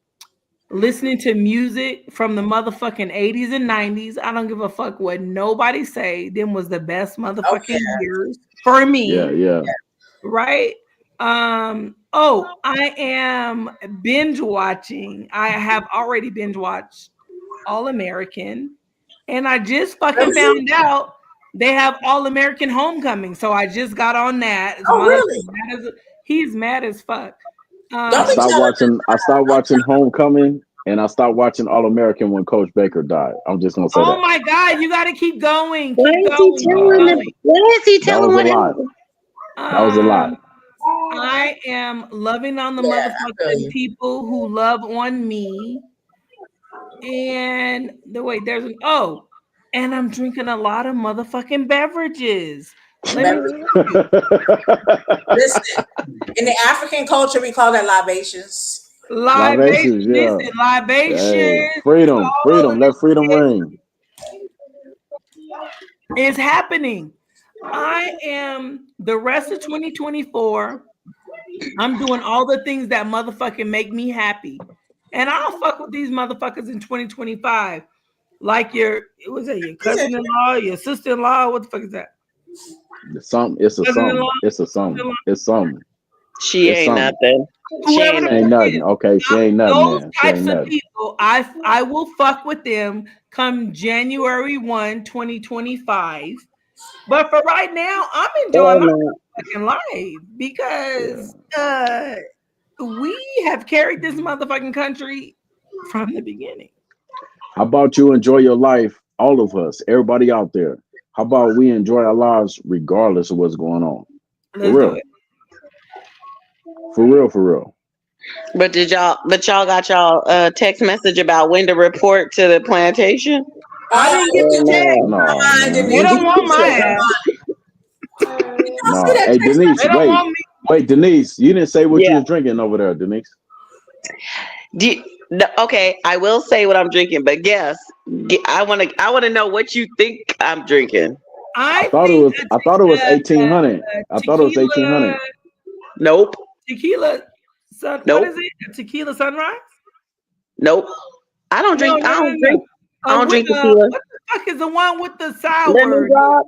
listening to music from the motherfucking 80s and 90s. I don't give a fuck what nobody say. Them was the best Oh motherfucking yeah. years for Yeah, me, yeah. right? I am binge watching. I have already binge watched All American, and I just fucking Really? found out they have All American Homecoming. So I just got on that. Oh My really? husband's he's mad as fuck. Don't I be Um, stopped telling us. watching I stopped watching Homecoming and I stopped watching All American when Coach Baker died. I'm just gonna say oh that. my God, you got to keep going, Why keep is he going, keep telling Nah, them? going. Why is he that telling was a what lot. happened? That was a lot. Um, I am loving on the Yeah, I feel motherfucking you. people who love on me. And and I'm drinking a lot of motherfucking beverages. Let me Beverly, tell you, listen. In the African culture, we call that libations. libation, Libations, yeah. listen, libation, Hey, freedom, all of freedom. Let this freedom shit ring. is happening. I am the rest of 2024. I'm doing all the things that motherfucking make me happy. And I'll fuck with these motherfuckers in 2025. Like your cousin-in-law, your sister-in-law. What the fuck is that? It's something. It's a Cousin-in-law, something. It's a something. sister-in-law, It's something. She It's ain't something. nothing. She whoever ain't the She ain't fuck nothing. is. nothing. Okay, she ain't nothing Those then. She types ain't of nothing. people, I will fuck with them come January 1, 2025. But for right now, I'm Or enjoying my not. fucking life because Yeah. we have carried this motherfucking country from the beginning. How about you enjoy your life? All of us, everybody out there. How about we enjoy our lives regardless of what's going on? For Let's do real. it. For real. For real. But y'all got y'all text message about when to report to the plantation? I Oh, didn't get Or the text. no? No, come on, They man. Denise. don't want You my said, come ass. on. You don't see No. that Hey, text Denise, They message? don't wait. want me. Wait, Denise, you didn't say what you Yeah. was drinking over there, Denise. Okay, I will say what I'm drinking, but guess. I want to know what you think I'm drinking. I I thought it think was I thought it was 1800. I thought it was tequila, 1800. Nope. tequila, what Nope. is it? A tequila sunrise? Nope. I don't No, drink. no, no, no. I don't drink tequila. What the fuck is the one with the Lemon sour? drop.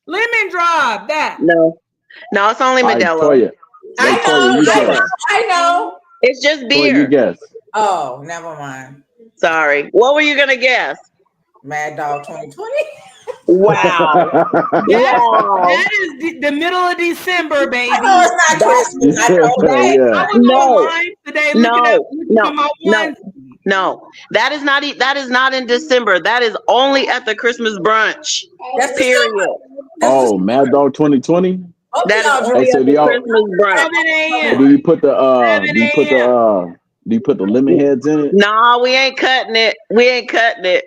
Lemon drop. That. No. No, it's only All right, Modelo. Toya. I Wait, Toya, know, you I guess. know, I know. It's just Toya, you beer. guess. Oh, never mind. Sorry. What were you gonna guess? Mad Dog 2020. Wow. Wow. That is the middle of December, I know baby. it's not That Christmas. I know that that. I Yeah. was no. online today looking No. for my No. ones. No. That is not in December. That is only at the Christmas brunch. That's Period. December. That's Oh, December. Mad Dog 2020. Both of That is y'all Hey, only drink. so at do the y'all 7 Christmas brunch. a.m. do you put the 7 a.m. do you put the lemon heads in it? No, we ain't cutting it. We ain't cutting it.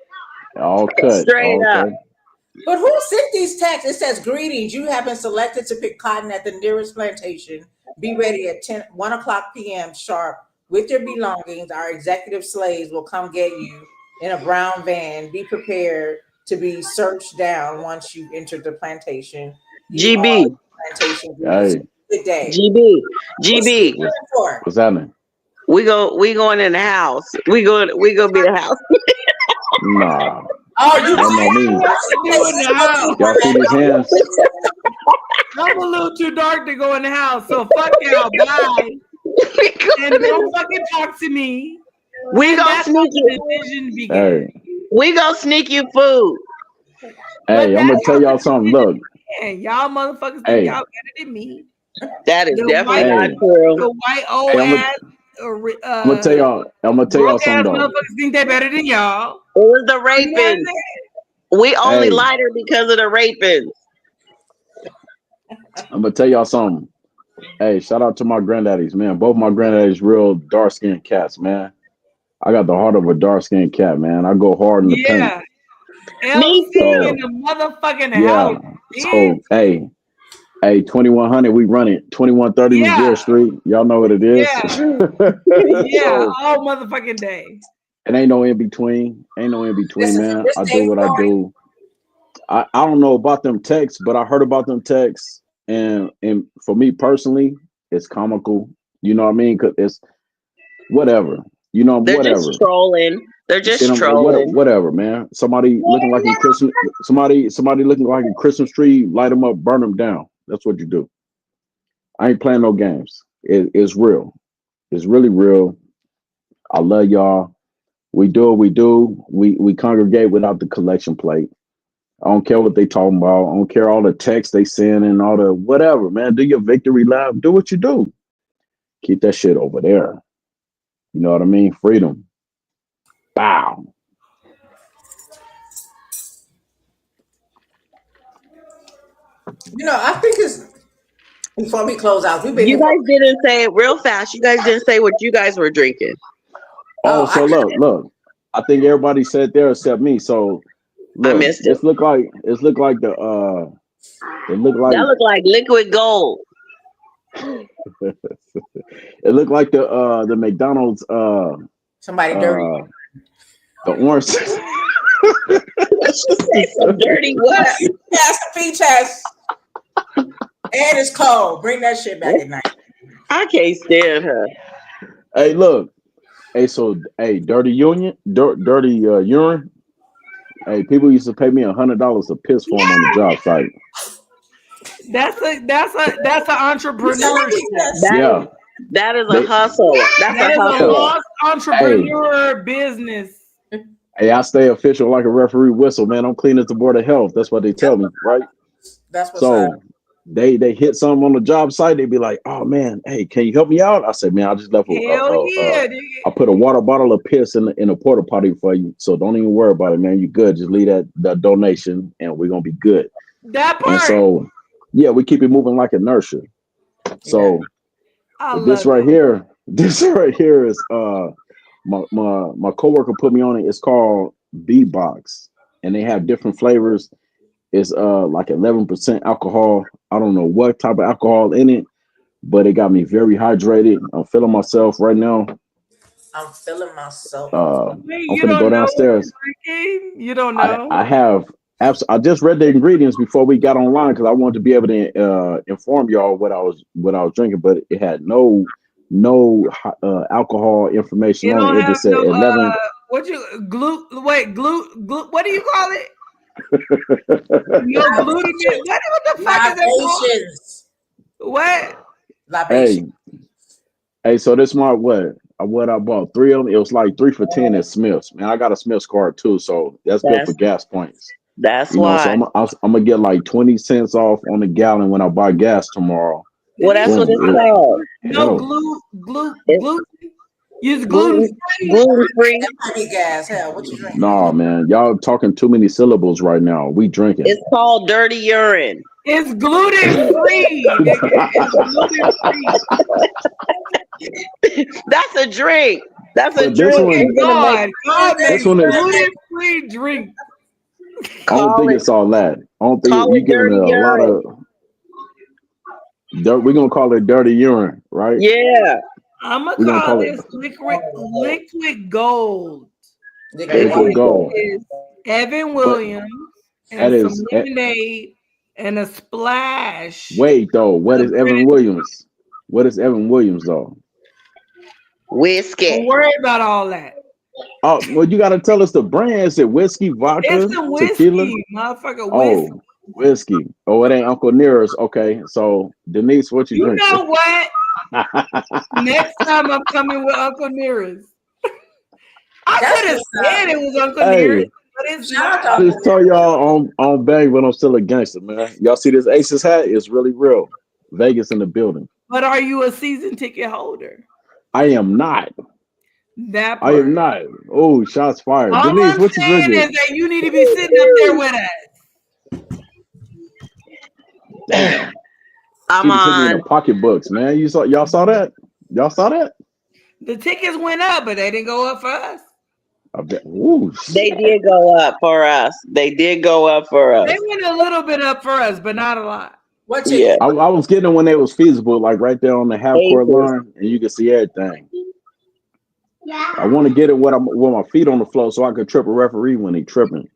All cut. Straight Oh, up. okay. But who sent these texts? It says, greetings. You have been selected to pick cotton at the nearest plantation. Be ready at 1 o'clock p.m. sharp with your belongings. Our executive slaves will come get you in a brown van. Be prepared to be searched down once you've entered the plantation. You all GB. plantation greetings. Hey, Good day. GB. What's he GB. what's looking for? what's happening? We going in the house. We go be the house. Nah. Oh, you Y'all know me. do in the house. Y'all see these hands? I'm a little too dark to go in the house, so fuck y'all. Bye. And don't fucking talk to me. We And gonna that's how sneak you. the division began. Hey, We gonna sneak you food. hey, I'm gonna that's tell how y'all the something. division Look, began. Y'all motherfuckers think hey, y'all better than me. That is The definitely white, not hey, true. the white old hey, ass, I'm gonna tell y'all. I'm gonna tell y'all broke ass something though. motherfuckers think they better than y'all. It was the You know what I'm raping. saying? We only Hey, lighter because of the raping. I'm gonna tell y'all something. Hey, shout out to my granddaddies, man. Both my granddaddies real dark skinned cats, man. I got the heart of a dark skinned cat, man. I go hard in the paint. Yeah. Me LC too. in the motherfucking Yeah. house. So, hey, 2100, we run it. 2130 Yeah. Revere Street. Y'all know what it is. Yeah. So, All motherfucking day. it ain't no in between. Ain't no in between, man. this I do Dave what I Story. do. I don't know about them texts, but I heard about them texts, and for me personally, it's comical. You know what I mean? Cause it's whatever. You know, They're whatever. just trolling. They're just You know, trolling. whatever, man. Somebody looking like a Christmas. Somebody looking like a Christmas tree. Light them up, burn them down. That's what you do. I ain't playing no games. It's real. It's really real. I love y'all. We do what we do. We congregate without the collection plate. I don't care what they talking about. I don't care all the text they send and all the whatever, man. Do your victory lap. Do what you do. Keep that shit over there. You know what I mean? Freedom. Bow. You know, I think it's before we close out. We've been You here for. guys didn't say it real fast. You guys didn't say what you guys were drinking. Oh, Oh, so look. I think everybody said there except me. So I look, missed it. it look like the it look like That looked like liquid gold. it looked like the McDonald's somebody dirty. the orange. Let's just say some dirty what? Yes, the peach has. And it's cold. Bring that shit back at night. I can't stand her. Hey, look. Hey, so dirty dirty urine. Hey, people used to pay me $100 to piss for them on the job site. That's an entrepreneurship. Yeah, That is a hustle. That's That a is a hustle. lost entrepreneur business. Hey, I stay official like a referee whistle, man. I'm clean as the board of health. That's what they tell me, right? That's what's So up. they hit something on the job site. They be like, "Oh man, hey, can you help me out?" I said, "Man, I just left Hell yeah, I put a water bottle of piss in a porta potty for you. So don't even worry about it, man. You good? Just leave that donation, and we're gonna be good." that part. And so, yeah, we keep it moving like inertia. So this right here is my coworker put me on it. It's called B Box, and they have different flavors. It's like 11% alcohol. I don't know what type of alcohol in it, but it got me very hydrated. I'm feeling myself right now. I'm feeling myself. I'm You finna don't go know what downstairs. you're drinking? You don't know? I have I just read the ingredients before we got online because I wanted to be able to inform y'all what I was drinking, but it had no alcohol information It on don't it. It have just said no 11. what do you call it? No glutamate. What the fuck is it called? Libations. What? Libation. Hey, so this my what I bought 3 of them. It was like 3 for 10 at Smith's. Man, I got a Smith's card too, so that's good for gas points. That's You know, why. so I'm gonna get like 20 cents off on the gallon when I buy gas tomorrow. Well, that's what it's Boom. called. No gluten. Use gluten free. Gluten free. That might be gas. Hell, what you drinking? Nah, man, y'all talking too many syllables right now. We drinking. It's called dirty urine. It's gluten free. It's gluten free. That's a drink. That's a But this drink. one- God This makes one is- gluten free drink. I don't think it's all that. I don't think Call you it giving dirty it a lot urine. of dirt. We're gonna call it dirty urine, right? Yeah. I'm We're gonna gonna call call this liquid gold. Liquid gold. Is Evan Williams and that some is lemonade and a splash. wait though. What is Evan Williams? What is Evan Williams though? Whiskey. Don't worry about all that. Oh, well, you got to tell us the brand. Is it whiskey, vodka, It's the tequila? whiskey, motherfucker. Whiskey. Oh, whiskey. Oh, it ain't Uncle Nearest. Okay, so Denise, what you You drinking? know what? Next time I'm coming with Uncle Nearest. I That's could have what's up. said it was Uncle Hey, Nearest, but it's Shout out to not. I just tell y'all on Bang, but I'm still a gangster, man. Y'all see this Aces hat? It's really real. Vegas in the building. But are you a season ticket holder? I am not. That I am part. not. Oh, shots fired. All Denise, I'm what you saying drinking? is that you need to be sitting up there with us. Damn. I'm She put me in on. the pocketbooks, man. Y'all saw that? Y'all saw that? The tickets went up, but they didn't go up for us. I bet. Ooh, They did go up for us. They did go up for us. They went a little bit up for us, but not a lot. What Yeah. ticket? I was getting it when they was feasible, like right there on the half court Aces. line, and you can see everything. I want to get it with my feet on the floor so I could trip a referee when he tripping.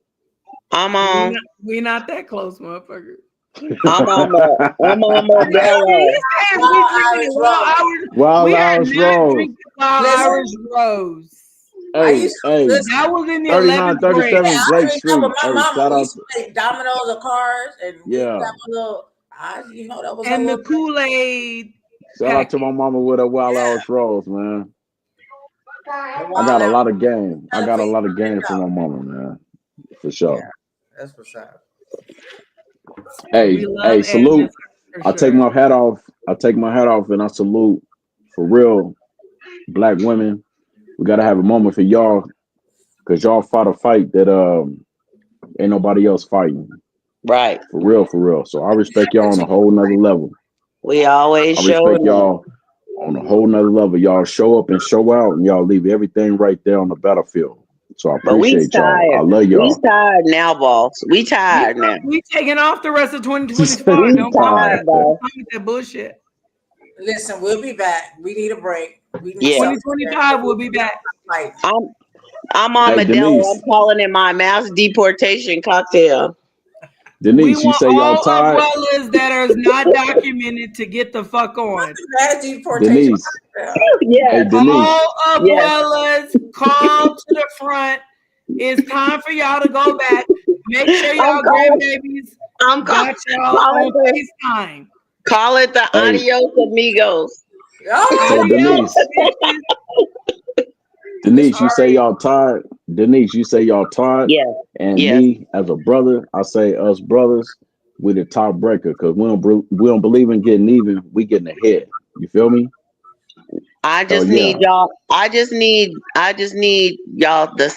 I'm on. We not that close, motherfucker. I'm on Modelo. Wild We are Irish not Rose. drinking Wild Listen. Irish Rose. I Hey, used to hey, listen. That was in the 39, 11th grade. 37 Yeah, I Blake drink Street. that with my Hey, mama. shout We out. used to play dominoes or cards, and we Yeah. got a little. That was a And the little. Kool-Aid. Shout out to my mama with a Wild Irish Rose, man. I got a lot of game. I got a lot of game from my mama, man. For sure. Yeah, that's what's up. Hey, We love salute. for I take sure. my hat off. I take my hat off and I salute for real black women. We gotta have a moment for y'all because y'all fought a fight that ain't nobody else fighting. Right. For real, for real. So I respect y'all on a whole nother level. We always I show respect up. y'all on a whole nother level. Y'all show up and show out and y'all leave everything right there on the battlefield. So I But we appreciate y'all. tired. I love We y'all. tired now, boss. We tired now. We taking off the rest of We 2025. Don't come tired, with boss. that bullshit. Listen, we'll be back. We need a break. We need Yeah. something. 2025 will be back. Like, I'm on Hey, Modelo. Denise. I'm calling it my mass deportation cocktail. We Denise, you want say y'all all tired? abuelas that are not documented to get the fuck on. bad deportation. Denise. Yes. Hey, Denise. All abuelas, call to the front. It's time for y'all to go back. Make sure y'all grandbabies got y'all on FaceTime. Call it the adios amigos. So Adios, Denise, bitches. Denise, you say y'all tired. Denise, you say y'all tired. Yeah. And Yeah. me as a brother, I say us brothers, we the top breaker because we don't believe in getting even. We getting ahead. You feel me? I just need y'all. I just need y'all the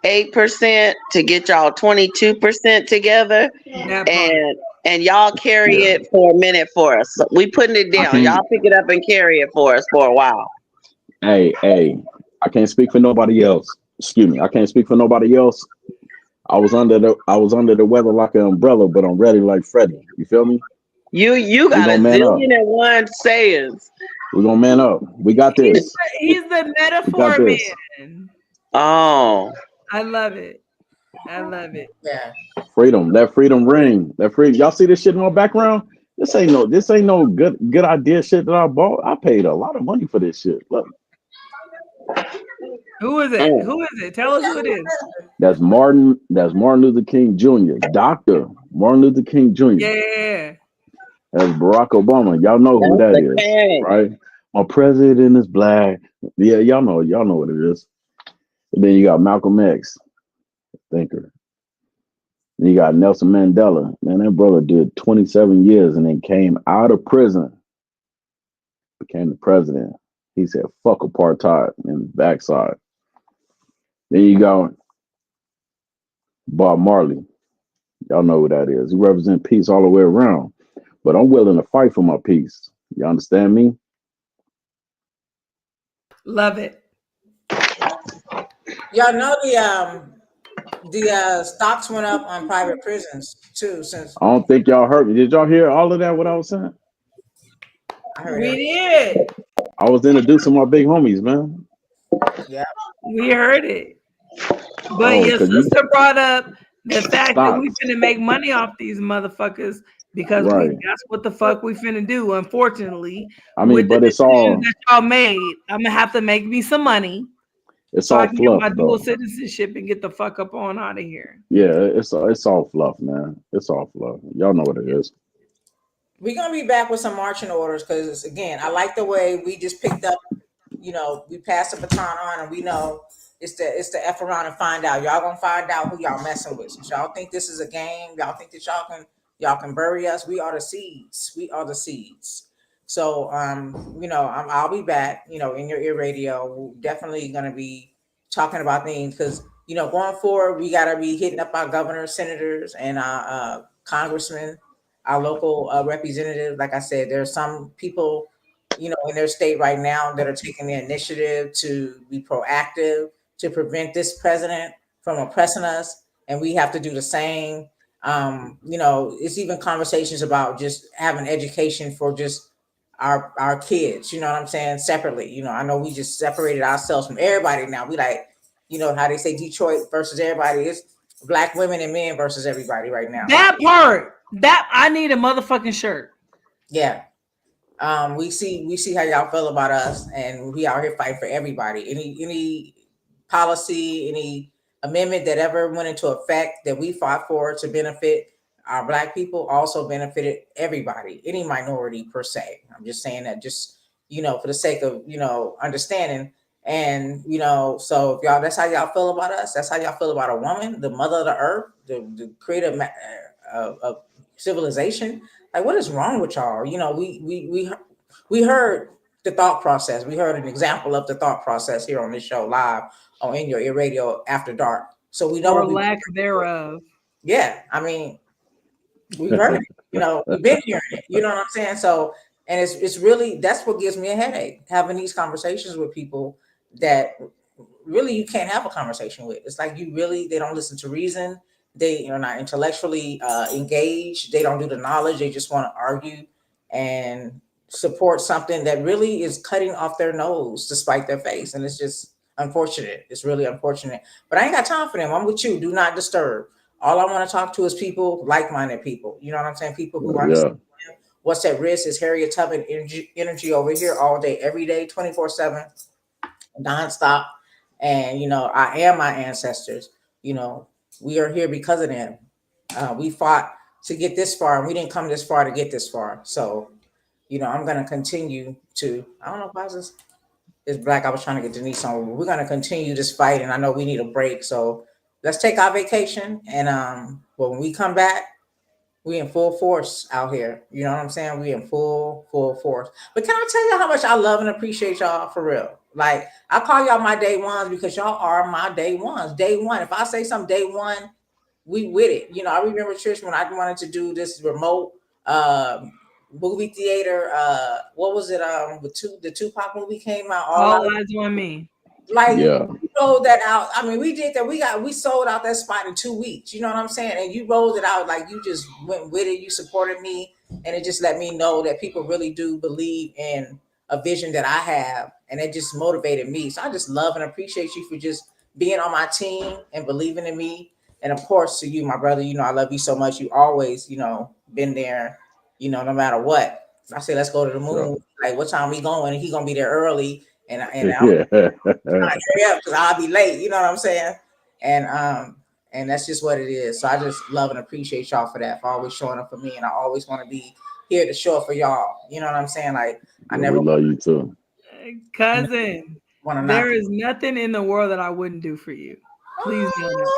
78% to get y'all 22% together, and y'all carry it for a minute for us. We putting it down. Y'all pick it up and carry it for us for a while. Hey, I can't speak for nobody else. Excuse me. I can't speak for nobody else. I was under the weather like an umbrella, but I'm ready like Freddie. You feel me? You got a zillion and one sayings. We're gonna man up. We got this. He's the metaphor man. Oh. I love it. I love it. Yeah. Freedom. That freedom ring. That freedom. Y'all see this shit in my background? This ain't no good idea shit that I bought. I paid a lot of money for this shit. Look. Who is it? Who is it? Tell us who it is. That's Martin Luther King Jr. Dr. Martin Luther King Jr. Yeah. That's Barack Obama. Y'all know who that is, right? My president is black. Yeah, y'all know what it is. And then you got Malcolm X, thinker. Then you got Nelson Mandela. Man, that brother did 27 years and then came out of prison, became the president. He said, fuck apartheid in the backside. Then you got Bob Marley. Y'all know who that is. He represents peace all the way around. But I'm willing to fight for my peace. You understand me? Love it. Y'all know the stocks went up on private prisons too. Since I don't think y'all heard me. Did y'all hear all of that? What I was saying? I heard we did. I was introducing my big homies, man. Yeah, we heard it. But your sister brought up the fact that we finna make money off these motherfuckers because that's what the fuck we finna do. Unfortunately, I mean, with but the it's all that y'all made, I'm gonna have to make me some money. It's so I all can get fluff my dual though. citizenship and get the fuck up on out of here. Yeah, it's all fluff, man. It's all fluff. Y'all know what it is. We're gonna be back with some marching orders because again, I like the way we just picked up. We passed the baton on, and we know it's the F around and find out. Y'all gonna find out who y'all messing with. So y'all think this is a game? Y'all think that y'all can bury us? We are the seeds. We are the seeds. So I'll be back. In your ear radio, we're definitely gonna be talking about things because going forward, we gotta be hitting up our governors, senators, and our congressmen, our local representatives. Like I said, there are some people in their state right now that are taking the initiative to be proactive to prevent this president from oppressing us, and we have to do the same. It's even conversations about just having education for just our kids. You know what I'm saying? Separately. I know we just separated ourselves from everybody now. We like, how they say Detroit versus everybody. It's black women and men versus everybody right now. That part, that I need a motherfucking shirt. Yeah. We see how y'all feel about us, and we out here fighting for everybody. Any policy, any amendment that ever went into effect that we fought for to benefit our black people also benefited everybody, any minority per se. I'm just saying that just for the sake of understanding. And so if y'all, that's how y'all feel about us, that's how y'all feel about a woman, the mother of the earth, the creator of civilization. Like, what is wrong with y'all? We heard the thought process. We heard an example of the thought process here on this show live on In Your Ear Radio After Dark. So we know Or what we lack thereof. yeah, I mean, we've heard it. We've been hearing it. You know what I'm saying? So, and it's really, that's what gives me a headache, having these conversations with people that really you can't have a conversation with. It's like they don't listen to reason. They are not intellectually engaged. They don't do the knowledge. They just want to argue and support something that really is cutting off their nose to spite their face. And it's just unfortunate. It's really unfortunate. But I ain't got time for them. I'm with you. Do not disturb. All I want to talk to is people, like-minded people. You know what I'm saying? People who understand what's at risk. Is Harriet Tubman energy over here all day, every day, 24/7, nonstop. And I am my ancestors. We are here because of them. We fought to get this far, and we didn't come this far to get this far. So, I'm gonna continue to. I don't know if I was just it's black. I was trying to get Denise on. We're gonna continue this fight, and I know we need a break. So let's take our vacation, and but when we come back, we in full force out here. You know what I'm saying? We in full force. But can I tell you how much I love and appreciate y'all for real? Like, I call y'all my day ones because y'all are my day ones. Day one. If I say some day one, we with it. I remember Trish when I wanted to do this remote movie theater. What was it? The Tupac movie came out. All eyes on me. Like, yeah. you rolled that out. I mean, we did that. We sold out that spot in 2 weeks. You know what I'm saying? And you rolled it out like you just went with it. You supported me, and it just let me know that people really do believe in a vision that I have, and it just motivated me. So I just love and appreciate you for just being on my team and believing in me. And of course, to you, my brother, I love you so much. You always, been there. No matter what. I say, let's go to the moon. Like, what time we going? And he gonna be there early. And I'm hurry up because I'll be late. You know what I'm saying? And that's just what it is. So I just love and appreciate y'all for that, for always showing up for me. And I always want to be here to show up for y'all. You know what I'm saying? Like, I never love you too. Cousin, there is nothing in the world that I wouldn't do for you. Please know that.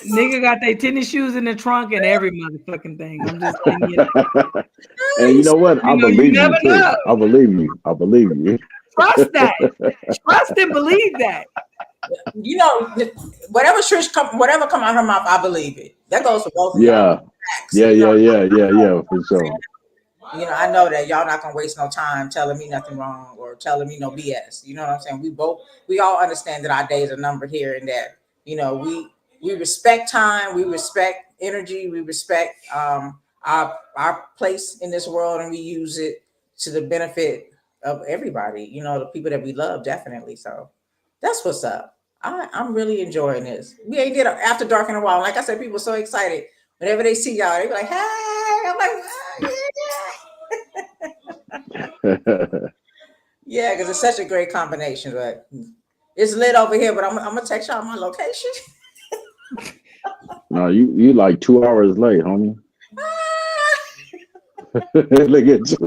Nigga got their tennis shoes in the trunk and every motherfucking thing. I'm just saying. And you know what? I believe you too. Know. I believe you. I believe you. Trust that. Trust and believe that. Whatever come out of her mouth, I believe it. That goes for both of y'all. Yeah, for sure. I know that y'all not gonna waste no time telling me nothing wrong or telling me no BS. You know what I'm saying? We all understand that our days are numbered here, and that we respect time, we respect energy, we respect our place in this world, and we use it to the benefit of everybody. The people that we love, definitely. So that's what's up. I'm really enjoying this. We ain't did After Dark in a while. Like I said, people are so excited whenever they see y'all. They be like, "Hey!" I'm like, "Yeah." Yeah, because it's such a great combination. But It's lit over here, but I'm gonna text y'all my location. No, you like 2 hours late, homie. Look at you.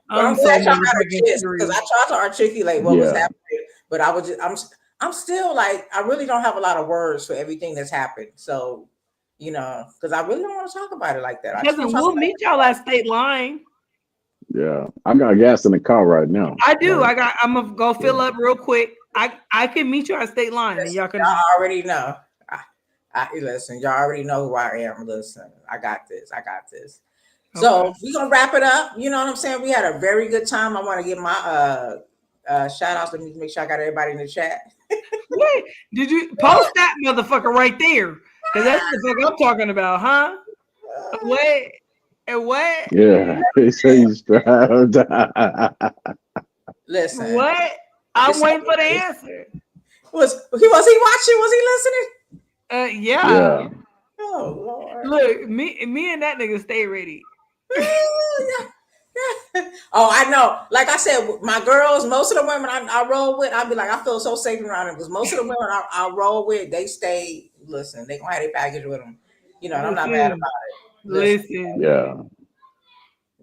But I'm I'm so glad y'all got a motherfucking chance because I serious. tried to articulate what was Yeah, happening, but I was I'm still like I really don't have a lot of words for everything that's happened. So, because I really don't want to talk about it like that. I just want Cousin, to talk we'll about meet y'all at State Line. yeah. I got gas in the car right now. I do. Like, I'm gonna go fill yeah. up real quick. I can meet you at State Line, and this. y'all can. Y'all already know. Listen, y'all already know who I am. Listen, I got this. I got this. So Okay. we're gonna wrap it up. You know what I'm saying? We had a very good time. I want to give my shout outs. Let me make sure I got everybody in the chat. Wait, did you post that motherfucker right there? Because that's the fuck I'm talking about, huh? What? And what? Yeah, he said he's strapped. Listen, What? I'm it's, waiting for the answer. was he watching? Was he listening? Yeah. Yeah, Oh Lord. Look, me and that nigga stay ready. Oh, I know. Like I said, my girls, most of the women I roll with, I'll be like, I feel so safe around them because most of the women I roll with, they stay. Listen, they gonna have their baggage with them, and I'm not mad about it. Listen. yeah.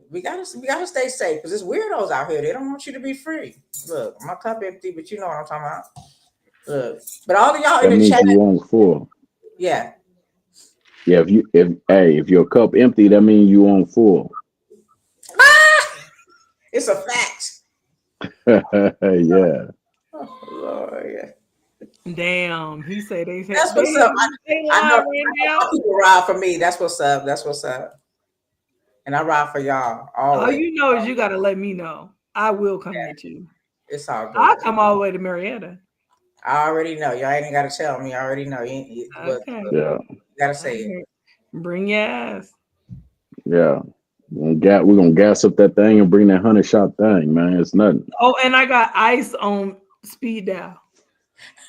We gotta stay safe because there's weirdos out here. They don't want you to be free. Look, my cup empty, but you know what I'm talking about. Look, but all of y'all in That the means chat, you won't full. yeah. Yeah, if your cup empty, that means you won't full. It's a fact. Yeah. Oh Lord, yeah. Damn. He said they That's they what's up. they I know line right now. people ride for me. That's what's up. That's what's up. And I ride for y'all All always. you know is you gotta let me know. I will come Yeah, get you. it's all good. I'll come all the way to Marietta. I already know. Y'all ain't got to tell me. I already know. But Okay. Yeah. you gotta say it. Bring your ass. Yeah. We're gonna gas up that thing and bring that 100-shot thing, man. It's nothing. Oh, and I got ice on speed dial.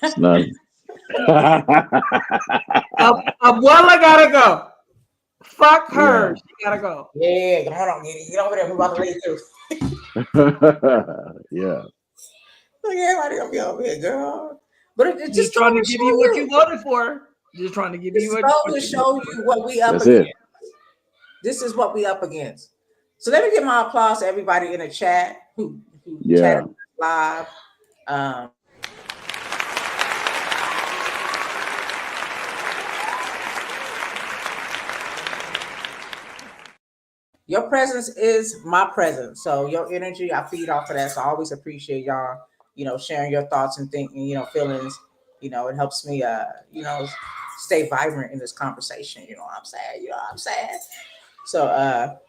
It's nothing. Abuela gotta go. Fuck her. Yeah. She gotta go. Yeah, come on, get over there. We about to leave too. Yeah. Look, everybody gonna be over here, girl. But it Just just trying goes to to give show you what you you. voted for. Just trying to give This you what goes to you show voted for. you what we up That's against. it. This is what we up against. So let me give my applause to everybody in the chat who Yeah. chatted live. Your presence is my presence. So your energy, I feed off of that. So I always appreciate y'all, sharing your thoughts and thinking, feelings. It helps me stay vibrant in this conversation. You know what I'm saying? So yeah,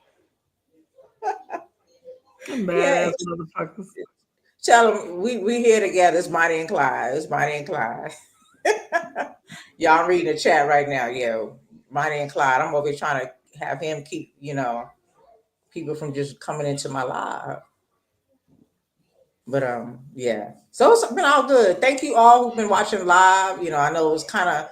Badass motherfuckers. tell them we here together. It's Mighty and Clyde. It's Mighty and Clyde. Y'all I'm reading the chat right now. Yeah, Mighty and Clyde. I'm over here trying to have him keep, people from just coming into my live. But yeah. So it's been all good. Thank you all who've been watching live. I know it was kind of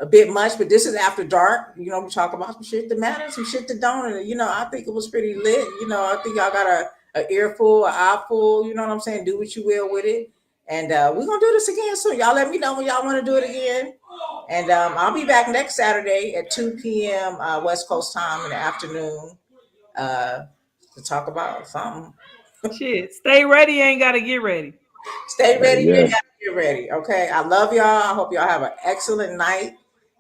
a bit much, but this is after dark. We talk about some shit that matters, some shit that don't. And I think it was pretty lit. I think y'all got a earful, an eye full, you know what I'm saying? Do what you will with it. And we're gonna do this again soon. Y'all let me know when y'all want to do it again. And I'll be back next Saturday at 2 p.m. West Coast time in the afternoon to talk about something. Shit. Stay ready, ain't gotta get ready. Stay ready. You Yeah. ain't got to get ready. Okay. I love y'all. I hope y'all have an excellent night.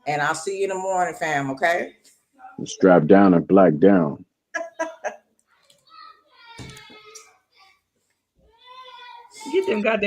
And I'll see you in the morning, fam. Okay. Strap down and black down. Get them goddamn